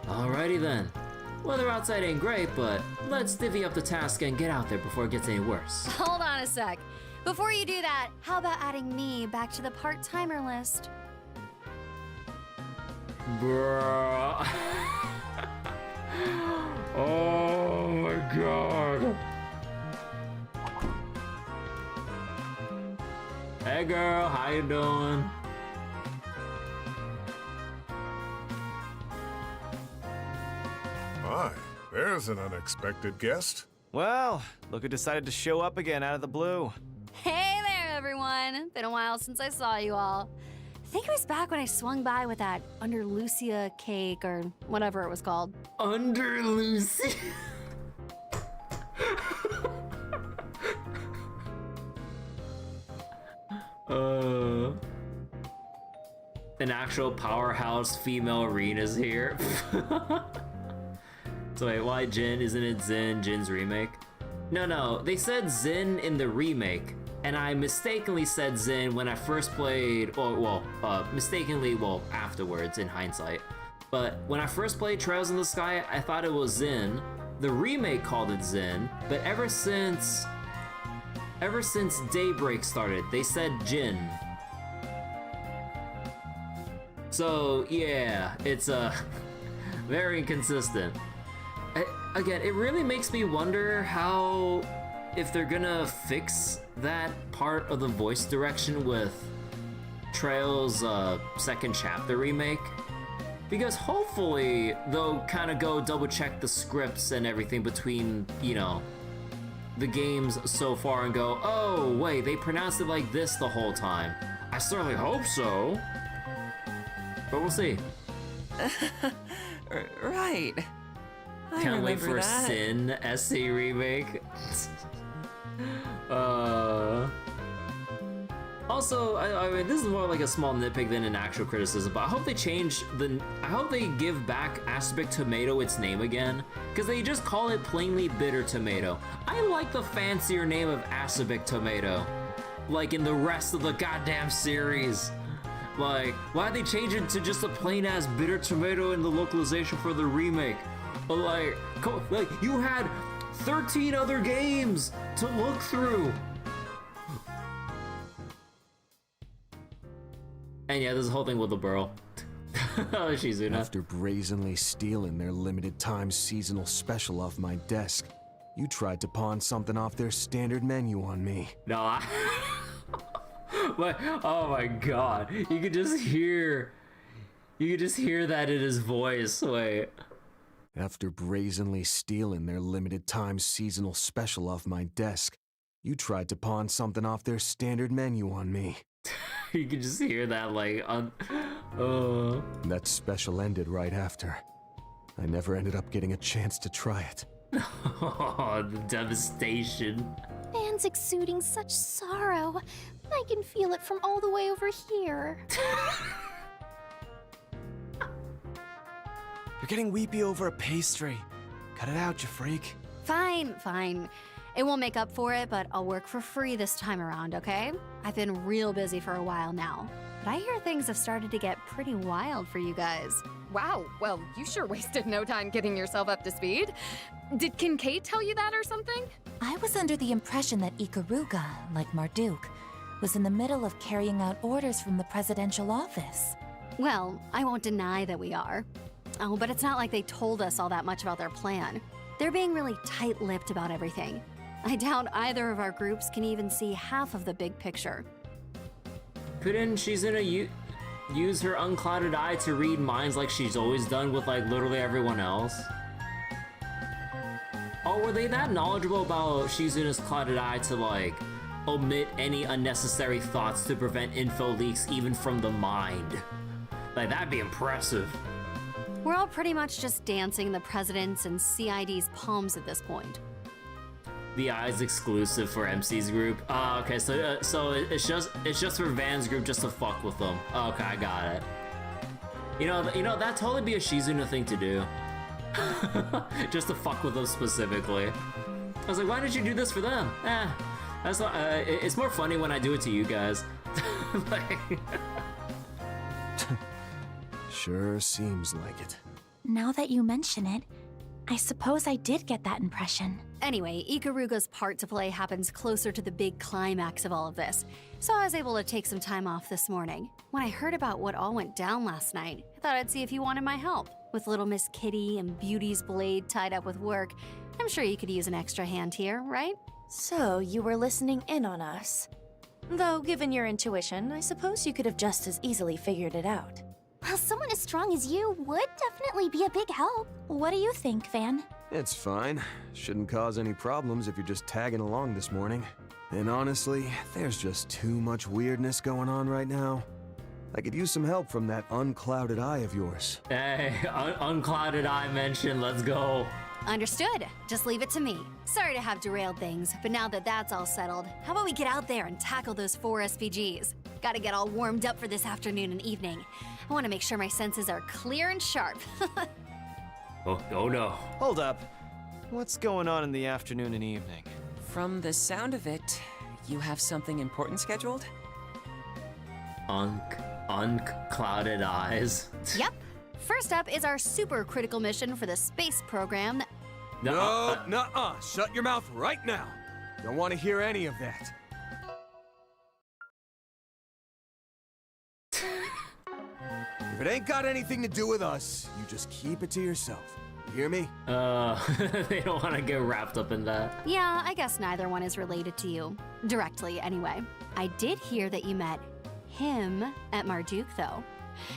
Alrighty then. Weather outside ain't great, but let's divvy up the task and get out there before it gets any worse. Hold on a sec. Before you do that, how about adding me back to the part-timer list? Bruh. Oh my god. Hey girl, how you doing? My, there's an unexpected guest. Well, look who decided to show up again out of the blue. Hey there, everyone. Been a while since I saw you all. I think it was back when I swung by with that Under Lucia cake or whatever it was called. Under Lucia? An actual powerhouse female arena's here. So wait, why Jin? Isn't it Jin's remake? No, they said Zin in the remake, and I mistakenly said Zin when I first played, mistakenly, afterwards in hindsight. But when I first played Trails in the Sky, I thought it was Zin. The remake called it Zin, but ever since Daybreak started, they said Jin. So yeah, it's very inconsistent. Again, it really makes me wonder if they're gonna fix that part of the voice direction with Trails' second chapter remake. Because hopefully they'll kind of go double check the scripts and everything between, you know, the games so far and go, oh wait, they pronounced it like this the whole time. I certainly hope so. But we'll see. Right. Can't wait for that. Sin SC remake. Also, I mean, this is more like a small nitpick than an actual criticism, but I hope they I hope they give back Aspic Tomato its name again, because they just call it plainly Bitter Tomato. I like the fancier name of Aspic Tomato, like in the rest of the goddamn series. Like, why'd they change it to just a plain ass Bitter Tomato in the localization for the remake? But like you had 13 other games to look through. And yeah, there's a whole thing with the Burl. Shizuna. After brazenly stealing their limited time seasonal special off my desk, you tried to pawn something off their standard menu on me. No, but, oh my god. You could just hear that in his voice. Wait. After brazenly stealing their limited time seasonal special off my desk, you tried to pawn something off their standard menu on me. You can just hear that, like, That special ended right after. I never ended up getting a chance to try it. Oh, the devastation. Van's exuding such sorrow. I can feel it from all the way over here. You're getting weepy over a pastry. Cut it out, you freak. Fine, fine. It won't make up for it, but I'll work for free this time around, okay? I've been real busy for a while now. But I hear things have started to get pretty wild for you guys. Wow, well, you sure wasted no time getting yourself up to speed. Did Kincaid tell you that or something? I was under the impression that Ikaruga, like Marduk, was in the middle of carrying out orders from the presidential office. Well, I won't deny that we are. Oh, but it's not like they told us all that much about their plan. They're being really tight-lipped about everything. I doubt either of our groups can even see half of the big picture. Couldn't Shizuna use her unclouded eye to read minds like she's always done with, like, literally everyone else? Or were they that knowledgeable about Shizuna's clouded eye to, like, omit any unnecessary thoughts to prevent info leaks even from the mind? Like, that'd be impressive. We're all pretty much just dancing the president's and CID's palms at this point. The eye's exclusive for MC's group. Oh, okay, so it's just for Van's group just to fuck with them. Okay, I got it. You know that'd totally be a Shizuna thing to do. Just to fuck with them specifically. I was like, why didn't you do this for them? That's not. It's more funny when I do it to you guys. Like... Sure seems like it. Now that you mention it, I suppose I did get that impression. Anyway, Ikaruga's part to play happens closer to the big climax of all of this, so I was able to take some time off this morning. When I heard about what all went down last night, I thought I'd see if you wanted my help. With little Miss Kitty and Beauty's blade tied up with work, I'm sure you could use an extra hand here, right? So, you were listening in on us. Though, given your intuition, I suppose you could have just as easily figured it out. Well, someone as strong as you would definitely be a big help. What do you think, Van? It's fine. Shouldn't cause any problems if you're just tagging along this morning. And honestly, there's just too much weirdness going on right now. I could use some help from that unclouded eye of yours. Hey, unclouded eye mention, let's go. Understood. Just leave it to me. Sorry to have derailed things, but now that that's all settled, how about we get out there and tackle those 4 SPGs? Gotta get all warmed up for this afternoon and evening. I want to make sure my senses are clear and sharp. Oh no. Hold up. What's going on in the afternoon and evening? From the sound of it, You have something important scheduled? Unclouded eyes. Yep. First up is our super critical mission for the space program that... No, nuh-uh. Shut your mouth right now. Don't want to hear any of that. If it ain't got anything to do with us, you just keep it to yourself. You hear me? They don't want to get wrapped up in that. Yeah, I guess neither one is related to you. Directly, anyway. I did hear that you met him at Marduk, though.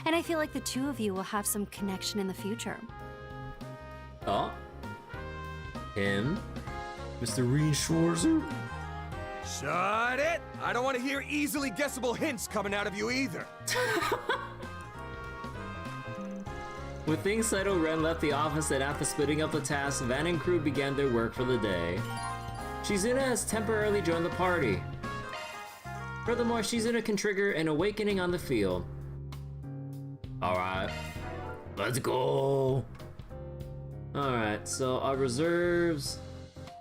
And I feel like the two of you will have some connection in the future. Oh? Him? Mr. Reinschwarzer? Shut it! I don't want to hear easily guessable hints coming out of you either. With things settled, Ren left the office, and after splitting up the tasks, Van and crew began their work for the day. Shizuna has temporarily joined the party. Furthermore, Shizuna can trigger an awakening on the field. Alright, let's go! Alright, so our reserves...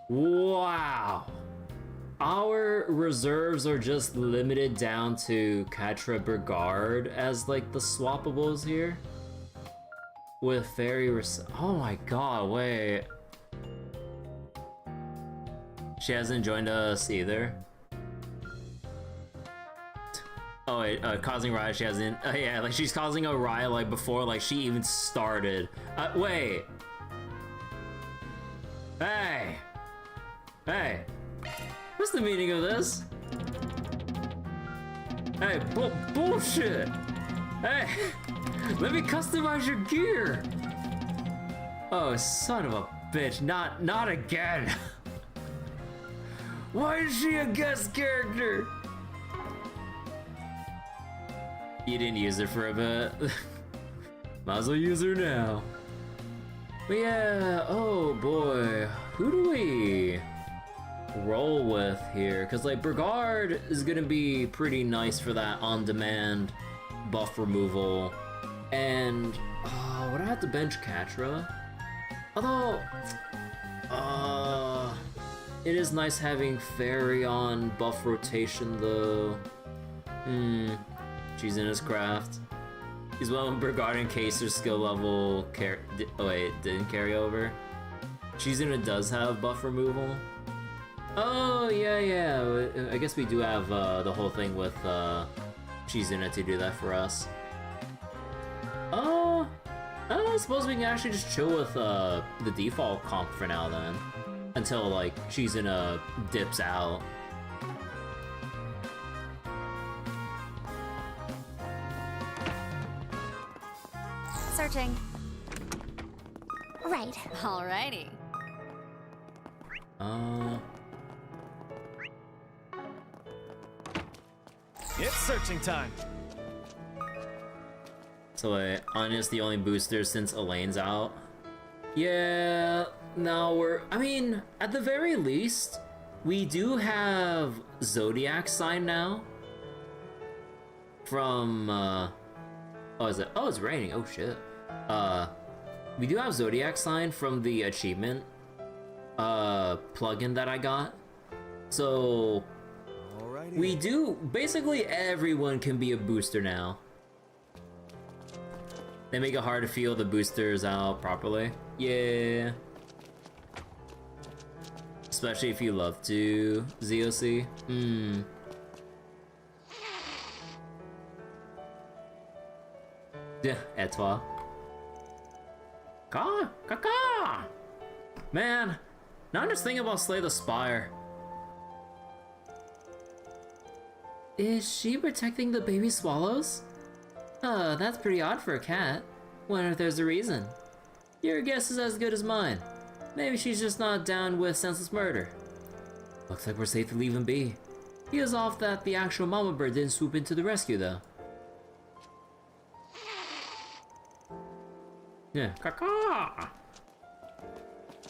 Wow! Our reserves are just limited down to Catra Brigade as like the swappables here. With fairy oh my god, wait. She hasn't joined us either. Oh wait, causing riot, she hasn't. Yeah, like she's causing a riot like before like she even started. Wait. Hey. Hey. What's the meaning of this? Hey, bullshit. Hey. Let me customize your gear! Oh, son of a bitch, not again! Why is she a guest character? You didn't use her for a bit. Might as well use her now. But yeah, oh boy, who do we roll with here? Because like Brigade is gonna be pretty nice for that on-demand buff removal. And, would I have to bench Catra? Although, it is nice having Fairy on buff rotation though. She's in his craft. He's well Brigade in case her skill level didn't carry over. Shizuna does have buff removal. Oh, yeah. I guess we do have the whole thing with Shizuna to do that for us. I suppose we can actually just chill with the default comp for now then. Until like Shizuna dips out. Searching. Right. Alrighty. It's searching time. So wait, Anya's the only booster since Elaine's out? Yeah, now I mean, at the very least, we do have Zodiac sign now. From, oh, is it? Oh, it's raining, oh shit. We do have Zodiac sign from the achievement, plugin that I got. So, we do, basically everyone can be a booster now. They make it hard to feel the boosters out properly. Yeah. Especially if you love to ZOC. Yeah, Etoile. Caw! Man, now I'm just thinking about Slay the Spire. Is she protecting the baby swallows? That's pretty odd for a cat. Wonder if there's a reason. Your guess is as good as mine. Maybe she's just not down with senseless murder. Looks like we're safe to leave him be. He is off that the actual mama bird didn't swoop into the rescue though. Yeah, caw.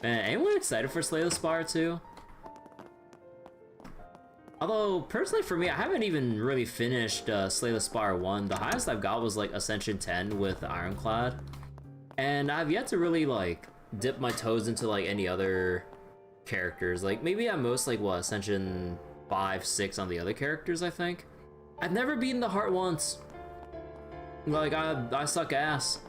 Man, anyone excited for Slay the Spire too? Although, personally for me, I haven't even really finished Slay the Spire 1. The highest I've got was like Ascension 10 with Ironclad. And I've yet to really like dip my toes into like any other characters. Like maybe at most like what, Ascension 5, 6 on the other characters, I think. I've never beaten the heart once. Like, I suck ass.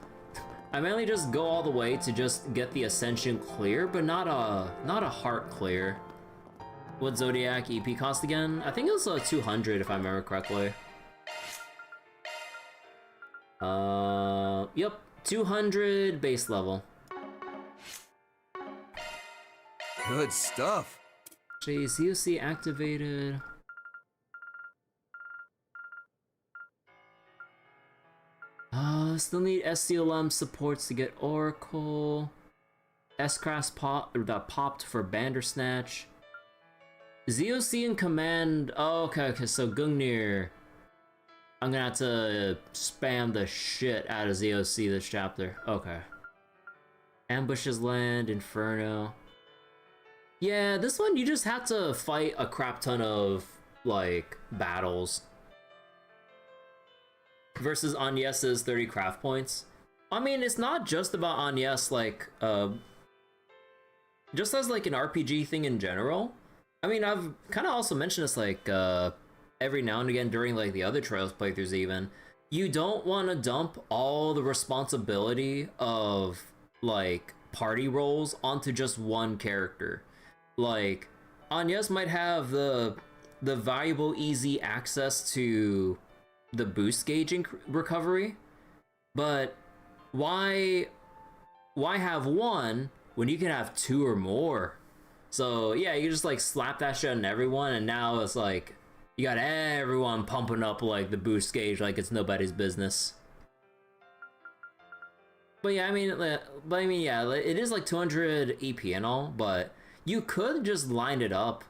I mainly just go all the way to just get the Ascension clear, but not a heart clear. What Zodiac EP cost again? I think it was 200 if I remember correctly. Yep, 200 base level. Good stuff. COC activated. Still need SCLM supports to get Oracle. S-Crass popped for Bandersnatch. ZOC in command. Oh, okay, so Gungnir. I'm gonna have to spam the shit out of ZOC this chapter. Okay. Ambushes land, Inferno. Yeah, this one you just have to fight a crap ton of, like, battles. Versus Agnes's 30 craft points. I mean, it's not just about Agnes, like, just as, like, an RPG thing in general. I mean, I've kind of also mentioned this, like, every now and again during, like, the other Trails playthroughs even. You don't want to dump all the responsibility of, like, party roles onto just one character. Like, Agnes might have the valuable, easy access to the boost gauging recovery, but why have one when you can have 2 or more? So yeah, you just like slap that shit on everyone, and now it's like you got everyone pumping up like the boost gauge like it's nobody's business. But yeah, I mean, yeah, it is like 200 EP and all, but you could just line it up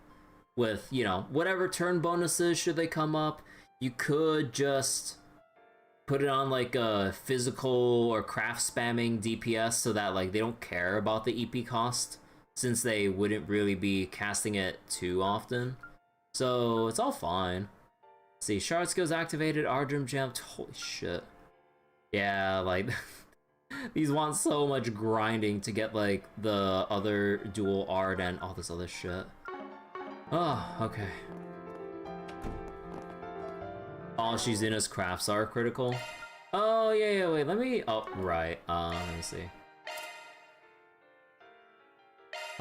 with, you know, whatever turn bonuses should they come up. You could just put it on like a physical or craft spamming DPS so that like they don't care about the EP cost, since they wouldn't really be casting it too often. So it's all fine. Let's see, Shard skills activated, Ardrum jumped. Holy shit. Yeah, like these want so much grinding to get like the other dual art and all this other shit. Oh, okay. All she's in is crafts are critical. Oh yeah, wait, let me, oh right, let me see.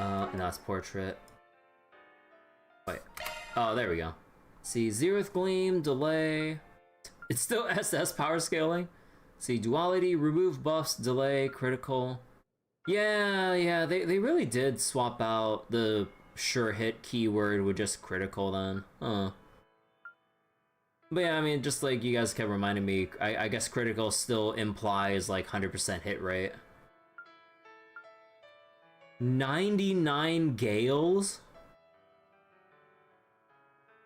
No, it's portrait. Wait, oh there we go. See, Zeroth Gleam, delay. It's still SS power scaling. See, duality, remove buffs, delay, critical. Yeah, they really did swap out the sure hit keyword with just critical then. Huh. But yeah, I mean, just like you guys kept reminding me, I guess critical still implies like 100% hit rate. 99 gales?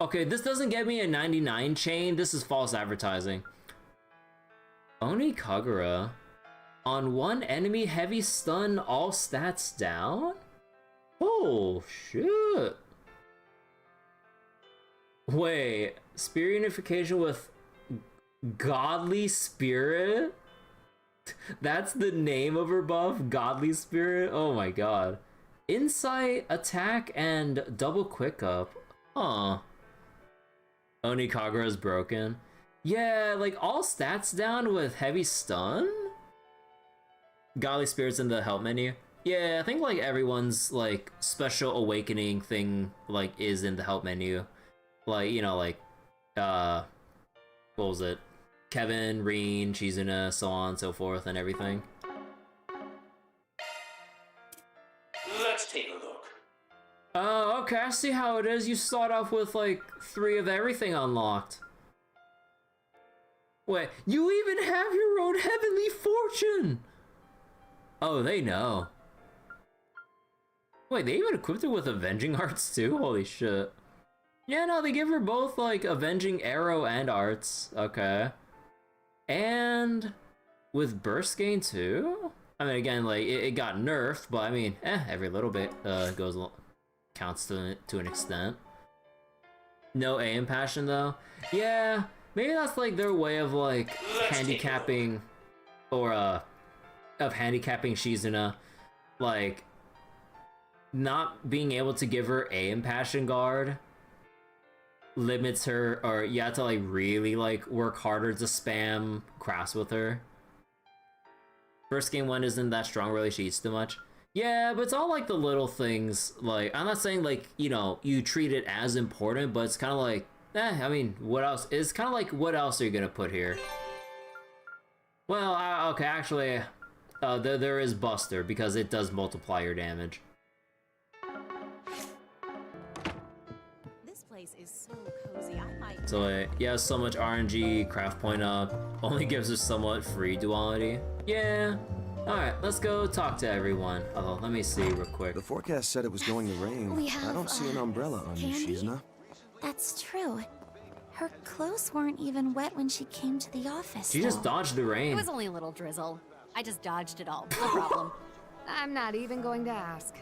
Okay, this doesn't get me a 99 chain, this is false advertising. Oni Kagura. On one enemy, heavy stun, all stats down? Oh, shit. Wait, Spirit Unification with Godly Spirit? That's the name of her buff? Godly Spirit? Oh my god. Insight, attack, and double quick up. Huh. Oni Kagura's broken. Yeah, like all stats down with heavy stun? Godly Spirit's in the help menu. Yeah, I think like everyone's like special awakening thing like is in the help menu. Like, you know, like what was it? Kevin, Reen, Chizuna, so on and so forth and everything. Let's take a look. Oh, okay, I see how it is. You start off with like 3 of everything unlocked. Wait, you even have your own heavenly fortune! Oh, they know. Wait, they even equipped her with Avenging Arts too? Holy shit. Yeah, no, they give her both, like, Avenging Arrow and Arts. Okay. And with Burst Gain too? I mean, again, like, it got nerfed, but I mean, every little bit counts to an extent. No aim passion, though. Yeah, maybe that's, like, their way of, like, handicapping, or, of handicapping Shizuna. Like, not being able to give her aim passion guard limits her, or you have to like really like work harder to spam crafts with her. First game one isn't that strong, really, she eats too much. Yeah, but it's all like the little things. Like, I'm not saying like, you know, you treat it as important, but it's kind of like, I mean, what else? It's kind of like, what else are you gonna put here? Well, okay, actually, there is Buster, because it does multiply your damage. This place is so cozy, I might... So, yeah, so much RNG, craft point up, only gives us somewhat free duality. Yeah. Alright, let's go talk to everyone. Although, let me see real quick. The forecast said it was going to rain. I don't see an umbrella on you, Shizna. That's true. Her clothes weren't even wet when she came to the office. She just dodged the rain. It was only a little drizzle. I just dodged it all. No problem. I'm not even going to ask.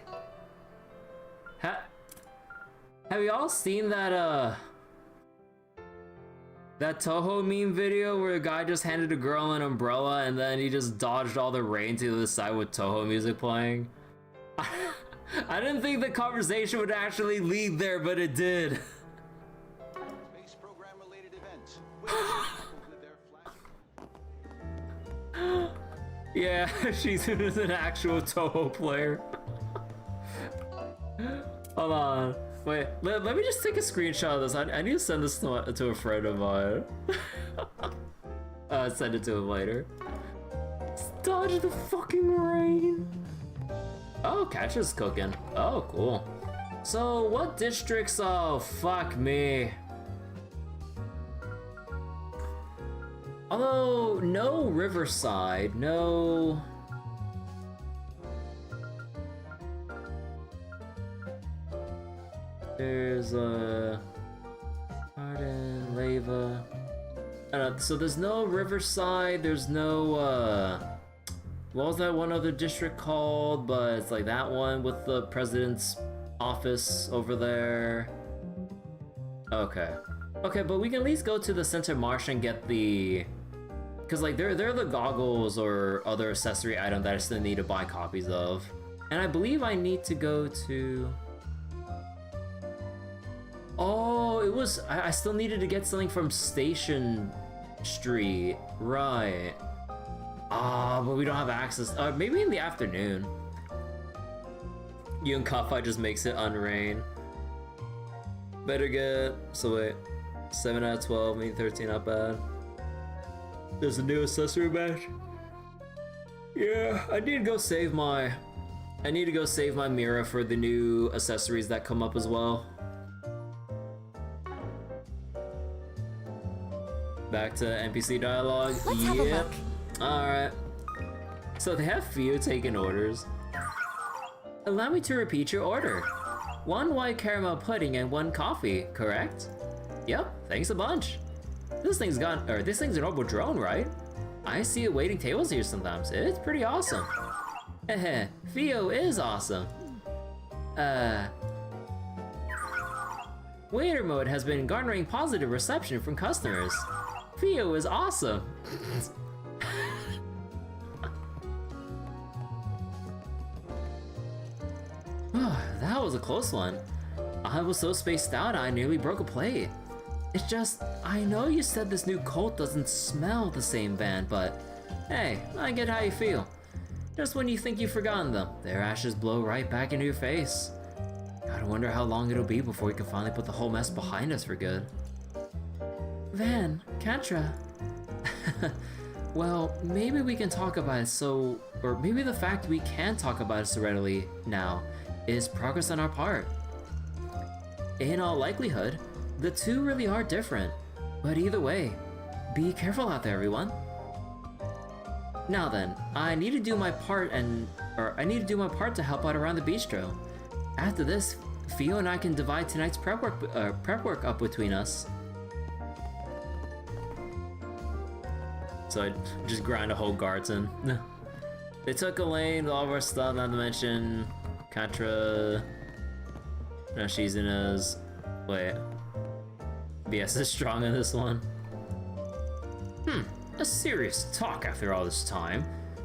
Have you all seen that that Toho meme video where a guy just handed a girl an umbrella and then he just dodged all the rain to the side with Toho music playing? I didn't think the conversation would actually lead there, but it did. Yeah, she's an actual Toho player. Hold on. Wait, let me just take a screenshot of this. I need to send this to a friend of mine. Send it to him later. Dodge the fucking rain. Oh, Catcher's cooking. Oh, cool. So, what districts? Oh, fuck me. Although, no Riverside, no... There's Garden, Lava. So there's no Riverside, there's no what was that one other district called? But it's like that one with the president's office over there. Okay. Okay, but we can at least go to the Center Marsh and get the... Because like they're the goggles or other accessory item that I still need to buy copies of. And I believe I need to go to... Oh, it was... I still needed to get something from Station Street. Right. Ah, but we don't have access. Maybe in the afternoon. Young Kappa just makes it unrain. Better get... So wait. 7 out of 12, maybe 13, not bad. There's a new accessory badge. Yeah, I need to go save my... Mira for the new accessories that come up as well. Back to NPC Dialogue. Let's have a look. Alright. So they have few taking orders. Allow me to repeat your order. 1 white caramel pudding and 1 coffee, correct? Yep, thanks a bunch. This thing's an orbital drone, right? I see it waiting tables here sometimes. It's pretty awesome. Heh, Theo is awesome. Waiter mode has been garnering positive reception from customers. Theo is awesome. That was a close one. I was so spaced out I nearly broke a plate. It's just, I know you said this new cult doesn't smell the same, Van, but hey, I get how you feel. Just when you think you've forgotten them, their ashes blow right back into your face. Gotta wonder how long it'll be before we can finally put the whole mess behind us for good. Van, Katra. Well, maybe we can talk about it or maybe the fact we can talk about it so readily now is progress on our part. In all likelihood, the two really are different, but either way, be careful out there, everyone. Now then, I need to do my part to help out around the bistro. After this, Theo and I can divide tonight's prep work up between us. So I just grind a whole garden. They took Elaine with all of our stuff, not to mention Katra. Now she's in his... Wait. BS is strong in this one. A serious talk after all this time.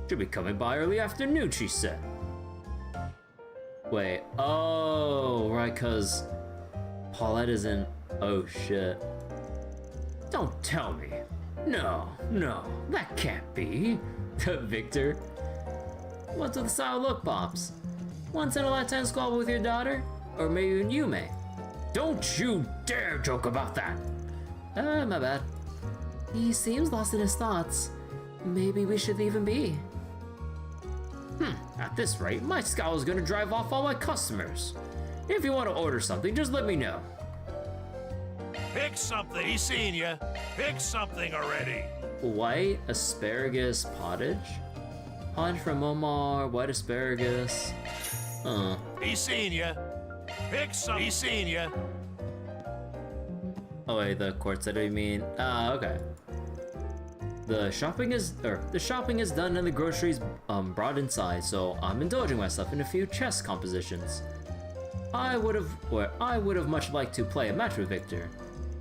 Should be coming by early afternoon, she said. Wait, oh, right, cause Paulette isn't... Oh shit. Don't tell me. No, that can't be. Victor. What's with the sour look, Pops? Once in a lifetime squabble with your daughter? Or maybe even you may. Don't you dare joke about that! My bad. He seems lost in his thoughts. Maybe we should leave him be. At this rate, my scowl is gonna drive off all my customers. If you want to order something, just let me know. Pick something, he's seen ya. Pick something already. White asparagus pottage? Pottage from Omar, white asparagus. He's seen ya. Pick some, he's seen ya. Oh wait, the quartet you mean? Okay. The shopping is done and the groceries brought inside, so I'm indulging myself in a few chess compositions. I would have much liked to play a match with Victor,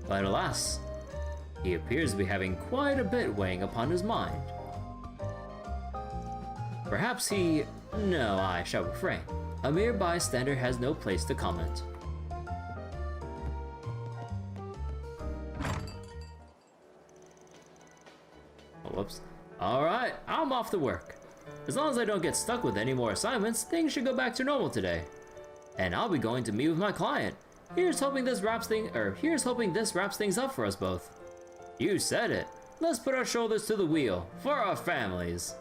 but alas, he appears to be having quite a bit weighing upon his mind. Perhaps he... No, I shall refrain. A mere bystander has no place to comment. Oh, whoops. Alright, I'm off to work. As long as I don't get stuck with any more assignments, things should go back to normal today. And I'll be going to meet with my client. Here's hoping this wraps things up for us both. You said it. Let's put our shoulders to the wheel for our families.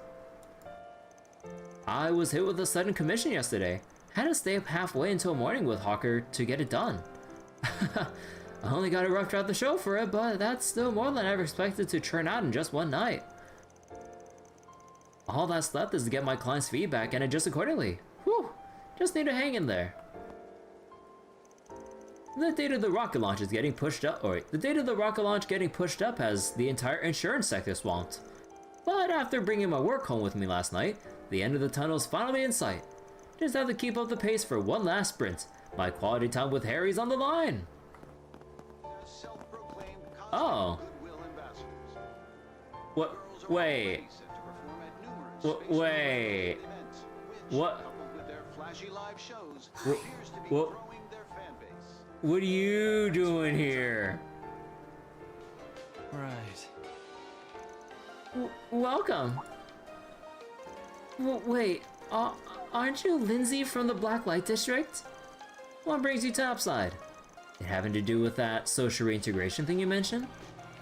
I was hit with a sudden commission yesterday. Had to stay up halfway until morning with Hawker to get it done. I only got a rough draft the show for it, but that's still more than I ever expected to churn out in just one night. All that's left is to get my client's feedback and adjust accordingly. Whew, just need to hang in there. The date of the rocket launch is getting pushed up, has the entire insurance sector swamped. But after bringing my work home with me last night, the end of the tunnel is finally in sight. Just have to keep up the pace for one last sprint. My quality time with Harry's on the line. Oh. What? Wait. Wait. What? What are you doing here? Right. Welcome. Wait, aren't you Lindsay from the Blacklight district? What brings you topside? It having to do with that social reintegration thing you mentioned?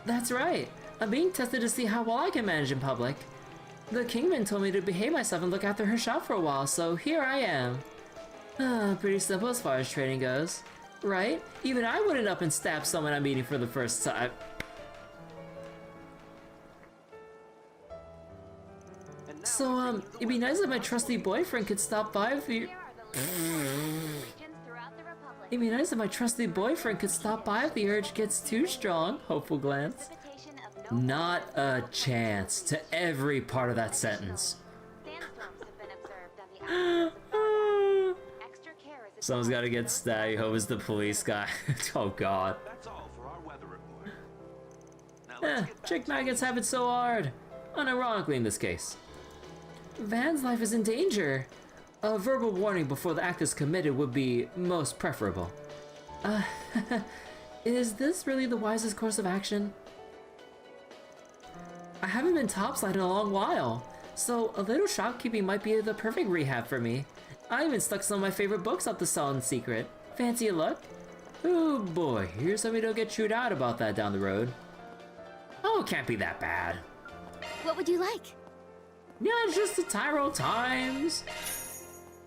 That's right. I'm being tested to see how well I can manage in public. The Kingman told me to behave myself and look after her shop for a while, so here I am. Pretty simple as far as training goes. Right? Even I wouldn't up and stab someone I'm meeting for the first time. So, it'd be nice if my trusty boyfriend could stop by if the... It'd be nice if my trusty boyfriend could stop by if the urge gets too strong. Hopeful glance. Not a chance to every part of that sentence. Someone's gotta get stabbed. You hope it's the police guy. Oh god. Chick maggots have it so hard. Unironically in this case. Van's life is in danger. A verbal warning before the act is committed would be most preferable. Is this really the wisest course of action? I haven't been topside in a long while, so a little shopkeeping might be the perfect rehab for me. I even stuck some of my favorite books up to sell in secret. Fancy a look? Oh boy, here's so we don't get chewed out about that down the road. Oh, it can't be that bad. What would you like? Yeah, it's just the Tyrell Times.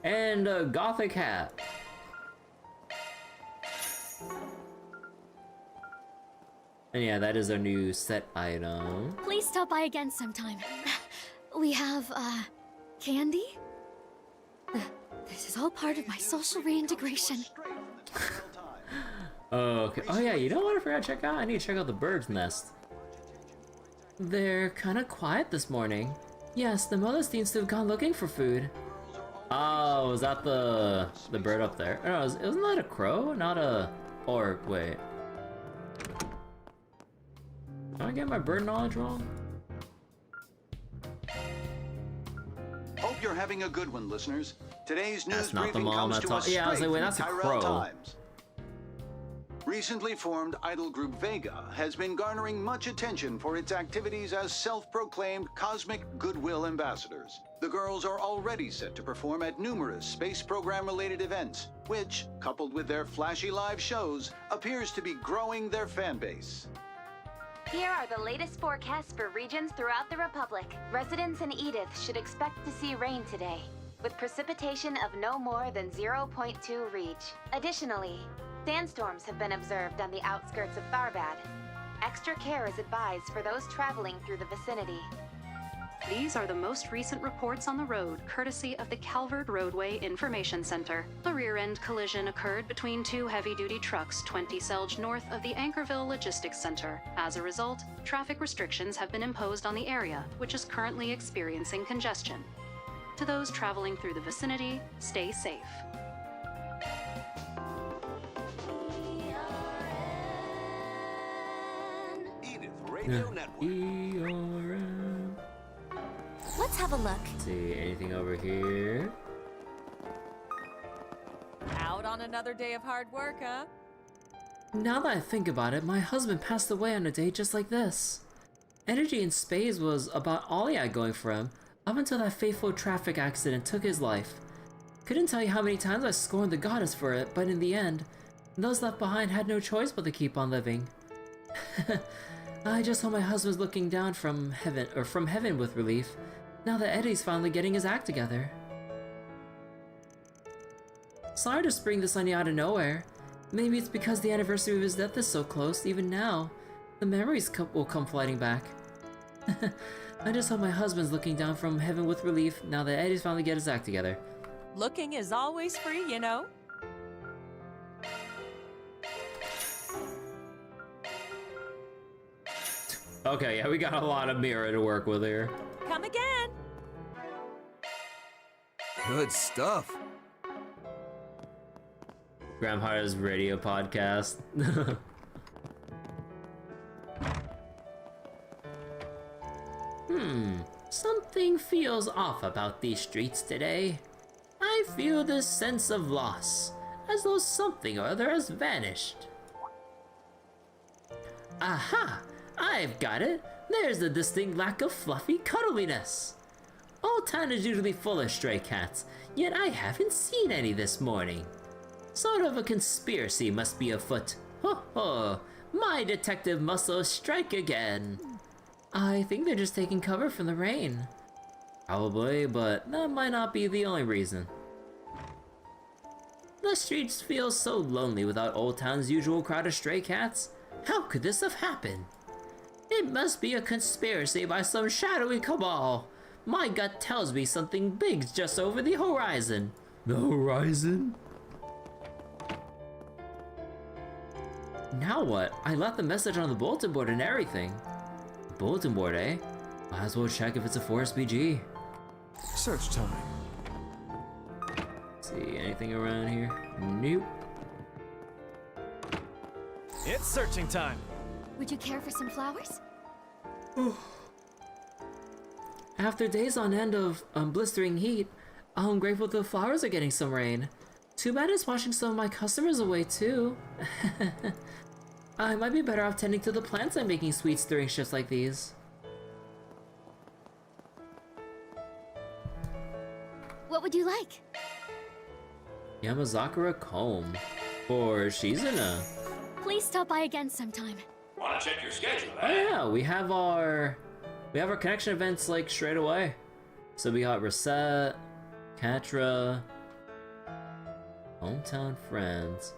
And a gothic hat. And yeah, that is our new set item. Please stop by again sometime. We have, candy? This is all part of my social reintegration. Okay. Oh yeah, you know what I forgot to check out? I need to check out the bird's nest. They're kind of quiet this morning. Yes, the mother seems to have gone looking for food. Oh, was that the bird up there? No, isn't that a crow? Not a... Or, wait. Am I getting my bird knowledge wrong? Hope you're having a good one, listeners. Today's news That's not the briefing mom comes I to thought. us Yeah, I was straight like, wait, from that's a Tyrell crow. Times. Recently formed idol group Vega has been garnering much attention for its activities as self-proclaimed cosmic goodwill ambassadors. The girls are already set to perform at numerous space program-related events, which, coupled with their flashy live shows, appears to be growing their fan base. Here are the latest forecasts for regions throughout the Republic. Residents in Edith should expect to see rain today, with precipitation of no more than 0.2 reach. Additionally, sandstorms have been observed on the outskirts of Tharbad. Extra care is advised for those traveling through the vicinity. These are the most recent reports on the road, courtesy of the Calvert Roadway Information Center. A rear-end collision occurred between two heavy-duty trucks 20 Selge north of the Anchorville Logistics Center. As a result, traffic restrictions have been imposed on the area, which is currently experiencing congestion. To those traveling through the vicinity, stay safe. Edith Radio Network. Let's have a look. See anything over here? Out on another day of hard work, huh? Now that I think about it, my husband passed away on a day just like this. Energy in space was about all he had going for him, up until that fateful traffic accident took his life. Couldn't tell you how many times I scorned the goddess for it, but in the end, those left behind had no choice but to keep on living. I just hope my husband's looking down from heaven with relief, now that Eddie's finally getting his act together. Sorry to spring this on you out of nowhere. Maybe it's because the anniversary of his death is so close, even now, the memories will come flooding back. I just hope my husband's looking down from heaven with relief, now that Eddie's finally get his act together. Looking is always free, you know? Okay, yeah, we got a lot of Mare to work with here. Come again! Good stuff. Grandpa's radio podcast. Something feels off about these streets today. I feel this sense of loss, as though something or other has vanished. Aha! I've got it! There's a distinct lack of fluffy cuddliness. Old Town is usually full of stray cats, yet I haven't seen any this morning. Sort of a conspiracy must be afoot. Ho ho! My detective muscles strike again. I think they're just taking cover from the rain. Probably, but that might not be the only reason. The streets feel so lonely without Old Town's usual crowd of stray cats. How could this have happened? It must be a conspiracy by some shadowy cabal. My gut tells me something big's just over the horizon. The horizon? Now what? I left the message on the bulletin board and everything. Bulletin board, eh? Might as well check if it's a Forest BG. Search time. See anything around here? Nope. It's searching time. Would you care for some flowers? After days on end of blistering heat, I'm grateful the flowers are getting some rain. Too bad it's washing some of my customers away too. I might be better off tending to the plants and making sweets during shifts like these. What would you like? Yamazakura comb. Or Shizuna. Please stop by again sometime. Wanna check your schedule, Oh yeah, we have our connection events like straight away. So we got Reset, Katra, Hometown Friends.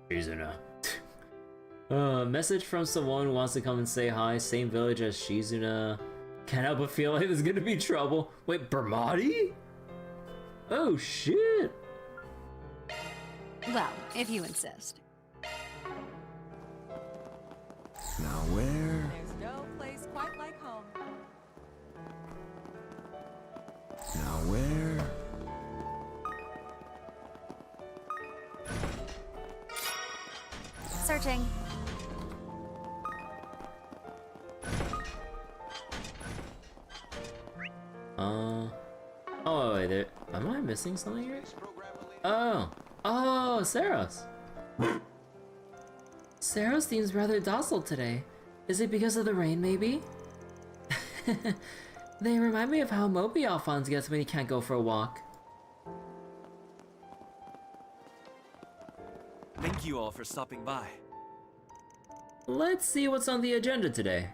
Shizuna. Message from someone who wants to come and say hi. Same village as Shizuna. Can't help but feel like there's gonna be trouble. Wait, Bermati? Oh shit. Well, if you insist. Now where? There's no place quite like home. Now where? Searching. Oh wait, there. Am I missing something here? Oh, Saros. Sarah seems rather docile today. Is it because of the rain, maybe? They remind me of how mopey Alphonse gets when he can't go for a walk. Thank you all for stopping by. Let's see what's on the agenda today.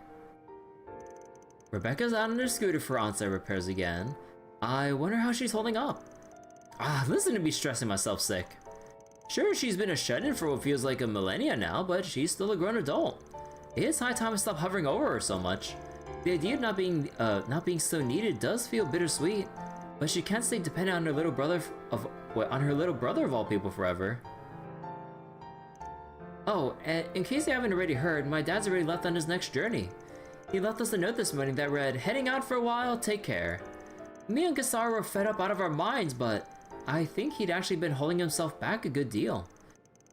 Rebecca's out on her scooter for on-site repairs again. I wonder how she's holding up. Listen to me stressing myself sick. Sure, she's been a shut-in for what feels like a millennia now, but she's still a grown adult. It's high time to stop hovering over her so much. The idea of not being so needed does feel bittersweet, but she can't stay dependent on her little brother of all people forever. Oh, and in case you haven't already heard, my dad's already left on his next journey. He left us a note this morning that read, "Heading out for a while, take care." Me and Gassar were fed up out of our minds, but I think he'd actually been holding himself back a good deal.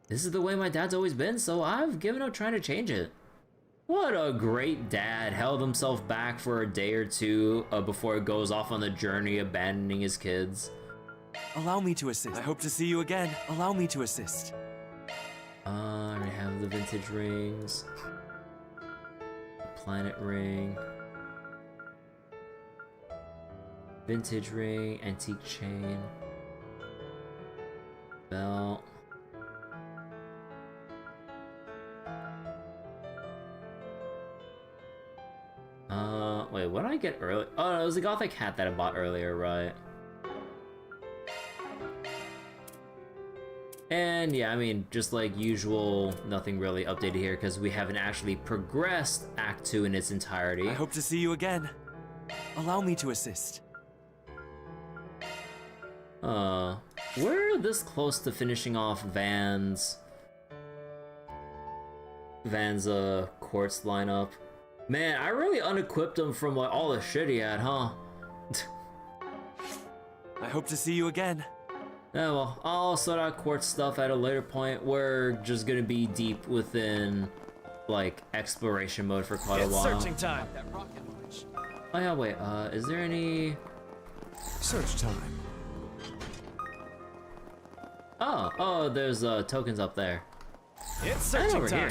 This is the way my dad's always been, so I've given up trying to change it. What a great dad, held himself back for a day or two before he goes off on the journey, abandoning his kids. Allow me to assist. I hope to see you again. Allow me to assist. I have the vintage rings. Planet ring. Vintage ring, antique chain. Belt. Wait, what did I get earlier? Oh, it was the gothic hat that I bought earlier, right? And yeah, I mean, just like usual, nothing really updated here because we haven't actually progressed Act 2 in its entirety. I hope to see you again. Allow me to assist. We're this close to finishing off Van's quartz lineup. Man, I really unequipped him from like all the shit he had, huh? I hope to see you again. Yeah, well, I'll sort out quartz stuff at a later point. We're just gonna be deep within, like, exploration mode for quite a while. Searching time. Oh yeah, wait, is there any... Search time. Oh, there's, tokens up there. It's searching time. Here.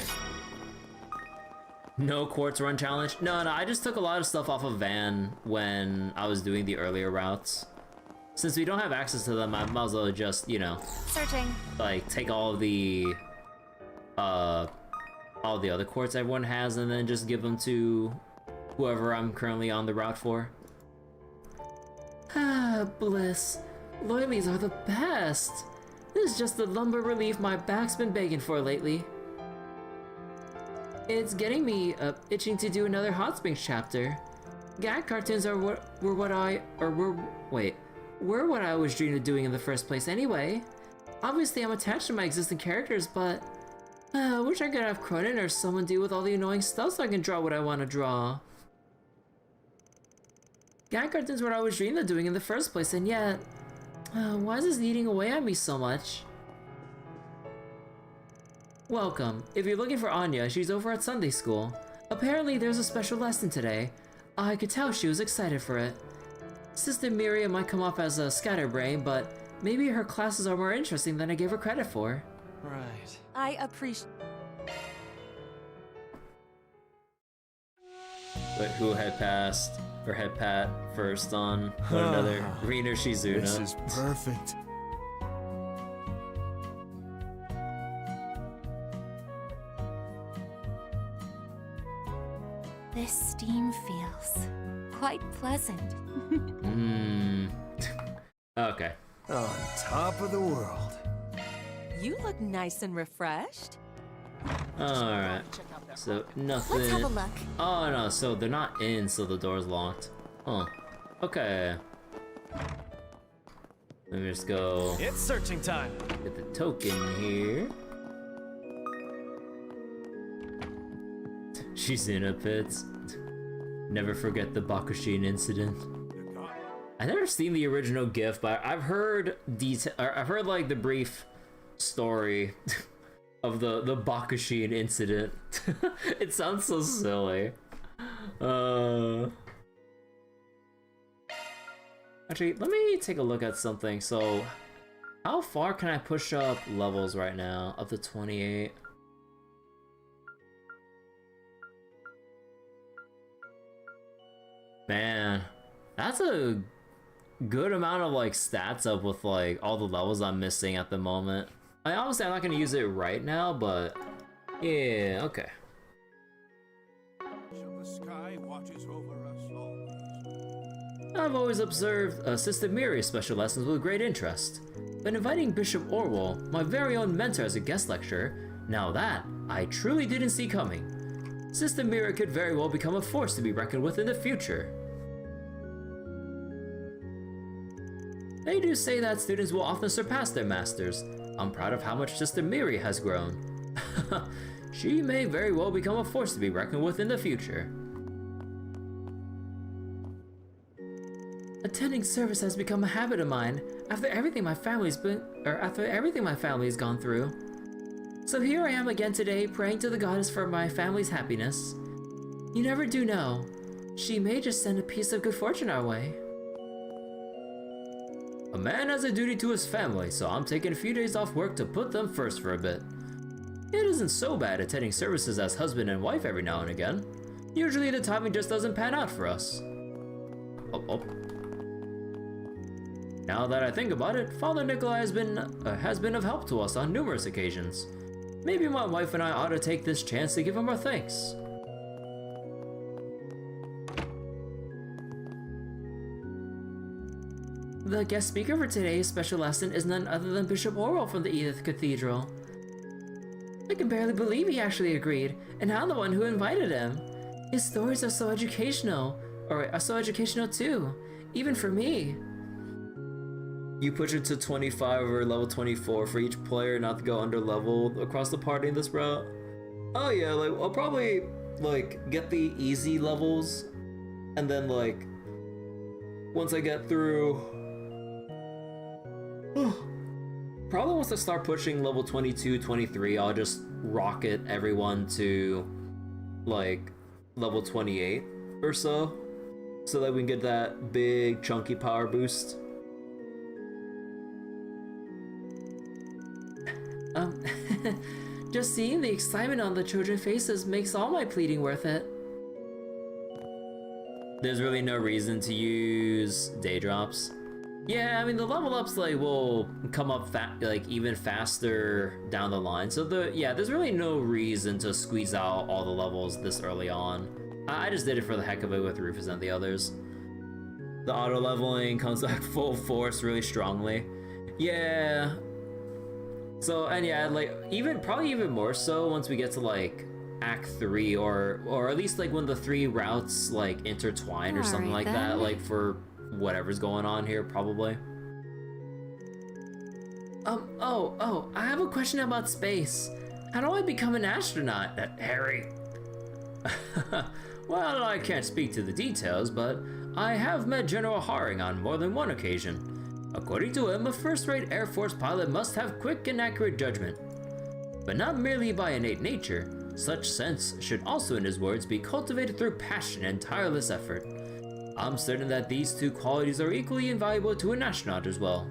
No quartz run challenge? No, I just took a lot of stuff off of Van when I was doing the earlier routes. Since we don't have access to them, I might as well just, you know... Searching. Like, take all the other quartz everyone has and then just give them to whoever I'm currently on the route for. Ah, bliss. Loilies are the best. This is just the lumber relief my back's been begging for lately. It's getting me itching to do another Hot Springs chapter. Gag cartoons were what I was dreaming of doing in the first place anyway. Obviously I'm attached to my existing characters, but I wish I could have Cronin or someone deal with all the annoying stuff so I can draw what I want to draw. Gag cartoons were what I was dreaming of doing in the first place, and yet... why is this eating away at me so much? Welcome. If you're looking for Anya, she's over at Sunday school. Apparently there's a special lesson today. I could tell she was excited for it. Sister Miriam might come off as a scatterbrain, but maybe her classes are more interesting than I gave her credit for. Right. I appreciate... But who had passed, or had Pat first on one another? Rina or Shizuna? This is perfect. This steam feels quite pleasant. Okay. On top of the world. You look nice and refreshed. Alright. So, nothing. Let's have a look. Oh no, so they're not in, so the door's locked. Oh. Okay. Let me just go. It's searching time. Get the token here. She's in a pit. Never forget the Bakushin incident. I've never seen the original GIF, but I've heard I've heard like the brief story of the Bakushin incident. It sounds so silly. Actually, let me take a look at something. So, how far can I push up levels right now? Up to 28. that's a good amount of like stats up with like all the levels I'm missing at the moment. Obviously I'm not gonna use it right now, but yeah, okay. The sky watches over us always. I've always observed Sister Mare's special lessons with great interest. But inviting Bishop Orwell, my very own mentor, as a guest lecturer, now that I truly didn't see coming. Sister Mare could very well become a force to be reckoned with in the future. They do say that students will often surpass their masters. I'm proud of how much Sister Mare has grown. She may very well become a force to be reckoned with in the future. Attending service has become a habit of mine after everything my family's gone through. So here I am again today, praying to the goddess for my family's happiness. You never do know. She may just send a piece of good fortune our way. A man has a duty to his family, so I'm taking a few days off work to put them first for a bit. It isn't so bad attending services as husband and wife every now and again. Usually the timing just doesn't pan out for us. Now that I think about it, Father Nikolai has been of help to us on numerous occasions. Maybe my wife and I ought to take this chance to give him our thanks. The guest speaker for today's special lesson is none other than Bishop Orwell from the Edith Cathedral. I can barely believe he actually agreed, and I'm the one who invited him. His stories are so educational, too, even for me. You push it to 25 or level 24 for each player not to go under level across the party in this route. Oh yeah, like I'll probably like get the easy levels, and then like once I get through, probably once I start pushing level 22, 23, I'll just rocket everyone to like level 28 or so that we can get that big chunky power boost. Just seeing the excitement on the children's faces makes all my pleading worth it. There's really no reason to use day drops. Yeah, I mean the level ups like will come up like even faster down the line. So there's really no reason to squeeze out all the levels this early on. I just did it for the heck of it with Rufus and the others. The auto leveling comes back full force really strongly. Yeah. So, and yeah, like, probably even more so once we get to, like, Act 3, or at least, like, when the 3 routes, like, intertwine or something like that, like, for whatever's going on here, probably. I have a question about space. How do I become an astronaut, Harry? Well, I can't speak to the details, but I have met General Haring on more than one occasion. According to him, a first-rate Air Force pilot must have quick and accurate judgment. But not merely by innate nature, such sense should also, in his words, be cultivated through passion and tireless effort. I'm certain that these two qualities are equally invaluable to an astronaut as well.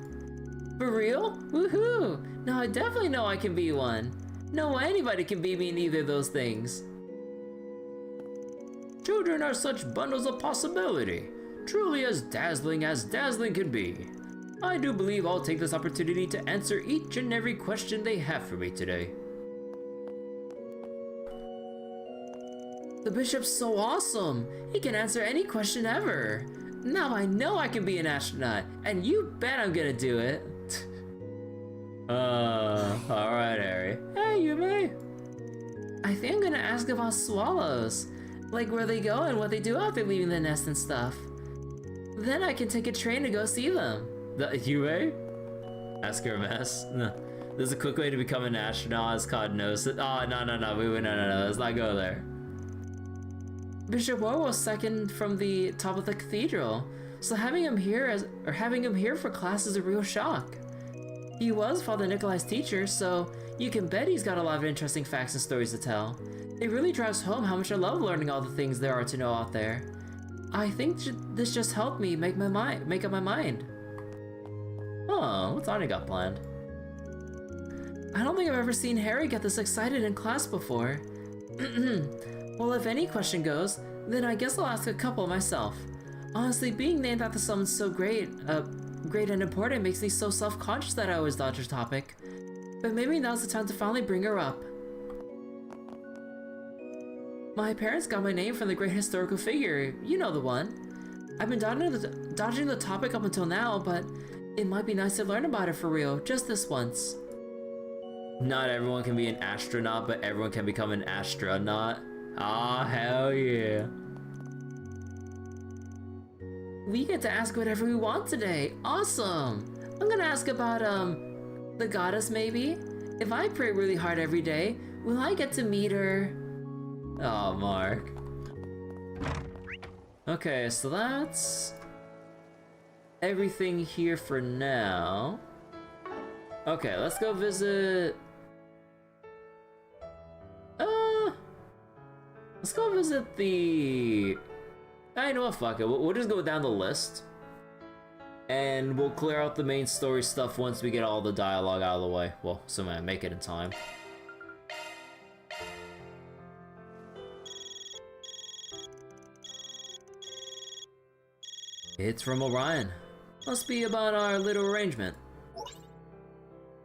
For real? Woohoo! Now I definitely know I can be one. No way anybody can beat me in either of those things. Children are such bundles of possibility, truly as dazzling can be. I do believe I'll take this opportunity to answer each and every question they have for me today. The bishop's so awesome! He can answer any question ever! Now I know I can be an astronaut, and you bet I'm gonna do it! Alright, Harry. Hey, you may. I think I'm gonna ask about swallows. Like where they go and what they do after leaving the nest and stuff. Then I can take a train to go see them. You may? Ask her a mess? No. There's a quick way to become an astronaut. It's called no. No. Let's not go there. Bishop Orwell's second from the top of the cathedral, so having him here for class is a real shock. He was Father Nikolai's teacher, so you can bet he's got a lot of interesting facts and stories to tell. It really drives home how much I love learning all the things there are to know out there. I think this just helped me make up my mind. Oh, what's Anya got planned? I don't think I've ever seen Harry get this excited in class before. Well, if any question goes, then I guess I'll ask a couple myself. Honestly, being named after someone so great and important makes me so self-conscious that I always dodge her topic. But maybe now's the time to finally bring her up. My parents got my name from the great historical figure, you know the one. I've been dodging the topic up until now, but it might be nice to learn about it for real, just this once. Not everyone can be an astronaut, but everyone can become an astronaut. Ah, hell yeah. We get to ask whatever we want today. Awesome! I'm gonna ask about, the goddess maybe? If I pray really hard every day, will I get to meet her? Oh, Mark. Okay, so that's everything here for now. Okay, let's go visit... let's go visit the... I know what, fuck it. We'll just go down the list. And we'll clear out the main story stuff once we get all the dialogue out of the way. Well, assuming I make it in time. It's from Orion. Must be about our little arrangement.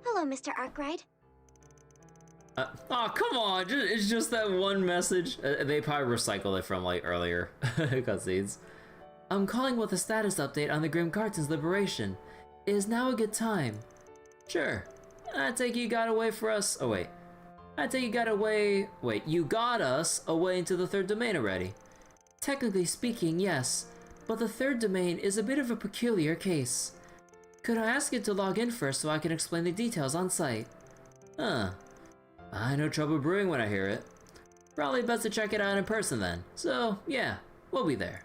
Hello, Mr. Arkwright. Oh, come on! It's just that one message. They probably recycled it from, like, earlier cutscenes. I'm calling with a status update on the Grim Garten's liberation. It is now a good time. Sure. I take you got away for us. Oh, wait. I take you got away. Wait, you got us away into the third domain already. Technically speaking, yes. But the third domain is a bit of a peculiar case. Could I ask you to log in first so I can explain the details on site? Huh. I know trouble brewing when I hear it. Probably best to check it out in person then. So, yeah, we'll be there.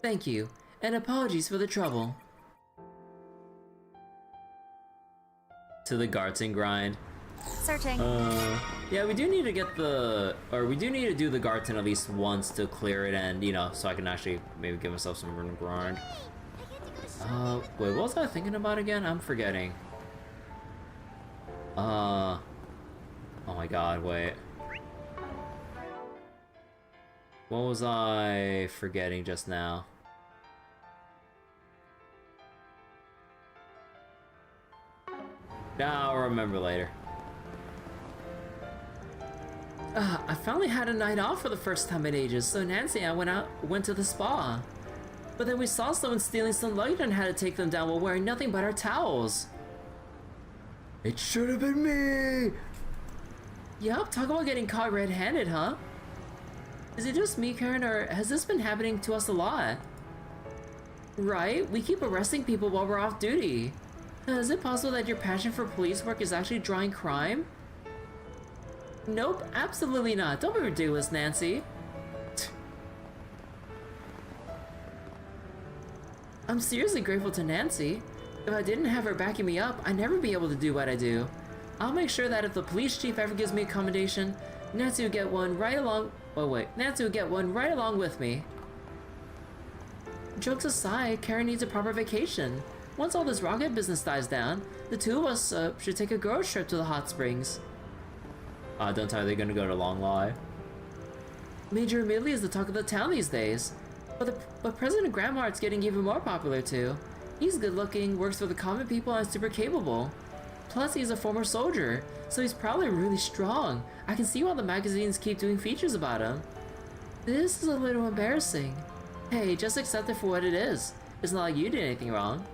Thank you, and apologies for the trouble. To the Garten grind. Searching. Yeah, we do need to get the... Or we do need to do the Garten at least once to clear it and, you know, so I can actually maybe give myself some room to grind. Wait, what was I thinking about again? I'm forgetting. Oh my god, wait. What was I forgetting just now? I'll remember later. I finally had a night off for the first time in ages, so Nancy and I went to the spa. But then we saw someone stealing some luggage and had to take them down while wearing nothing but our towels. It should have been me! Yup, talk about getting caught red-handed, huh? Is it just me, Karen, or has this been happening to us a lot? Right? We keep arresting people while we're off duty. Is it possible that your passion for police work is actually drawing crime? Nope, absolutely not. Don't be ridiculous, Nancy. I'm seriously grateful to Nancy. If I didn't have her backing me up, I'd never be able to do what I do. I'll make sure that if the police chief ever gives me a commendation, Nancy will get one right along. Oh wait, Nancy will get one right along with me. Jokes aside, Karen needs a proper vacation. Once all this rocket business dies down, the two of us should take a girls' trip to the hot springs. Don't tell me they're gonna go to Long Lie. Major Amelia is the talk of the town these days. But President Gramhart's getting even more popular too. He's good looking, works for the common people, and super capable. Plus, he's a former soldier, so he's probably really strong. I can see why the magazines keep doing features about him. This is a little embarrassing. Hey, just accept it for what it is. It's not like you did anything wrong.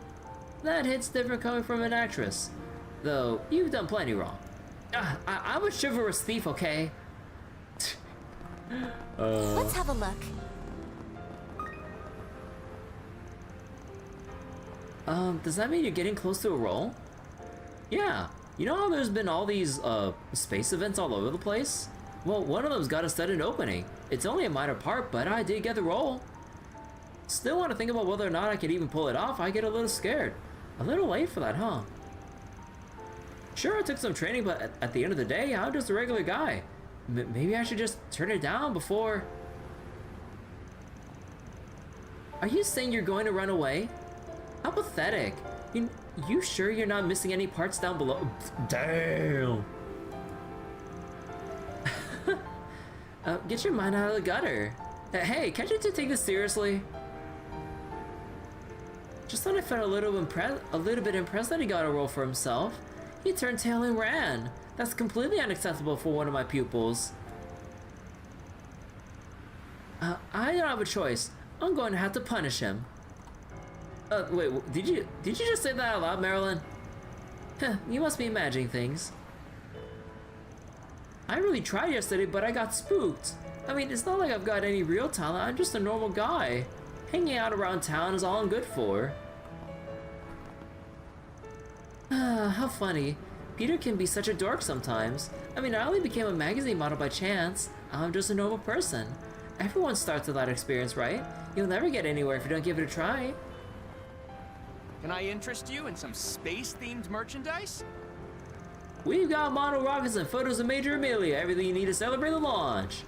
That hit's different coming from an actress. Though, you've done plenty wrong. I'm a chivalrous thief, okay? Let's have a look. Does that mean you're getting close to a role? Yeah. You know how there's been all these, space events all over the place? Well, one of them's got a sudden opening. It's only a minor part, but I did get the role. Still want to think about whether or not I could even pull it off. I get a little scared. A little late for that, huh? Sure, I took some training, but at the end of the day, I'm just a regular guy. Maybe I should just turn it down before... Are you saying you're going to run away? How pathetic. You sure you're not missing any parts down below? Damn. Get your mind out of the gutter. Hey, can't you two take this seriously? Just thought I felt a little bit impressed that he got a role for himself. He turned tail and ran. That's completely unacceptable for one of my pupils. I don't have a choice. I'm going to have to punish him. Wait, did you just say that out loud, Marilyn? You must be imagining things. I really tried yesterday, but I got spooked. I mean, it's not like I've got any real talent. I'm just a normal guy. Hanging out around town is all I'm good for. How funny. Peter can be such a dork sometimes. I mean, I only became a magazine model by chance. I'm just a normal person. Everyone starts with that experience, right? You'll never get anywhere if you don't give it a try. Can I interest you in some space-themed merchandise? We've got model rockets and photos of Major Amelia, everything you need to celebrate the launch.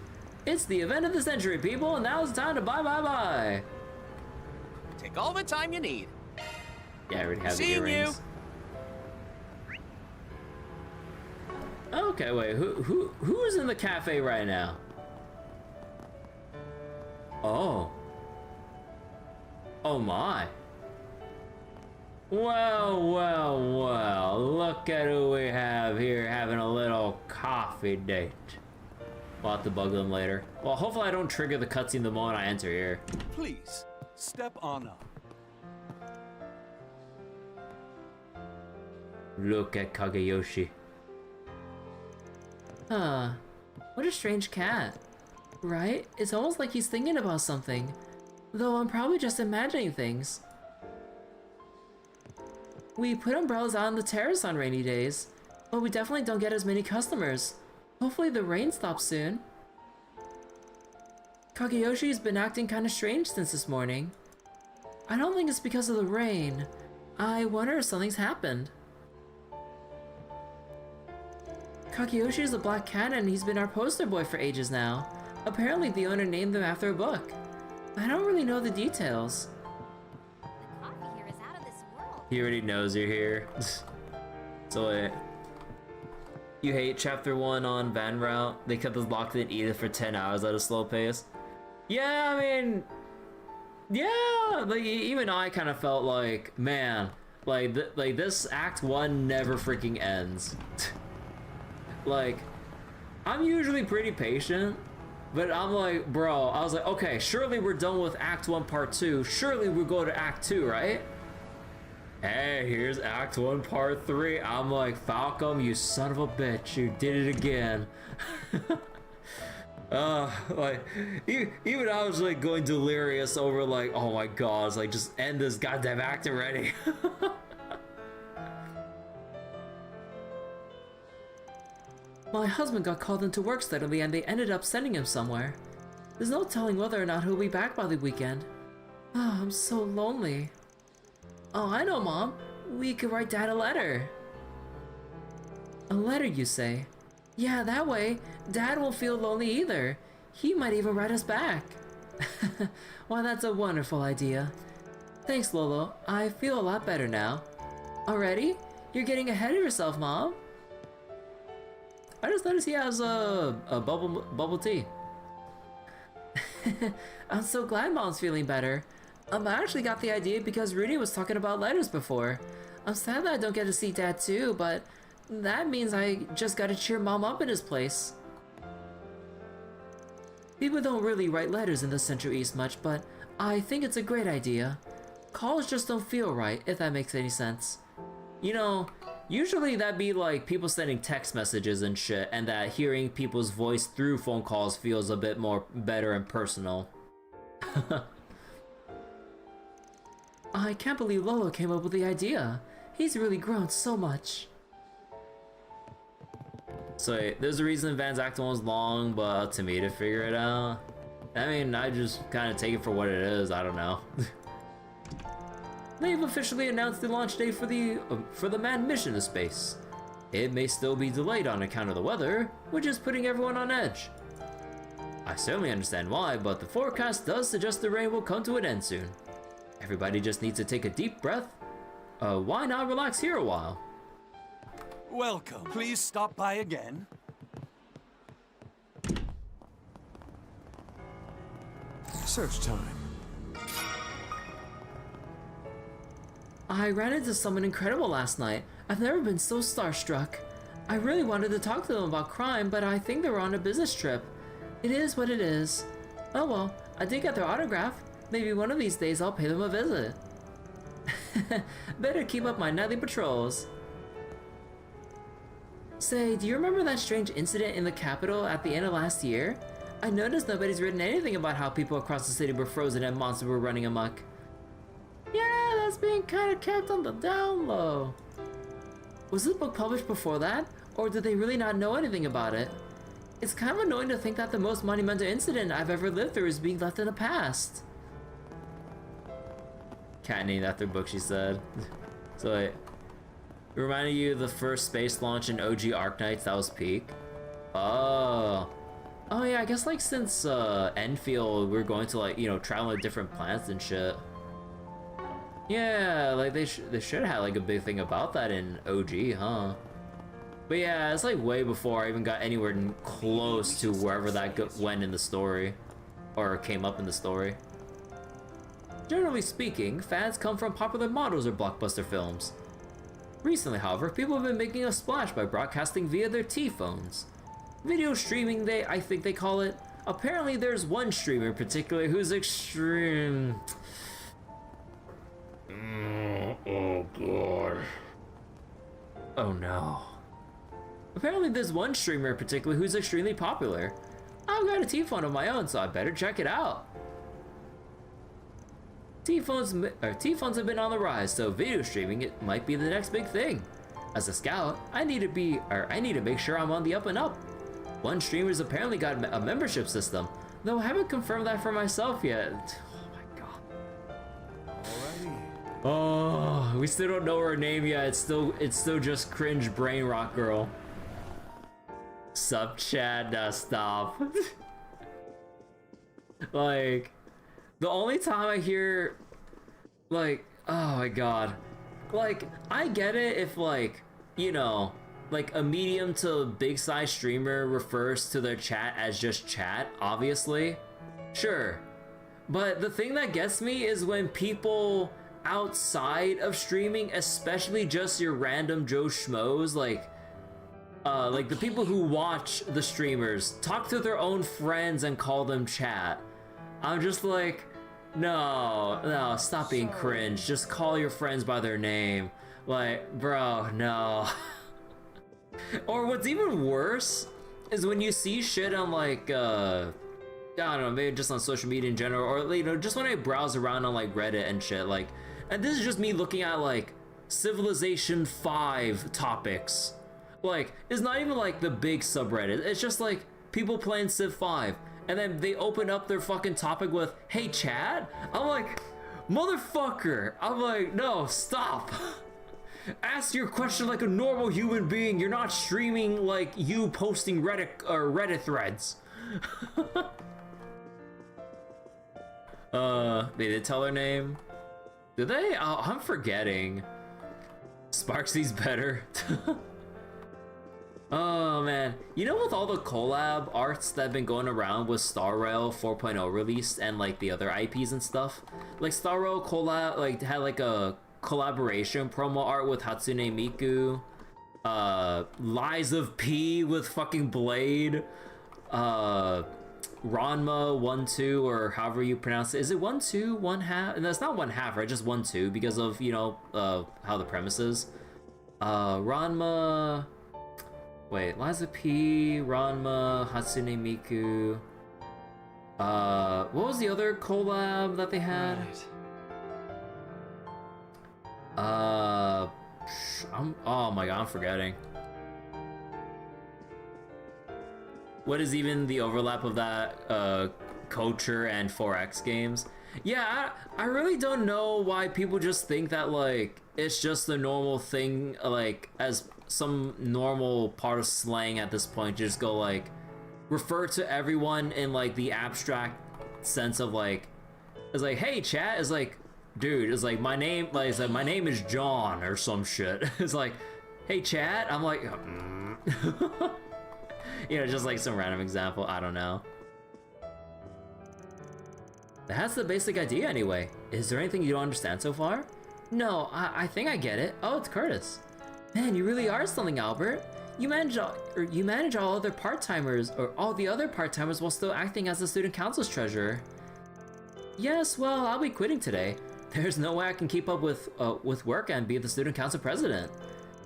It's the event of the century, people, and now's the time to buy. Take all the time you need. Yeah, I already have the Seeing earrings. Okay, wait, who's in the cafe right now? Oh. Oh my. Well, look at who we have here having a little coffee date. We'll have to bug them later. Well, hopefully I don't trigger the cutscene the moment I enter here. Please, step on up. Look at Kageyoshi. Huh. What a strange cat. Right? It's almost like he's thinking about something. Though I'm probably just imagining things. We put umbrellas out on the terrace on rainy days, but we definitely don't get as many customers. Hopefully the rain stops soon. Kageyoshi's been acting kinda strange since this morning. I don't think it's because of the rain. I wonder if something's happened. Kageyoshi is a black cat and he's been our poster boy for ages now. Apparently the owner named him after a book. I don't really know the details. The coffee here is out of this world. He already knows you're here. So you hate chapter 1 on Van Route? They kept us locked in Edith for 10 hours at a slow pace. Yeah, I mean, yeah, like even I kind of felt like, man, like this Act 1 never freaking ends. Like, I'm usually pretty patient, but I'm like, bro, I was like, okay, surely we're done with Act 1 Part 2. Surely we'll go to Act 2, right? Hey, here's Act 1 Part 3. I'm like, Falcom, you son of a bitch, you did it again. Like, even I was like going delirious over like, oh my god, it's like, just end this goddamn act already. My husband got called into work suddenly and they ended up sending him somewhere. There's no telling whether or not he'll be back by the weekend. Oh, I'm so lonely. Oh, I know, Mom. We could write Dad a letter. A letter, you say? Yeah, that way, Dad won't feel lonely either. He might even write us back. Why, that's a wonderful idea. Thanks, Lolo. I feel a lot better now. Already? You're getting ahead of yourself, Mom. I just noticed he has a bubble tea. I'm so glad Mom's feeling better. I actually got the idea because Rudy was talking about letters before. I'm sad that I don't get to see Dad too, but that means I just gotta cheer Mom up in his place. People don't really write letters in the Central East much, but I think it's a great idea. Calls just don't feel right, if that makes any sense. You know, usually that'd be like people sending text messages and shit, and that hearing people's voice through phone calls feels a bit more better and personal. I can't believe Lolo came up with the idea. He's really grown so much. So there's a reason Van's Act 1 was long, but up to me to figure it out. I mean, I just kind of take it for what it is, I don't know. They've officially announced the launch date for the manned mission to space. It may still be delayed on account of the weather, which is putting everyone on edge. I certainly understand why, but the forecast does suggest the rain will come to an end soon. Everybody just needs to take a deep breath. Why not relax here a while? Welcome. Please stop by again. Search time. I ran into someone incredible last night. I've never been so starstruck. I really wanted to talk to them about crime, but I think they were on a business trip. It is what it is. Oh well, I did get their autograph. Maybe one of these days I'll pay them a visit. Better keep up my nightly patrols. Say, do you remember that strange incident in the capital at the end of last year? I noticed nobody's written anything about how people across the city were frozen and monsters were running amok. Yeah, that's being kind of kept on the down low. Was this book published before that, or did they really not know anything about it? It's kind of annoying to think that the most monumental incident I've ever lived through is being left in the past. Cat named after book, she said. So it reminded you of the first space launch in OG Arknights, that was peak. Oh. Oh yeah, I guess like since Enfield, we're going to like, you know, travel to different planets and shit. Yeah, like they should have like a big thing about that in OG, huh? But yeah, it's like way before I even got anywhere close to wherever that went in the story, or came up in the story. Generally speaking, fans come from popular models or blockbuster films. Recently, however, people have been making a splash by broadcasting via their T-phones. Video streaming, I think they call it. Apparently, there's one streamer in particular who's extreme. Oh god. Oh no. Apparently there's one streamer in particular who's extremely popular. I've got a T-phone of my own, so I better check it out. T-phones have been on the rise, so video streaming it might be the next big thing. As a scout, I need to make sure I'm on the up and up. One streamer's apparently got a membership system, though I haven't confirmed that for myself yet. Oh, we still don't know her name yet. It's still just cringe brain rock girl. Sup, Chad? Nah, stop. Like, the only time I hear, like, oh my god, like I get it if like, you know, like a medium to big size streamer refers to their chat as just chat, obviously, sure. But the thing that gets me is when people outside of streaming, especially just your random Joe Schmoes, like the people who watch the streamers, talk to their own friends and call them chat. I'm just like, no, stop being cringe. Just call your friends by their name. Like, bro, no. Or what's even worse is when you see shit on like, I don't know, maybe just on social media in general, or you know, just when I browse around on like Reddit and shit, like, and this is just me looking at like Civilization 5 topics. Like, it's not even like the big subreddit, it's just like people playing Civ 5, and then they open up their fucking topic with, hey chat? I'm like, motherfucker, I'm like, no, stop. Ask your question like a normal human being. You're not streaming like you posting Reddit threads. They did tell her name. Did they? Oh, I'm forgetting. Sparksy's better. Oh man, you know, with all the collab arts that have been going around with Star Rail 4.0 released and like the other IPs and stuff, like Star Rail collab like had like a collaboration promo art with Hatsune Miku, Lies of P with fucking Blade, Ranma 1-2, or however you pronounce it. Is it 1-2, 1/2? No, it's not 1/2, right? Just 1-2 because of, you know, how the premise is. Ranma. Wait, Lies of P, Ranma, Hatsune Miku. What was the other collab that they had? Oh my god, I'm forgetting. What is even the overlap of that culture and 4X games? Yeah, I really don't know why people just think that like it's just the normal thing, like as some normal part of slang at this point, to just go like refer to everyone in like the abstract sense of like, it's like, hey chat, is like, dude, it's like my name, like it's like, my name is John or some shit. It's like, hey chat, I'm like, you know, just like some random example, I don't know. That's the basic idea anyway. Is there anything you don't understand so far? No, I think I get it. Oh, it's Curtis. Man, you really are something, Albert. You manage all other part-timers, or all the other part-timers while still acting as the student council's treasurer. Yes, well, I'll be quitting today. There's no way I can keep up with work and be the student council president.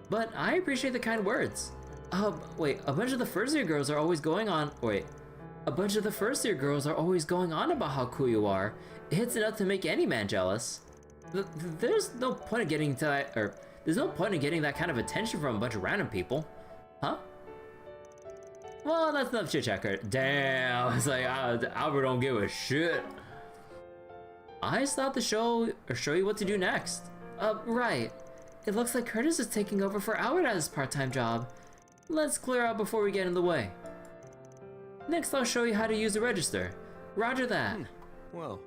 But I appreciate the kind words. Wait, a bunch of the first-year girls are always going on about how cool you are. It's enough to make any man jealous. There's no point in getting to that, or there's no point in getting that kind of attention from a bunch of random people. Huh? Well, that's enough chit-chat. Damn, it's like, Albert don't give a shit. I stopped the show, or show you what to do next. Right. It looks like Curtis is taking over for Albert at his part-time job. Let's clear out before we get in the way. Next, I'll show you how to use the register. Roger that. Well.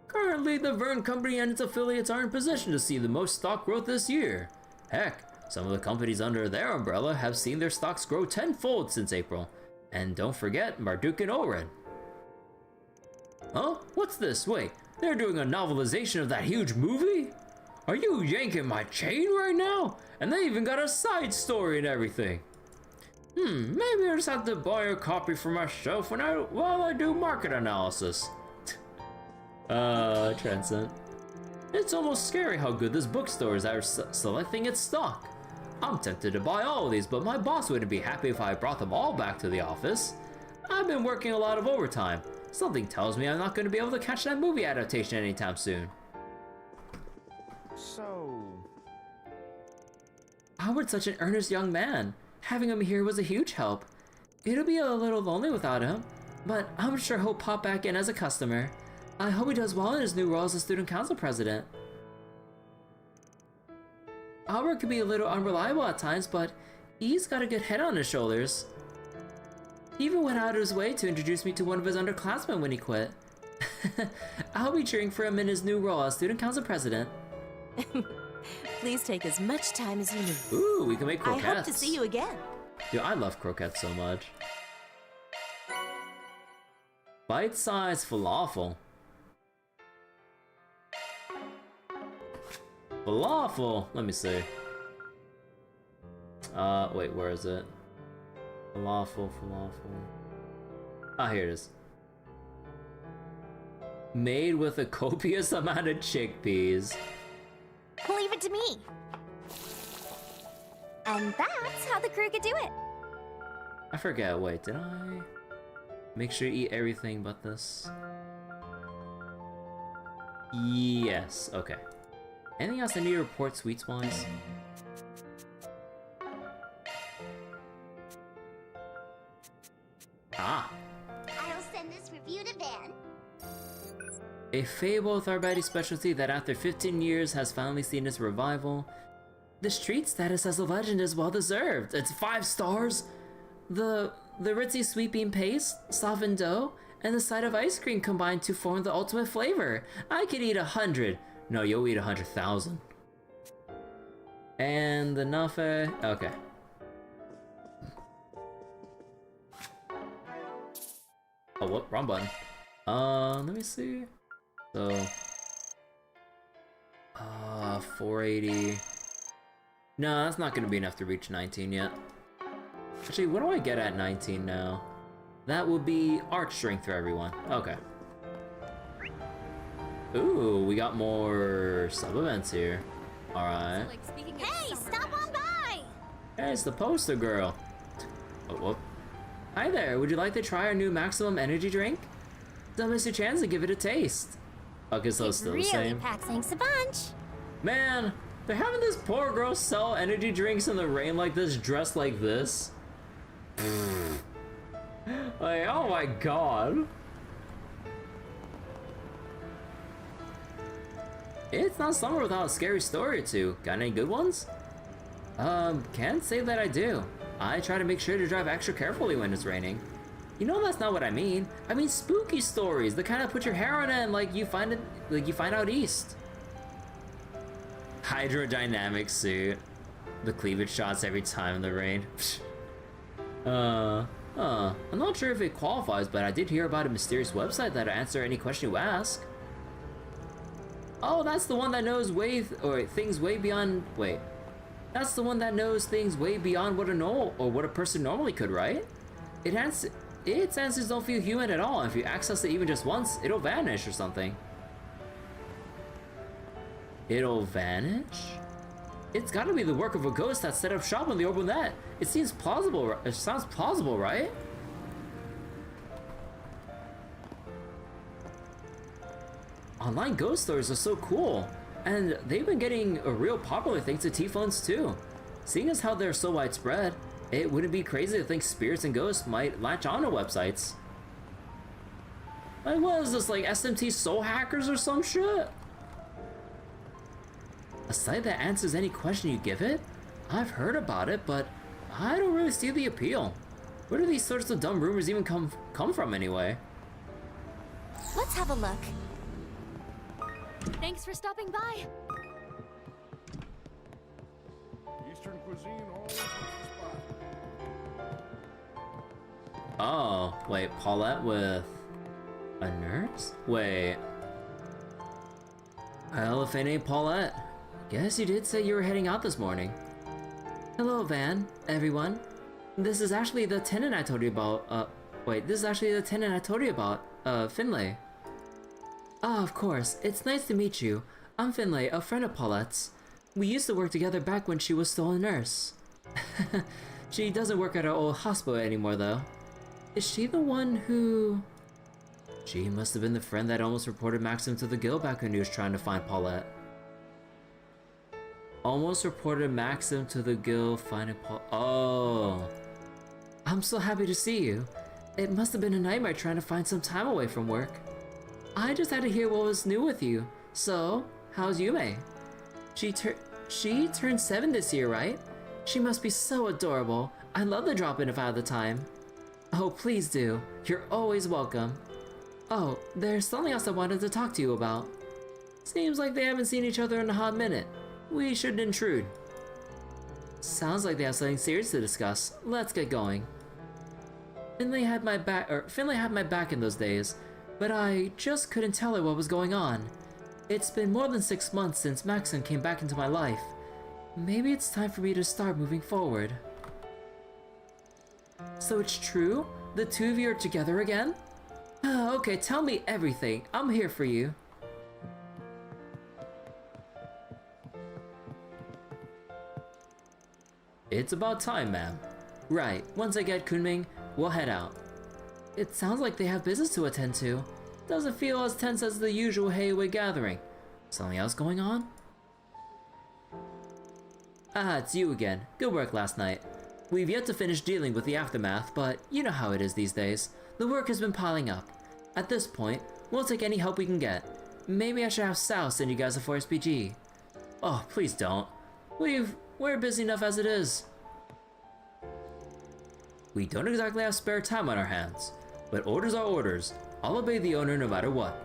Currently, the Vern Company and its affiliates are in position to see the most stock growth this year. Heck, some of the companies under their umbrella have seen their stocks grow tenfold since April. And don't forget Marduk and Oren. Huh? What's this? Wait, they're doing a novelization of that huge movie? Are you yanking my chain right now? And they even got a side story and everything. Maybe I just have to buy a copy for myself while I do market analysis. Transcend. It's almost scary how good this bookstore is at selecting its stock. I'm tempted to buy all of these, but my boss wouldn't be happy if I brought them all back to the office. I've been working a lot of overtime. Something tells me I'm not going to be able to catch that movie adaptation anytime soon. So... Howard's such an earnest young man. Having him here was a huge help. It'll be a little lonely without him, but I'm sure he'll pop back in as a customer. I hope he does well in his new role as a student council president. Albert can be a little unreliable at times, but he's got a good head on his shoulders. He even went out of his way to introduce me to one of his underclassmen when he quit. I'll be cheering for him in his new role as student council president. Please take as much time as you need. Ooh, we can make croquettes. I hope to see you again. Dude, I love croquettes so much. Bite-sized falafel. Falafel! Let me see. Wait, where is it? Falafel. Ah, here it is. Made with a copious amount of chickpeas. Leave it to me. And that's how the crew could do it. I forget, wait, did I? Make sure you eat everything but this. Yes, okay. Anything else I need to report sweets-wise? Ah! I'll send this review to Van. A fabled Tharbadi specialty that after 15 years has finally seen its revival. The street status as a legend is well deserved. It's 5 stars! The ritzy sweet bean paste, softened dough, and the side of ice cream combined to form the ultimate flavor. I could eat 100. No, you'll eat 100,000. And the nafe. Okay. Oh, what? Wrong button. Let me see. So, 480. No, that's not gonna be enough to reach 19 yet. Actually, what do I get at 19 now? That will be arch strength for everyone. Okay. Ooh, we got more sub-events here. Alright. Hey, stop on by! Hey, it's the poster girl. Oh, whoop. Hi there, would you like to try our new maximum energy drink? Don't miss your chance to give it a taste. Okay, so it's still the same. Really packs thanks a bunch. Man, they're having this poor girl sell energy drinks in the rain like this, dressed like this. Like, oh my god. It's not summer without a scary story or two. Got any good ones? Can't say that I do. I try to make sure to drive extra carefully when it's raining. You know that's not what I mean. I mean spooky stories, the kind that put your hair on end like you find out east. Hydrodynamic suit. The cleavage shots every time in the rain. I'm not sure if it qualifies, but I did hear about a mysterious website that'll answer any question you ask. Oh, that's the one that knows things way beyond. Wait, that's the one that knows things way beyond what a person normally could, right? Its answers don't feel human at all. If you access it even just once, it'll vanish or something. It'll vanish? It's gotta be the work of a ghost that set up shop on the orbital net. It seems plausible. It sounds plausible, right? Online ghost stories are so cool, and they've been getting a real popular thanks to T-phones too. Seeing as how they're so widespread, it wouldn't be crazy to think spirits and ghosts might latch onto websites. Like, what is this, like SMT soul hackers or some shit? A site that answers any question you give it? I've heard about it, but I don't really see the appeal. Where do these sorts of dumb rumors even come from anyway? Let's have a look. Thanks for stopping by. Eastern cuisine always hits the spot. Oh, wait, Paulette with a nurse? Wait. Well, if it ain't Paulette, guess you did say you were heading out this morning. Hello, Van, everyone. This is actually the tenant I told you about, Finlay. Ah, of course. It's nice to meet you. I'm Finlay, a friend of Paulette's. We used to work together back when she was still a nurse. She doesn't work at our old hospital anymore, though. Is she the one who... She must have been the friend that almost reported Maxim to the guild back when he was trying to find Paulette. Almost reported Maxim to the guild finding Paul... Oh. I'm so happy to see you. It must have been a nightmare trying to find some time away from work. I just had to hear what was new with you. So, how's Yume? She turned 7 this year, right? She must be so adorable. I'd love to drop in if I had the time. Oh, please do. You're always welcome. Oh, there's something else I wanted to talk to you about. Seems like they haven't seen each other in a hot minute. We shouldn't intrude. Sounds like they have something serious to discuss. Let's get going. Finlay had my back in those days, but I just couldn't tell her what was going on. It's been more than 6 months since Maxim came back into my life. Maybe it's time for me to start moving forward. So it's true? The two of you are together again? Okay, tell me everything. I'm here for you. It's about time, ma'am. Right, once I get Kunming, we'll head out. It sounds like they have business to attend to. Doesn't feel as tense as the usual Hayway gathering. Something else going on? Ah, it's you again. Good work last night. We've yet to finish dealing with the aftermath, but you know how it is these days. The work has been piling up. At this point, we'll take any help we can get. Maybe I should have Sal send you guys a 4SPG. Oh, please don't. We're busy enough as it is. We don't exactly have spare time on our hands, but orders are orders. I'll obey the owner no matter what.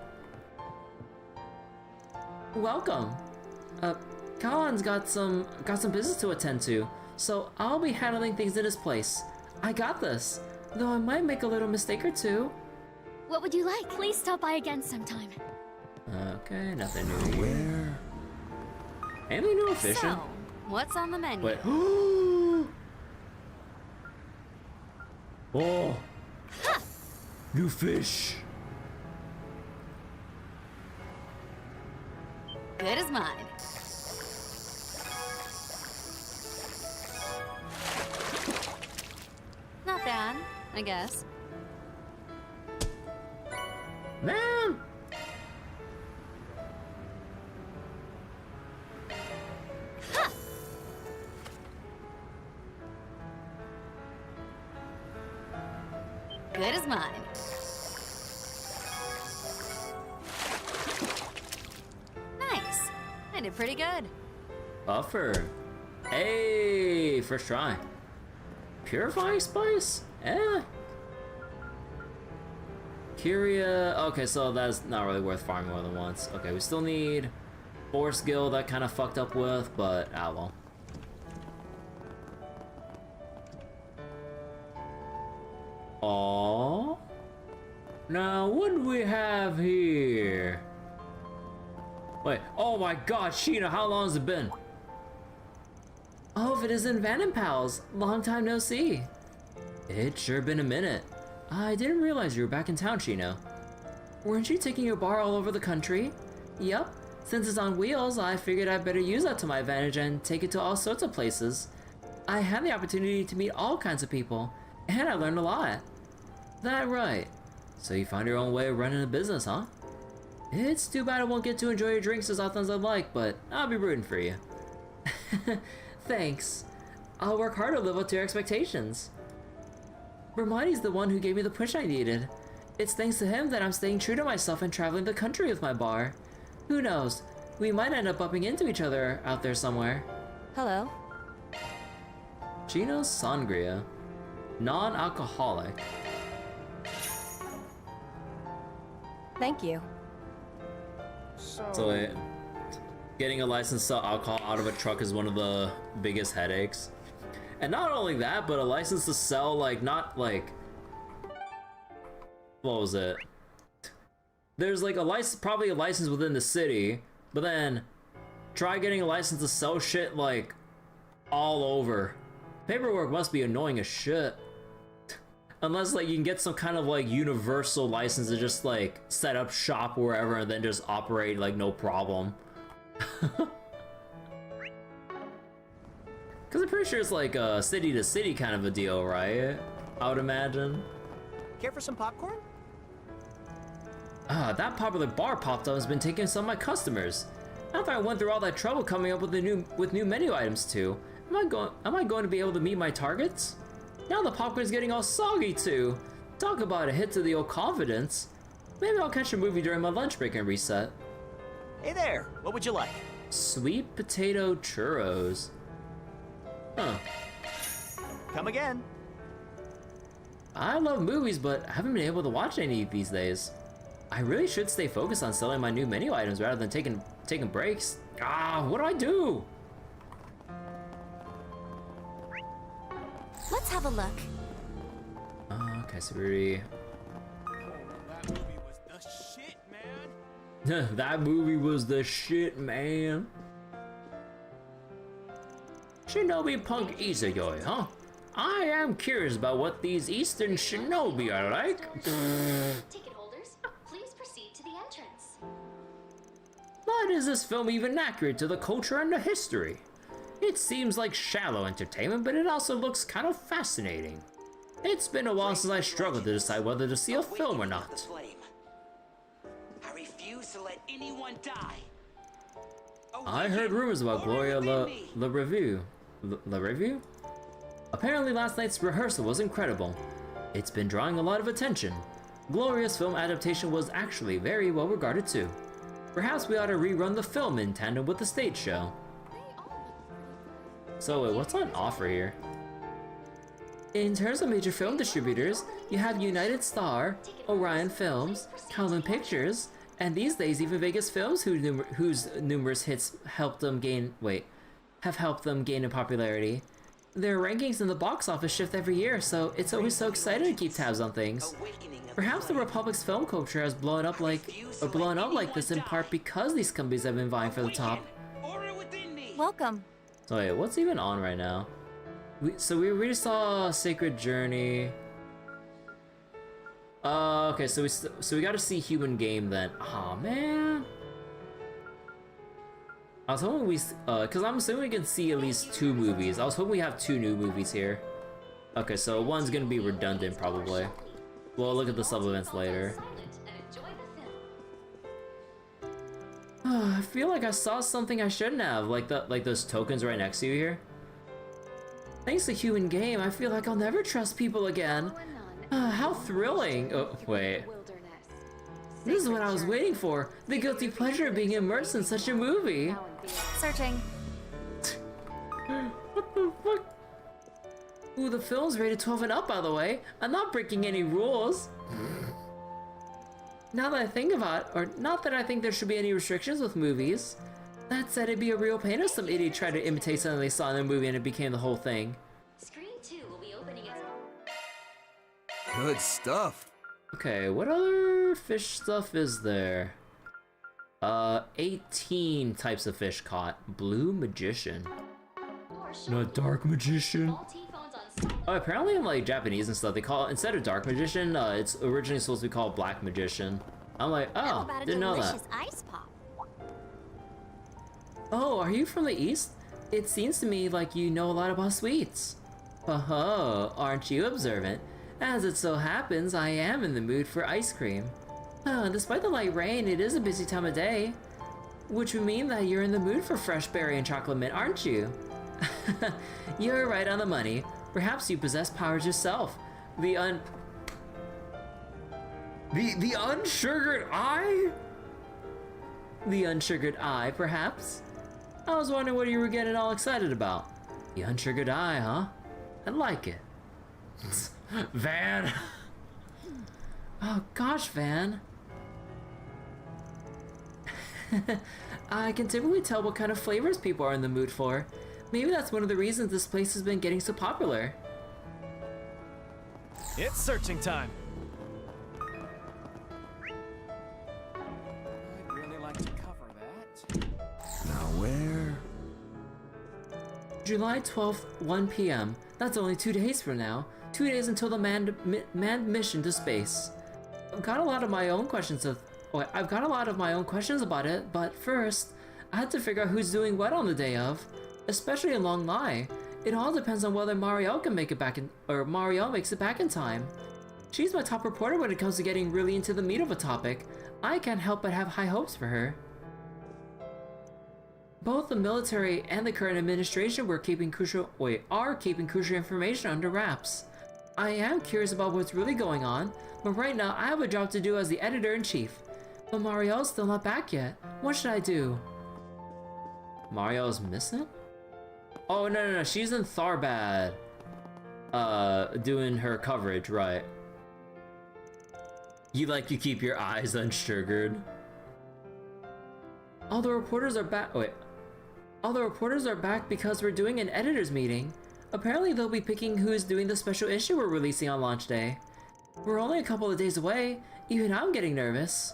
Welcome. Kawan's got some business to attend to, so I'll be handling things in his place. I got this, though I might make a little mistake or two. What would you like? Please stop by again sometime. Okay, nothing new here. Anything new efficient? So, what's on the menu? Wait. Oh! Ha! New fish! Good as mine. Not bad, I guess. Ma'am! Ha! Good as mine. Nice. I did pretty good. Buffer. Hey, first try. Purifying spice? Eh. Curia. Okay, so that's not really worth farming more than once. Okay, we still need Force Guild that kind of fucked up with, but ah well. Aww. Now, what do we have here? Wait, oh my god, Sheena, how long has it been? Oh, if it isn't Van and Pals, long time no see. It's sure been a minute. I didn't realize you were back in town, Sheena. Weren't you taking your bar all over the country? Yup. Since it's on wheels, I figured I'd better use that to my advantage and take it to all sorts of places. I had the opportunity to meet all kinds of people, and I learned a lot. That right. So you found your own way of running a business, huh? It's too bad I won't get to enjoy your drinks as often as I'd like, but I'll be rooting for you. Thanks. I'll work hard to live up to your expectations. Hermione's the one who gave me the push I needed. It's thanks to him that I'm staying true to myself and traveling the country with my bar. Who knows? We might end up bumping into each other out there somewhere. Hello. Gino's Sangria. Non-alcoholic. Thank you. So wait, getting a license to sell alcohol out of a truck is one of the biggest headaches. And not only that, but a license to sell, like, not like... What was it? There's like a license, probably a license within the city, but then try getting a license to sell shit like all over. Paperwork must be annoying as shit. Unless like you can get some kind of like universal license to just like set up shop wherever and then just operate like no problem. Cause I'm pretty sure it's like a city to city kind of a deal, right? I would imagine. Care for some popcorn? That popular bar popped up has been taking some of my customers. After I went through all that trouble coming up with new menu items too, am I going to be able to meet my targets? Now the popcorn's getting all soggy too. Talk about a hit to the old confidence. Maybe I'll catch a movie during my lunch break and reset. Hey there, what would you like? Sweet potato churros. Huh. Come again. I love movies, but I haven't been able to watch any these days. I really should stay focused on selling my new menu items rather than taking breaks. What do I do? Let's have a look. Okay, so we That movie was the shit, man. that movie was the shit, man. Shinobi Punk Izayoi, huh? I am curious about what these Eastern shinobi are like. Ticket holders, please proceed to the entrance. But is this film even accurate to the culture and the history? It seems like shallow entertainment, but it also looks kind of fascinating. It's been a while since I struggled to decide whether to see a film or not. I refuse to let anyone die. I heard rumors about Gloria La Revue. La Revue? Apparently last night's rehearsal was incredible. It's been drawing a lot of attention. Gloria's film adaptation was actually very well regarded too. Perhaps we ought to rerun the film in tandem with the stage show. So wait, what's on offer here? In terms of major film distributors, you have United Star, Orion Films, Calvin Pictures, and these days even Vegas Films, whose numerous hits have helped them gain in popularity. Their rankings in the box office shift every year, so it's always so exciting to keep tabs on things. Perhaps the Republic's film culture has blown up like this in part because these companies have been vying for the top. Welcome. So wait, what's even on right now? We already saw Sacred Journey. Okay, so we got to see Human Game then. Aw, man. I was hoping cause I'm assuming we can see at least 2 movies. I was hoping we have 2 new movies here. Okay, so one's gonna be redundant probably. We'll look at the supplements later. I feel like I saw something I shouldn't have, like those tokens right next to you here. Thanks to Human Game, I feel like I'll never trust people again. How thrilling! Oh, wait. This is what I was waiting for. The guilty pleasure of being immersed in such a movie. Searching. What the fuck? Ooh, the film's rated 12 and up, by the way. I'm not breaking any rules. Now that I think about it, or not that I think there should be any restrictions with movies. That said, it'd be a real pain if some idiot tried to imitate something they saw in a movie and it became the whole thing. Screen 2 will be opening its... Good stuff. Okay, what other fish stuff is there? 18 types of fish caught. Blue magician. No, dark magician. Oh, apparently in like Japanese and stuff, they call it, instead of dark magician, it's originally supposed to be called black magician. I'm like, oh, didn't know that. Ice pop? Oh, are you from the East? It seems to me like you know a lot about sweets. Oh, aren't you observant? As it so happens, I am in the mood for ice cream. Despite the light rain, it is a busy time of day. Which would mean that you're in the mood for fresh berry and chocolate mint, aren't you? You're right on the money. Perhaps you possess powers yourself. The unsugared eye? The unsugared eye, perhaps? I was wondering what you were getting all excited about. The unsugared eye, huh? I like it. Van! Oh gosh, Van. I can typically tell what kind of flavors people are in the mood for. Maybe that's one of the reasons this place has been getting so popular. It's searching time. I'd really like to cover that. Now where? July 12th, 1 p.m. That's only 2 days from now. 2 days until the manned mission to space. I've got a lot of my own questions about it, but first, I had to figure out who's doing what on the day of, especially in Long Lai. It all depends on whether Marielle can make it back Marielle makes it back in time. She's my top reporter when it comes to getting really into the meat of a topic. I can't help but have high hopes for her. Both the military and the current administration are keeping crucial information under wraps. I am curious about what's really going on, but right now I have a job to do as the editor-in-chief. But Marielle's still not back yet. What should I do? Marielle's missing? Oh, no, she's in Tharbad. Doing her coverage, right. You keep your eyes unsugared. All the reporters are back because we're doing an editor's meeting. Apparently they'll be picking who's doing the special issue we're releasing on launch day. We're only a couple of days away. Even I'm getting nervous.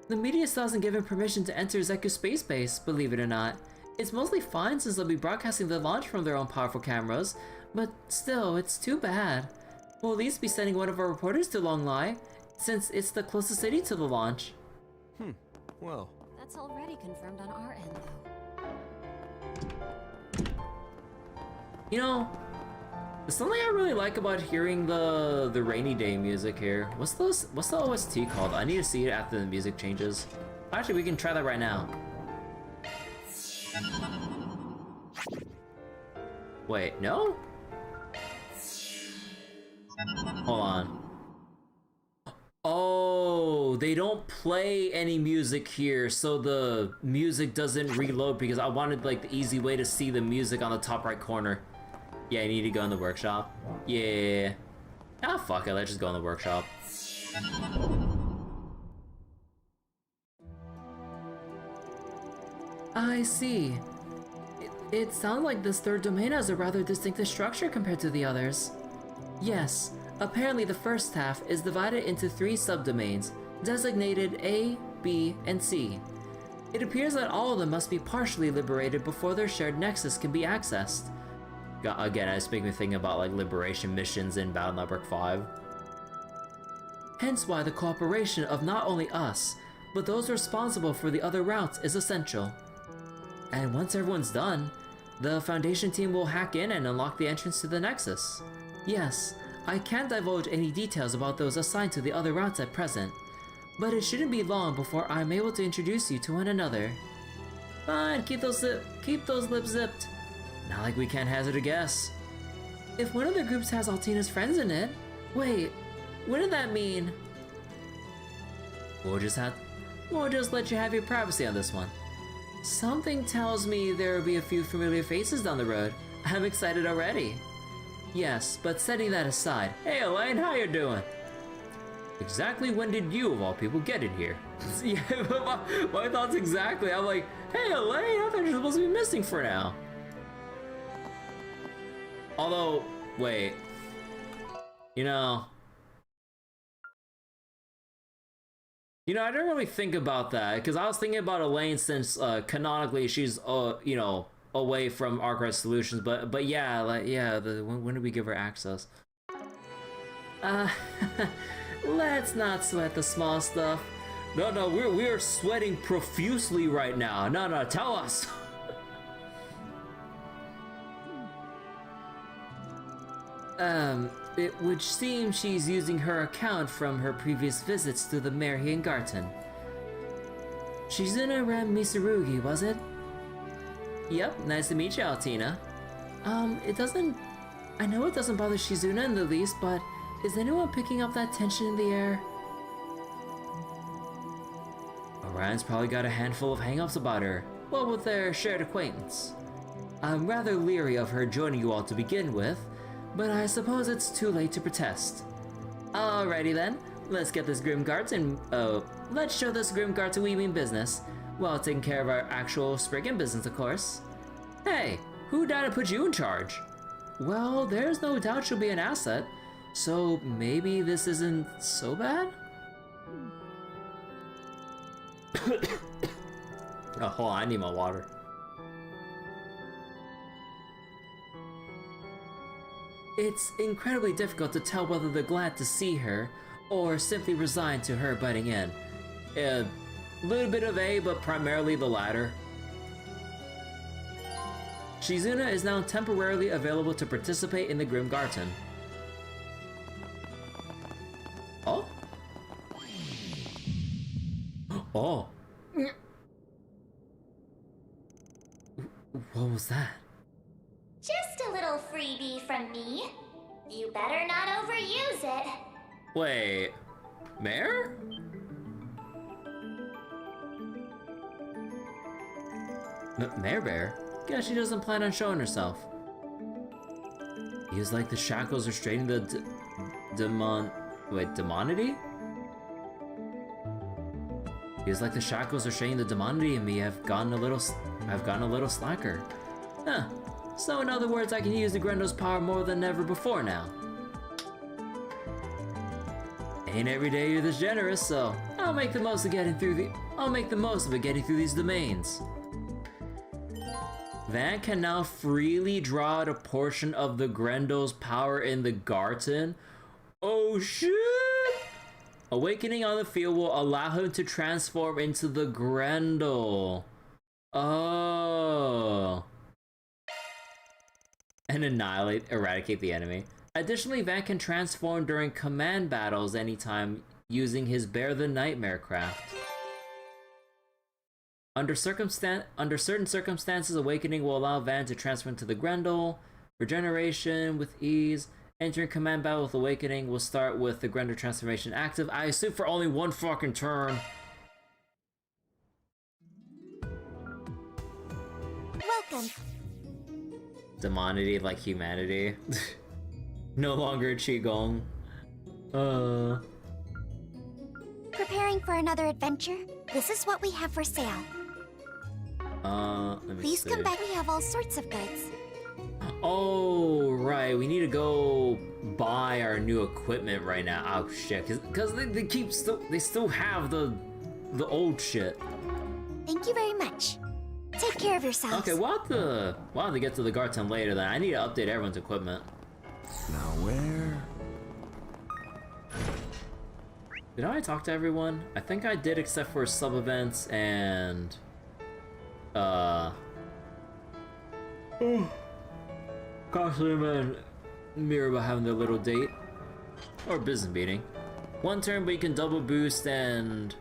The media still hasn't given permission to enter Zeku Space Base, believe it or not. It's mostly fine since they'll be broadcasting the launch from their own powerful cameras, but still, it's too bad. We'll at least be sending one of our reporters to Long Lai, since it's the closest city to the launch. Well. That's already confirmed on our end, though. You know, something I really like about hearing the rainy day music here. What's the OST called? I need to see it after the music changes. Actually, we can try that right now. Wait, no? Hold on. Oh, they don't play any music here, so the music doesn't reload because I wanted the easy way to see the music on the top right corner. Yeah, I need to go in the workshop. Yeah. Ah, fuck it, let's just go in the workshop. I see. It sounds like this third domain has a rather distinctive structure compared to the others. Yes, apparently the first half is divided into 3 subdomains, designated A, B, and C. It appears that all of them must be partially liberated before their shared nexus can be accessed. Again, I just make me think about liberation missions in Battle Network 5. Hence why the cooperation of not only us, but those responsible for the other routes is essential. And once everyone's done, the Foundation team will hack in and unlock the entrance to the Nexus. Yes, I can't divulge any details about those assigned to the other routes at present, but it shouldn't be long before I'm able to introduce you to one another. Fine, keep those lips zipped. Not like we can't hazard a guess. If one of the groups has Altina's friends in it, wait, what did that mean? We'll just let you have your privacy on this one. Something tells me there will be a few familiar faces down the road. I'm excited already. Yes, but setting that aside, hey Elaine, how you doing? Exactly when did you, of all people, get in here? Yeah, my thoughts exactly. I'm like, hey Elaine, I thought you were supposed to be missing for now. Although, wait, you know, You know, I didn't really think about that, because I was thinking about Elaine since canonically she's, you know, away from Arkwright Solutions, but yeah, like, yeah, when did we give her access? Let's not sweat the small stuff. No, we're sweating profusely right now. No, tell us. It would seem she's using her account from her previous visits to the Mare and GARTEN. Shizuna Ram Misurugi, was it? Yep, nice to meet you, Altina. I know it doesn't bother Shizuna in the least, but is anyone picking up that tension in the air? Orion's probably got a handful of hang-ups about her, what with their shared acquaintance. I'm rather leery of her joining you all to begin with, but I suppose it's too late to protest. Alrighty then, let's get this Grimgarten, let's show this Grimgarten we mean business, while taking care of our actual Spriggan business, of course. Hey, who died to put you in charge? Well, there's no doubt she'll be an asset, so maybe this isn't so bad? Oh, hold on, I need my water. It's incredibly difficult to tell whether they're glad to see her, or simply resigned to her butting in. A little bit of A, but primarily the latter. Shizuna is now temporarily available to participate in the Grimgarten. Oh? Oh. What was that? Just a little freebie from me. You better not overuse it. Wait, Mare? Mare Bear? Guess she doesn't plan on showing herself. Feels like the shackles are straining the demonity? Feels like the shackles are straining the demonity in me. I've gotten a little slacker. Huh. So in other words, I can use the Grendel's power more than ever before now. Ain't every day you're this generous, so I'll make the most of getting through these domains. Van can now freely draw out a portion of the Grendel's power in the Garten. Oh shit! Awakening on the field will allow him to transform into the Grendel. Oh. And eradicate the enemy. Additionally, Van can transform during command battles anytime using his Bear the Nightmare craft. Under certain circumstances, Awakening will allow Van to transfer into the Grendel. Regeneration with ease. Entering command battle with Awakening will start with the Grendel transformation active. I assume for only one fucking turn. Welcome. Demonity like humanity. No longer a Qigong. Preparing for another adventure? This is what we have for sale. Let me Please see. come back, we have all sorts of goods. Oh, right. We need to go buy our new equipment right now. Oh shit, because they still have the old shit. Thank you very much. Take care of yourselves. Okay, we'll have to get to the Garten later then. I need to update everyone's equipment. Now where? Did I talk to everyone? I think I did, except for sub-events and... Costume and Mira having their little date. Or business meeting. One turn, but you can double boost and...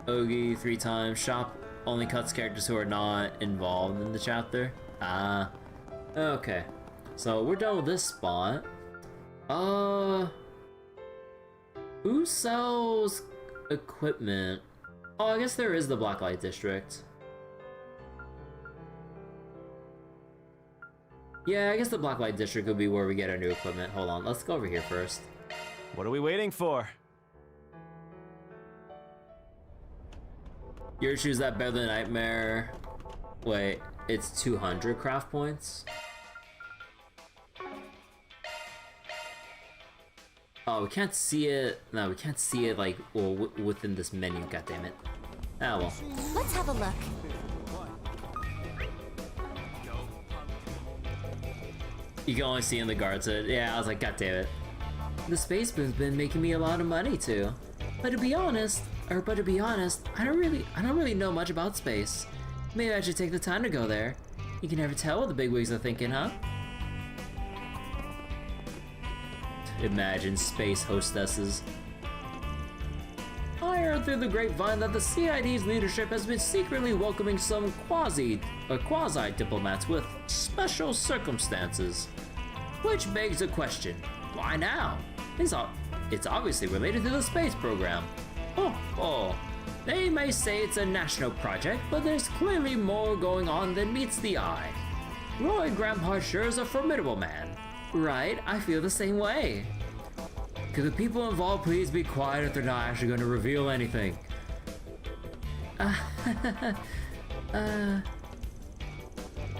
Ogi 3 times. Shop only cuts characters who are not involved in the chapter. Ah. Okay. So we're done with this spot. Who sells equipment? Oh, I guess there is the Blacklight district. Yeah, I guess the Blacklight district would be where we get our new equipment. Hold on, let's go over here first. What are we waiting for? Your choose that Bear the Nightmare. Wait, it's 200 craft points? Oh, we can't see it. No, we can't see it like within this menu. God damn it. Ah well. Let's have a look. You can only see in the guards. Yeah, I was like, God damn it. The space boom's been making me a lot of money too. But to be honest, I don't really know much about space. Maybe I should take the time to go there. You can never tell what the bigwigs are thinking, huh? Imagine space hostesses. I heard through the grapevine that the CID's leadership has been secretly welcoming some quasi-diplomats with special circumstances. Which begs the question, why now? It's obviously related to the space program. Oh. They may say it's a national project, but there's clearly more going on than meets the eye. Roy Grandpa sure is a formidable man. Right, I feel the same way. Could the people involved please be quiet if they're not actually going to reveal anything?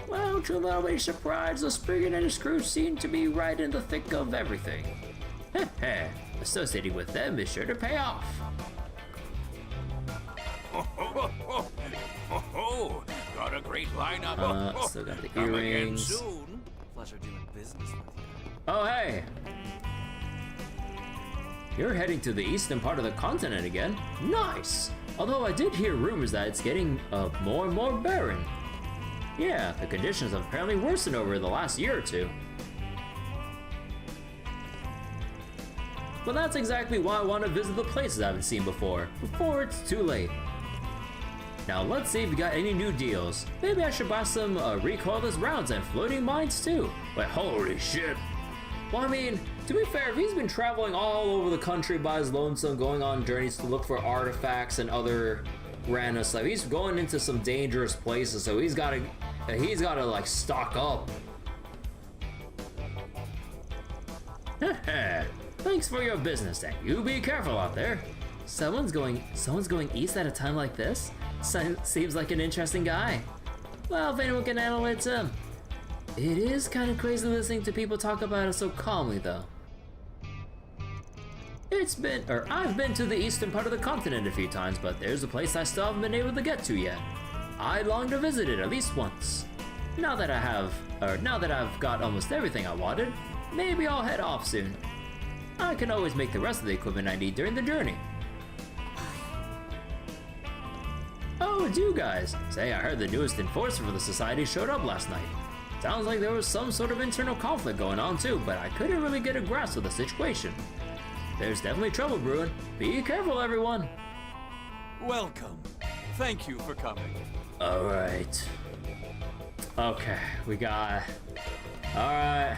Well, to nobody's surprise, the Spriggan and his crew seem to be right in the thick of everything. Associating with them is sure to pay off. Got a great lineup. Still got the Come again earrings. soon. Pleasure doing business with you. Oh, hey! You're heading to the eastern part of the continent again. Nice! Although I did hear rumors that it's getting more and more barren. Yeah, the conditions have apparently worsened over the last year or two. Well, that's exactly why I want to visit the places I haven't seen before it's too late. Now let's see if we got any new deals. Maybe I should buy some recoilless rounds and floating mines too. But holy shit. Well, I mean, to be fair, if he's been traveling all over the country by his lonesome, going on journeys to look for artifacts and other random stuff, he's going into some dangerous places, so he's gotta like stock up. Thanks for your business, and you be careful out there. Someone's going east at a time like this? Seems like an interesting guy. Well, if anyone can handle it, it's him. It is kind of crazy listening to people talk about it so calmly, though. I've been to the eastern part of the continent a few times, but there's a place I still haven't been able to get to yet. I long to visit it at least once. Now that I've got almost everything I wanted, maybe I'll head off soon. I can always make the rest of the equipment I need during the journey. Oh, it's you guys. Say, I heard the newest enforcer for the society showed up last night. Sounds like there was some sort of internal conflict going on too, but I couldn't really get a grasp of the situation. There's definitely trouble brewing. Be careful, everyone. Welcome. Thank you for coming. Alright. Okay, we got... Alright.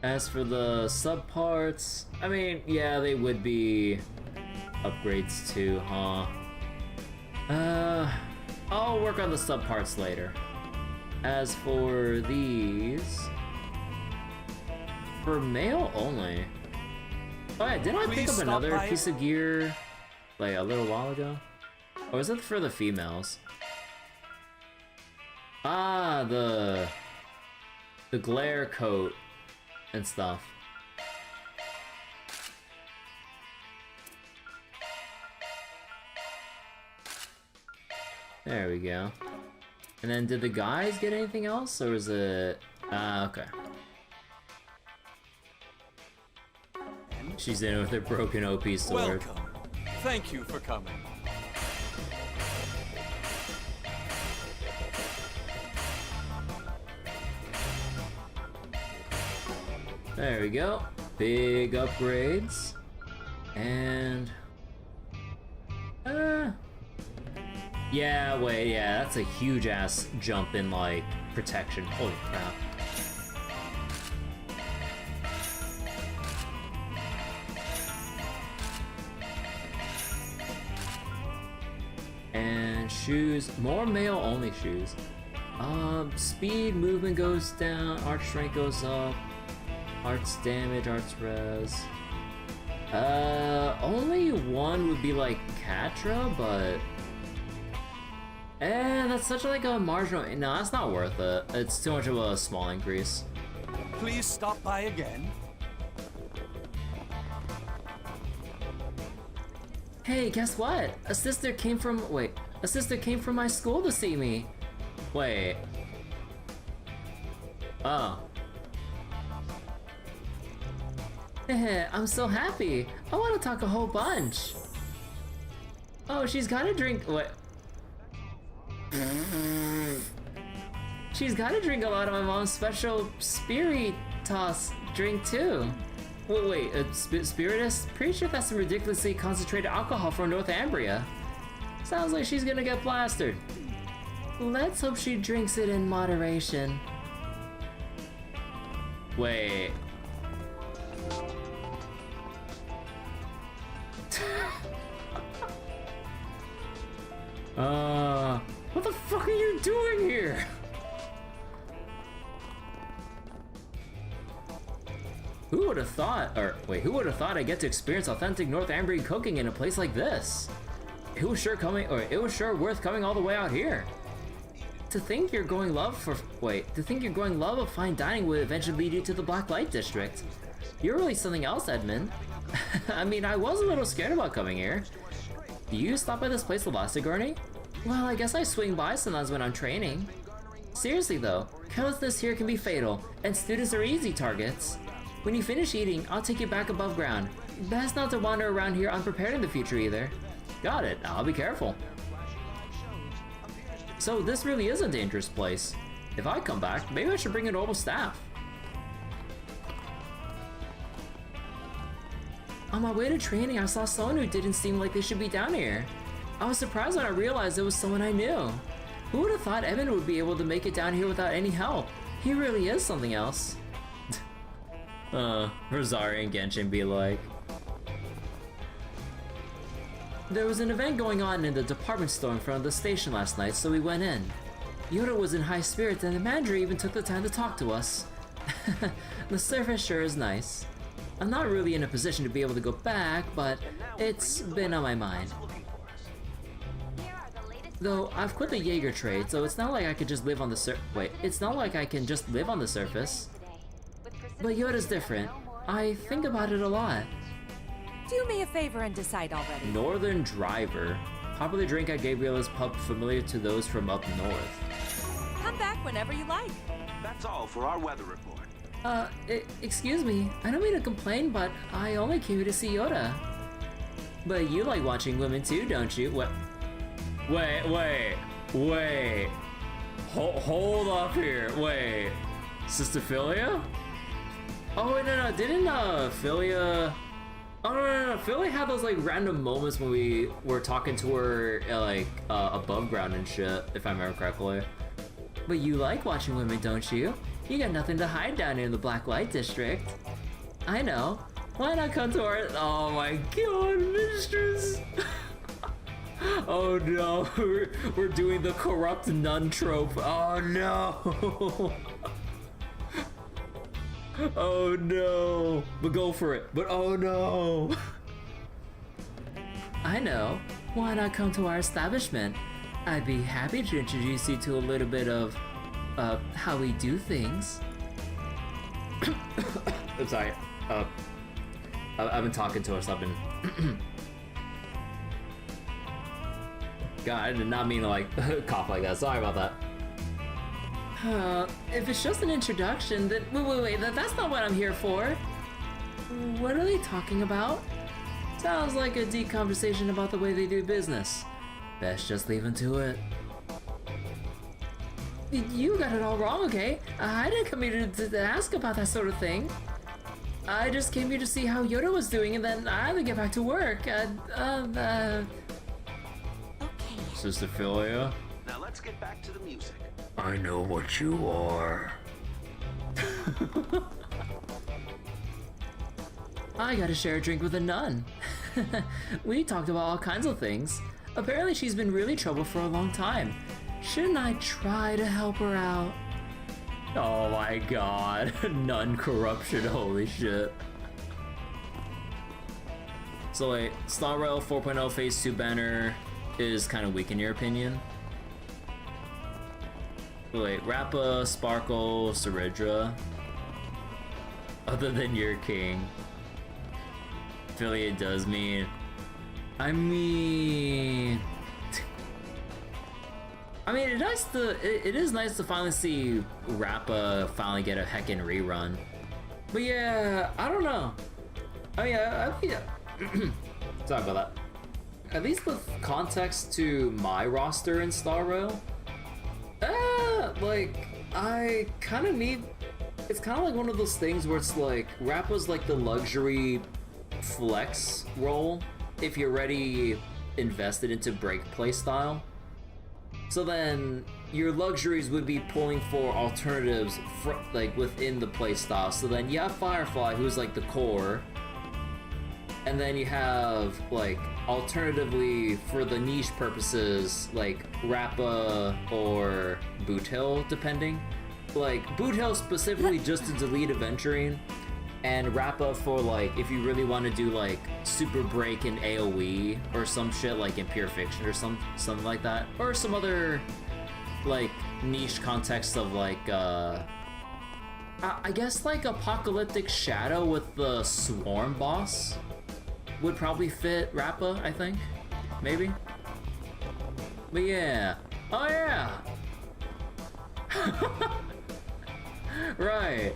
As for the subparts, I mean, yeah, they would be upgrades too, huh? I'll work on the subparts later. As for these... For male only. Oh yeah, didn't I pick up another piece of gear like a little while ago? Or is it for the females? Ah, the glare coat and stuff. There we go. And then did the guys get anything else, or is it... okay. She's in with her broken OP sword. Welcome. Thank you for coming. There we go. Big upgrades. And... yeah, wait, yeah, that's a huge ass jump in, like, protection. Holy crap. And shoes, more male only shoes. Speed, movement goes down, arch strength goes up. Arts damage, arts res. Only one would be like Catra, but that's such like a marginal. No, that's not worth it. It's too much of a small increase. Please stop by again. Hey, guess what? A sister came from my school to see me. Wait. Oh. I'm so happy. I want to talk a whole bunch. Oh, she's got to drink. Wait. She's got to drink a lot of my mom's special Spiritus drink too. Wait, Spiritus? Pretty sure that's some ridiculously concentrated alcohol from Northumbria. Sounds like she's gonna get plastered. Let's hope she drinks it in moderation. Wait. What the fuck are you doing here? Who would have thought, who would have thought I'd get to experience authentic Northumbrian cooking in a place like this? It was sure worth coming all the way out here. To think you're going love of fine dining would eventually lead you to the Blacklight district. You're really something else, Edmund. I mean, I was a little scared about coming here. Do you stop by this place a lot, Sigourney? Well, I guess I swing by sometimes when I'm training. Seriously though, carelessness here can be fatal, and students are easy targets. When you finish eating, I'll take you back above ground. Best not to wander around here unprepared in the future either. Got it, I'll be careful. So this really is a dangerous place. If I come back, maybe I should bring a normal staff. On my way to training, I saw someone who didn't seem like they should be down here. I was surprised when I realized it was someone I knew. Who would have thought Evan would be able to make it down here without any help? He really is something else. Rosaria and Genshin be like. There was an event going on in the department store in front of the station last night, so we went in. Yoda was in high spirits and the manager even took the time to talk to us. The surface sure is nice. I'm not really in a position to be able to go back, but it's been on my mind. Though I've quit the Jaeger trade, so it's not like I could just live on the it's not like I can just live on the surface. But Yoda's different. I think about it a lot. Do me a favor and decide already. Northern Driver. Popular drink at Gabriela's pub familiar to those from up north. Come back whenever you like. That's all for our weather report. Excuse me. I don't mean to complain, but I only came here to see Yoda. But you like watching women too, don't you? Wait. Hold up here. Wait. Sister Philia? Oh, wait, no. Didn't, Philia... Oh, no. Philia had those, like, random moments when we were talking to her, above ground and shit, if I remember correctly. But you like watching women, don't you? You got nothing to hide down here in the Blacklight district. I know. Why not come to our... Oh my god, mistress! Oh no, we're doing the corrupt nun trope. Oh no! Oh no! But go for it. But oh no! I know. Why not come to our establishment? I'd be happy to introduce you to a little bit of how we do things. I'm sorry. I've been talking to her, so I've been... God, I did not mean to, like, cough like that. Sorry about that. If it's just an introduction, then... Wait, that's not what I'm here for. What are they talking about? Sounds like a deep conversation about the way they do business. Best just leave them to it. You got it all wrong, okay? I didn't come here to ask about that sort of thing. I just came here to see how Yoda was doing, and then I had to get back to work. Okay. Sister Philia? Now let's get back to the music. I know what you are. I gotta share a drink with a nun. We talked about all kinds of things. Apparently she's been really troubled for a long time. Shouldn't I try to help her out? Oh my god. Nun corruption, holy shit. So wait, Tyrell 4.0 Phase 2 banner is kind of weak in your opinion? Wait, Rappa, Sparkle, Saridra. Other than your king. Affiliate does mean. I mean, it is nice to finally see Rappa finally get a heckin' rerun. But yeah, I don't know. I mean, sorry about that. At least with context to my roster in Star Rail, like, I kind of need. It's kind of like one of those things where it's like Rappa's like the luxury flex role if you're already invested into break playstyle. So then your luxuries would be pulling for alternatives like within the playstyle. So then you have Firefly, who's like the core, and then you have like alternatively for the niche purposes like Rappa or Boot Hill, depending. Like Boot Hill specifically just to delete aventuring, and Rappa for like if you really want to do like super break in AoE or some shit like in Pure Fiction or something like that, or some other like niche context of like I guess like Apocalyptic Shadow with the Swarm boss would probably fit Rappa, I think, maybe. But yeah, oh yeah. Right.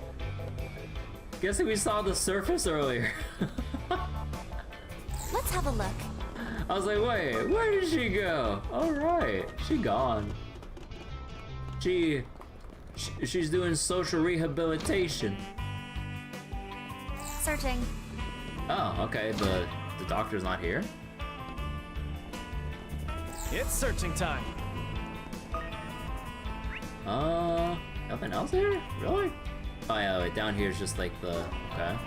Guessing we saw the surface earlier. Let's have a look. I was like, wait, where did she go? All right, she gone. She's doing social rehabilitation. Searching. Oh, okay. The doctor's not here. It's searching time. Nothing else here? Really? Oh yeah, wait, down here is just like the, okay.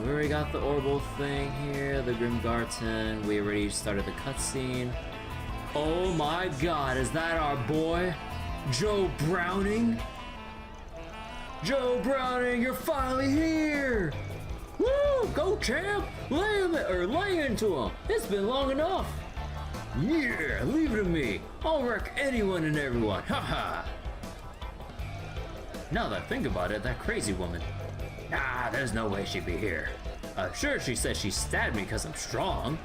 We already got the Orbital thing here, the Grim Garten, we already started the cutscene. Oh my god, is that our boy? Joe Browning? Joe Browning, you're finally here! Woo! Go champ! Lay into him! It's been long enough! Yeah, leave it to me. I'll wreck anyone and everyone. Haha. Now that I think about it, that crazy woman. Nah, there's no way she'd be here. Sure, she said she stabbed me because I'm strong.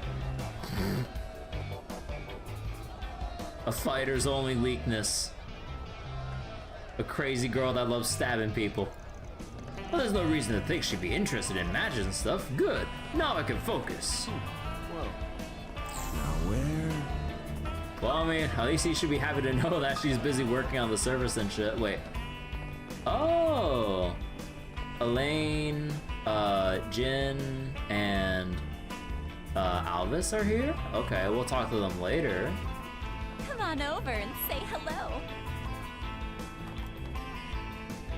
A fighter's only weakness. A crazy girl that loves stabbing people. Well, there's no reason to think she'd be interested in magic and stuff. Good. Now I can focus. Whoa. Now where? Well, I mean, at least he should be happy to know that she's busy working on the service and shit. Wait. Oh! Elaine, Jin, and Alvis are here? Okay, we'll talk to them later. Come on over and say hello.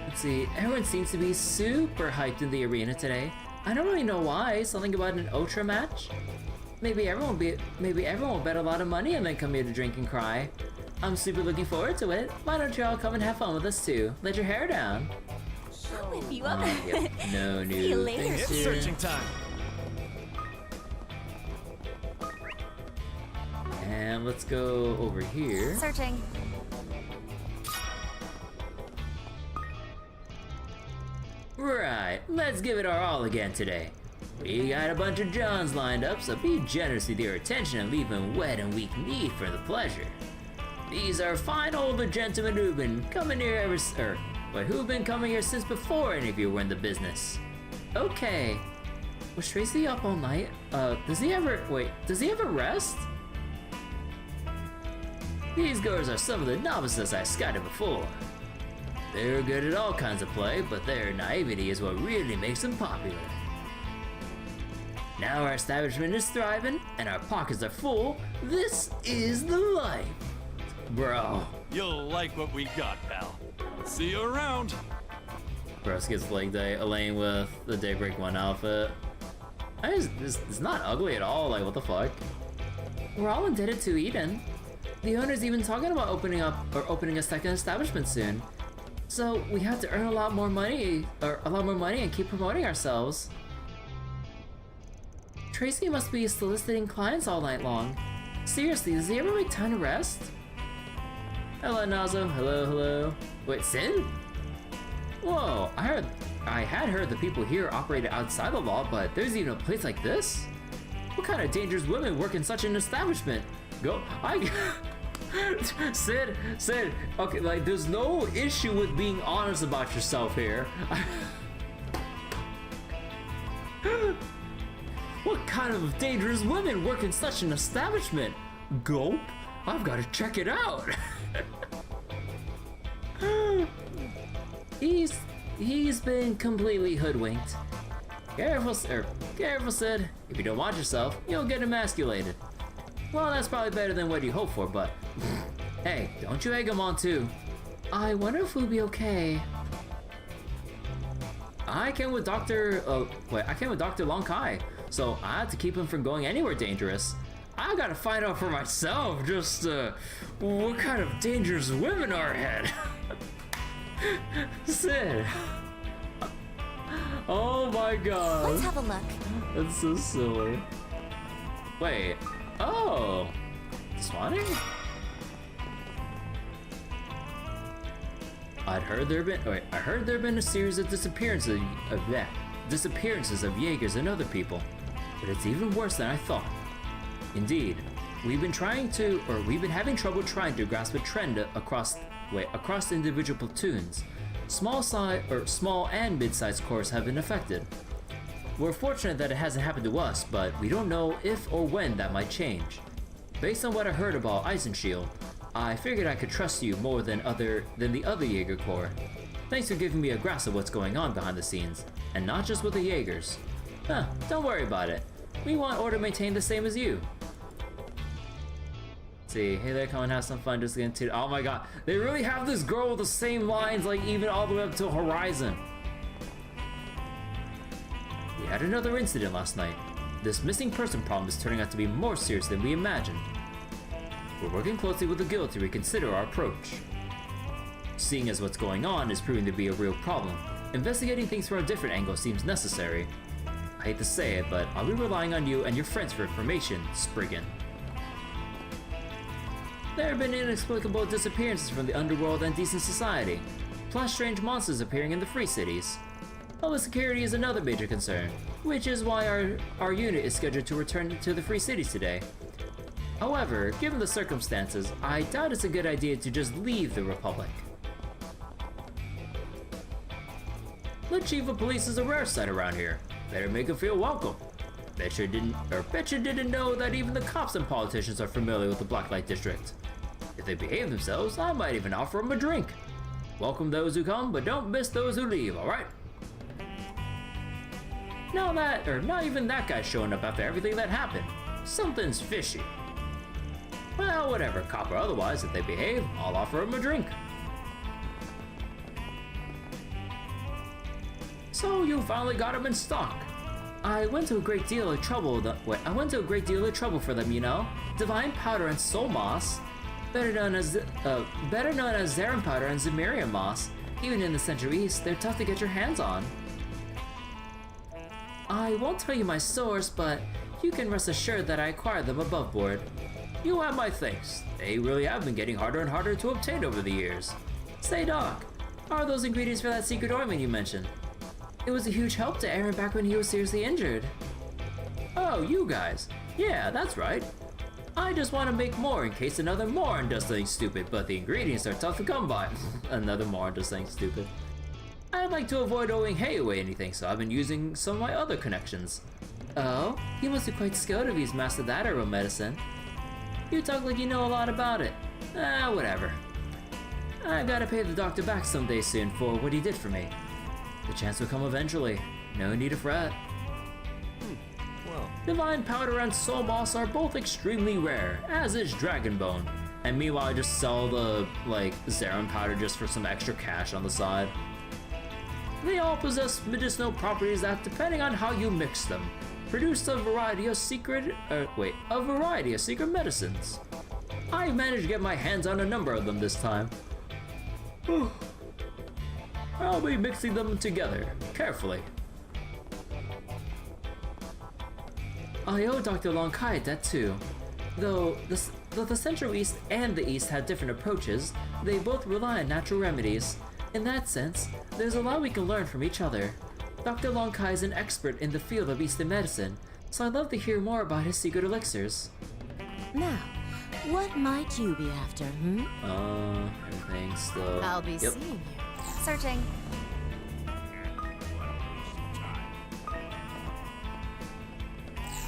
Let's see, everyone seems to be super hyped in the arena today. I don't really know why. Something about an Ultra match? Maybe everyone will bet a lot of money and then come here to drink and cry. I'm super looking forward to it. Why don't you all come and have fun with us too? Let your hair down. I'll whip you up. Yep. No See you new later. things It's here. searching time. And let's go over here. Searching. Right, let's give it our all again today. We got a bunch of Johns lined up, so be generous with your attention and leave them wet and weak kneed for the pleasure. These are fine older gentlemen who've been coming here who've been coming here since before any of you were in the business. Okay. Was Tracy up all night? Does he ever rest? These girls are some of the novices I scouted before. They're good at all kinds of play, but their naivety is what really makes them popular. Now our establishment is thriving, and our pockets are full. This is the life. Bro. You'll like what we got, pal. See you around. Bros gets leg day. Elaine with the Daybreak 1 outfit. It's not ugly at all, like what the fuck? We're all indebted to Eden. The owner's even talking about opening a second establishment soon. So we have to earn a lot more money and keep promoting ourselves. Tracy must be soliciting clients all night long. Seriously, does he ever make time to rest? Hello, Nazo. Hello, hello. Wait, Sin? Whoa, I had heard the people here operated outside the law, but there's even a place like this? What kind of dangerous women work in such an establishment? Sid, okay, like, there's no issue with being honest about yourself here. What kind of dangerous women work in such an establishment? Gulp, I've got to check it out. He's been completely hoodwinked. Careful, Sid. If you don't watch yourself, you'll get emasculated. Well, that's probably better than what you hoped for, but hey, don't you egg him on too. I wonder if we'll be okay. I came with Dr. Long Kai, so I had to keep him from going anywhere dangerous. I gotta find out for myself just what kind of dangerous women are ahead. Sid. Oh my god. Let's have a look. That's so silly. Wait. Oh. Swatting? I heard there have been a series of disappearances of Jaegers and other people, but it's even worse than I thought. Indeed, we've been having trouble trying to grasp a trend across individual platoons. Small and mid-sized corps have been affected. We're fortunate that it hasn't happened to us, but we don't know if or when that might change. Based on what I heard about Eisenshield, I figured I could trust you more than the other Jaeger Corps. Thanks for giving me a grasp of what's going on behind the scenes, and not just with the Jaegers. Don't worry about it. We want order maintained the same as you. See, hey there, come and have some fun just getting to. Oh my god, they really have this girl with the same lines, like even all the way up to Horizon. We had another incident last night. This missing person problem is turning out to be more serious than we imagined. We're working closely with the guild to reconsider our approach. Seeing as what's going on is proving to be a real problem, investigating things from a different angle seems necessary. I hate to say it, but I'll be relying on you and your friends for information, Spriggan. There have been inexplicable disappearances from the underworld and decent society, plus strange monsters appearing in the free cities. Public security is another major concern, which is why our unit is scheduled to return to the free cities today. However, given the circumstances, I doubt it's a good idea to just leave the Republic. The Chief of Police is a rare sight around here. Better make him feel welcome. Bet you didn't know that even the cops and politicians are familiar with the Blacklight District. If they behave themselves, I might even offer them a drink. Welcome those who come, but don't miss those who leave, alright? Not even that guy's showing up after everything that happened. Something's fishy. Well, whatever, cop or otherwise, if they behave, I'll offer them a drink. So you finally got them in stock. I went to a great deal of trouble for them, you know. Divine Powder and Soul Moss, better known as Zarin Powder and Zemirian Moss. Even in the Central East, they're tough to get your hands on. I won't tell you my source, but you can rest assured that I acquired them above board. You have my thanks. They really have been getting harder and harder to obtain over the years. Say, Doc, how are those ingredients for that secret ointment you mentioned? It was a huge help to Aaron back when he was seriously injured. Oh, you guys. Yeah, that's right. I just want to make more in case another moron does something stupid, but the ingredients are tough to come by. Another moron does something stupid. I'd like to avoid owing Hayway anything, so I've been using some of my other connections. Oh, you must be quite skilled if he's mastered that herbal medicine. You talk like you know a lot about it. Whatever. I gotta pay the doctor back someday soon for what he did for me. The chance will come eventually. No need to fret. Well. Divine Powder and Soul Moss are both extremely rare, as is Dragon Bone. And meanwhile, I just sell the, Zarin Powder just for some extra cash on the side. They all possess medicinal properties that, depending on how you mix them, produce a variety of secret medicines. I managed to get my hands on a number of them this time. I'll be mixing them together, carefully. I owe Dr. Lonkai a debt too. Though the Central East and the East have different approaches, they both rely on natural remedies. In that sense, there's a lot we can learn from each other. Dr. Lonkai is an expert in the field of Eastern medicine, so I'd love to hear more about his secret elixirs. Now, what might you be after, Everything's still... I'll be seeing you. Searching.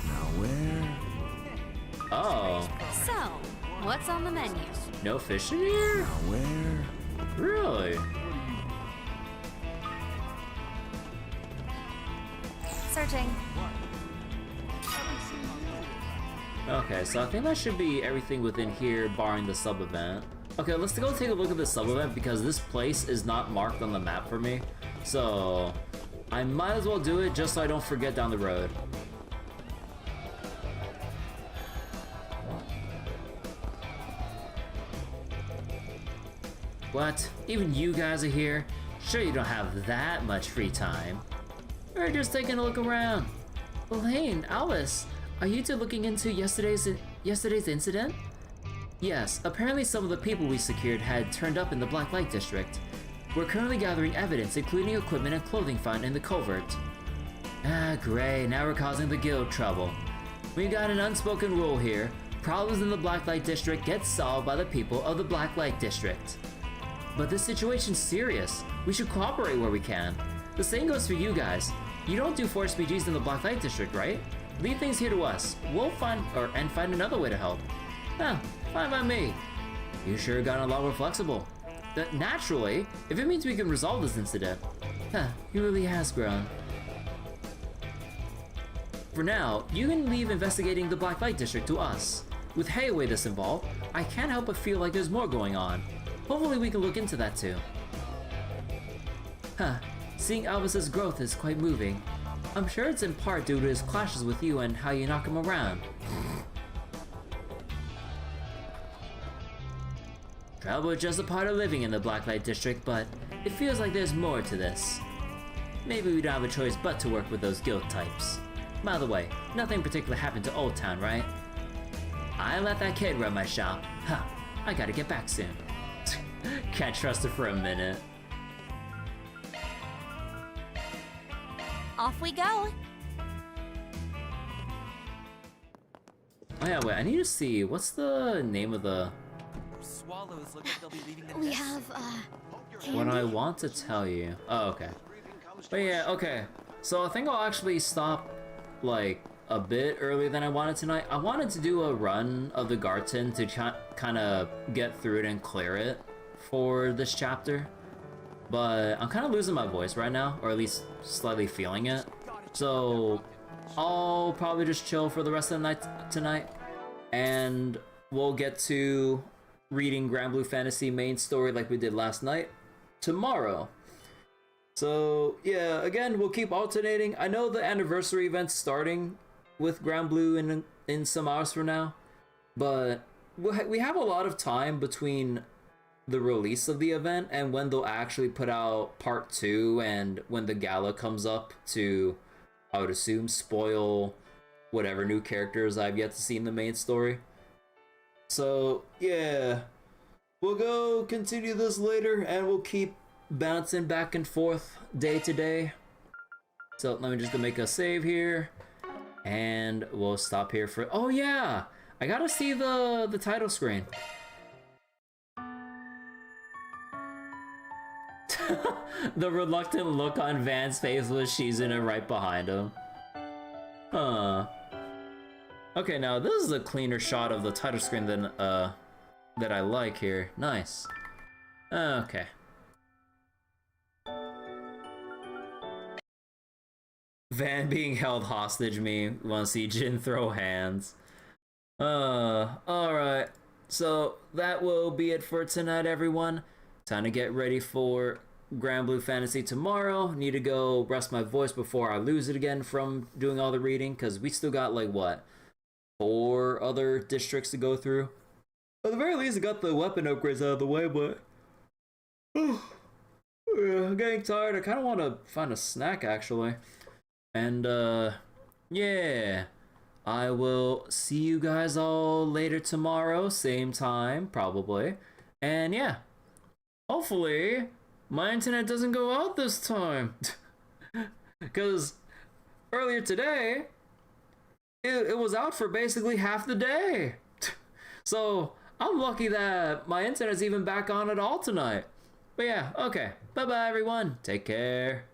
Now where? Oh. So, what's on the menu? No fish in here? Now where? Really? Searching. Okay, so I think that should be everything within here, barring the sub-event. Okay, let's go take a look at the sub-event, because this place is not marked on the map for me. So, I might as well do it just so I don't forget down the road. What? Even you guys are here? Sure you don't have that much free time. We're just taking a look around. Elaine, Alvis, are you two looking into yesterday's incident? Yes, apparently some of the people we secured had turned up in the Blacklight district. We're currently gathering evidence, including equipment and clothing found in the covert. Ah, great, now we're causing the guild trouble. We got an unspoken rule here. Problems in the Blacklight district get solved by the people of the Blacklight district. But this situation's serious. We should cooperate where we can. The same goes for you guys. You don't do forced BGs in the Blacklight district, right? Leave things here to us. We'll find another way to help. Huh, fine by me. You sure got a lot more flexible. Naturally, if it means we can resolve this incident. Huh, he really has grown. For now, you can leave investigating the Blacklight district to us. With Hayway this involved, I can't help but feel like there's more going on. Hopefully we can look into that too. Huh, seeing Alvis's growth is quite moving. I'm sure it's in part due to his clashes with you and how you knock him around. Trouble is just a part of living in the Blacklight district, but it feels like there's more to this. Maybe we don't have a choice but to work with those guild types. By the way, nothing particular happened to Old Town, right? I let that kid run my shop. Huh, I gotta get back soon. Can't trust her for a minute. Off we go. Oh yeah, wait, I need to see, what's the name of the... Swallows look like they'll be leaving the We nest. have, candy? What I want to tell you. Oh, okay. But yeah, okay. So I think I'll actually stop, like, a bit earlier than I wanted tonight. I wanted to do a run of the Garten to kind of get through it and clear it for this chapter. But I'm kind of losing my voice right now, or at least slightly feeling it. So I'll probably just chill for the rest of the night tonight. And we'll get to reading Grand Blue Fantasy main story like we did last night tomorrow. So yeah, again, we'll keep alternating. I know the anniversary event's starting with Grand Blue in some hours from now, but we have a lot of time between the release of the event and when they'll actually put out part 2 and when the gala comes up to, I would assume, spoil whatever new characters I've yet to see in the main story. So yeah, we'll go continue this later and we'll keep bouncing back and forth day to day. So let me just go make a save here and we'll stop here for... Oh yeah, I gotta see the title screen. The reluctant look on Van's face was Shizuna right behind him. Huh. Okay, now this is a cleaner shot of the title screen than that I like here. Nice. Okay. Van being held hostage me. Wanna see Jin throw hands. Alright. So that will be it for tonight, everyone. Time to get ready for Grand Blue Fantasy tomorrow. Need to go rest my voice before I lose it again from doing all the reading, because we still got like what, 4 other districts to go through. At the very least, I got the weapon upgrades out of the way, but I'm getting tired. I kind of want to find a snack, actually. And, yeah. I will see you guys all later tomorrow, same time, probably. And yeah, hopefully my internet doesn't go out this time. Because earlier today, it was out for basically half the day. So I'm lucky that my internet's even back on at all tonight. But yeah, okay. Bye-bye, everyone. Take care.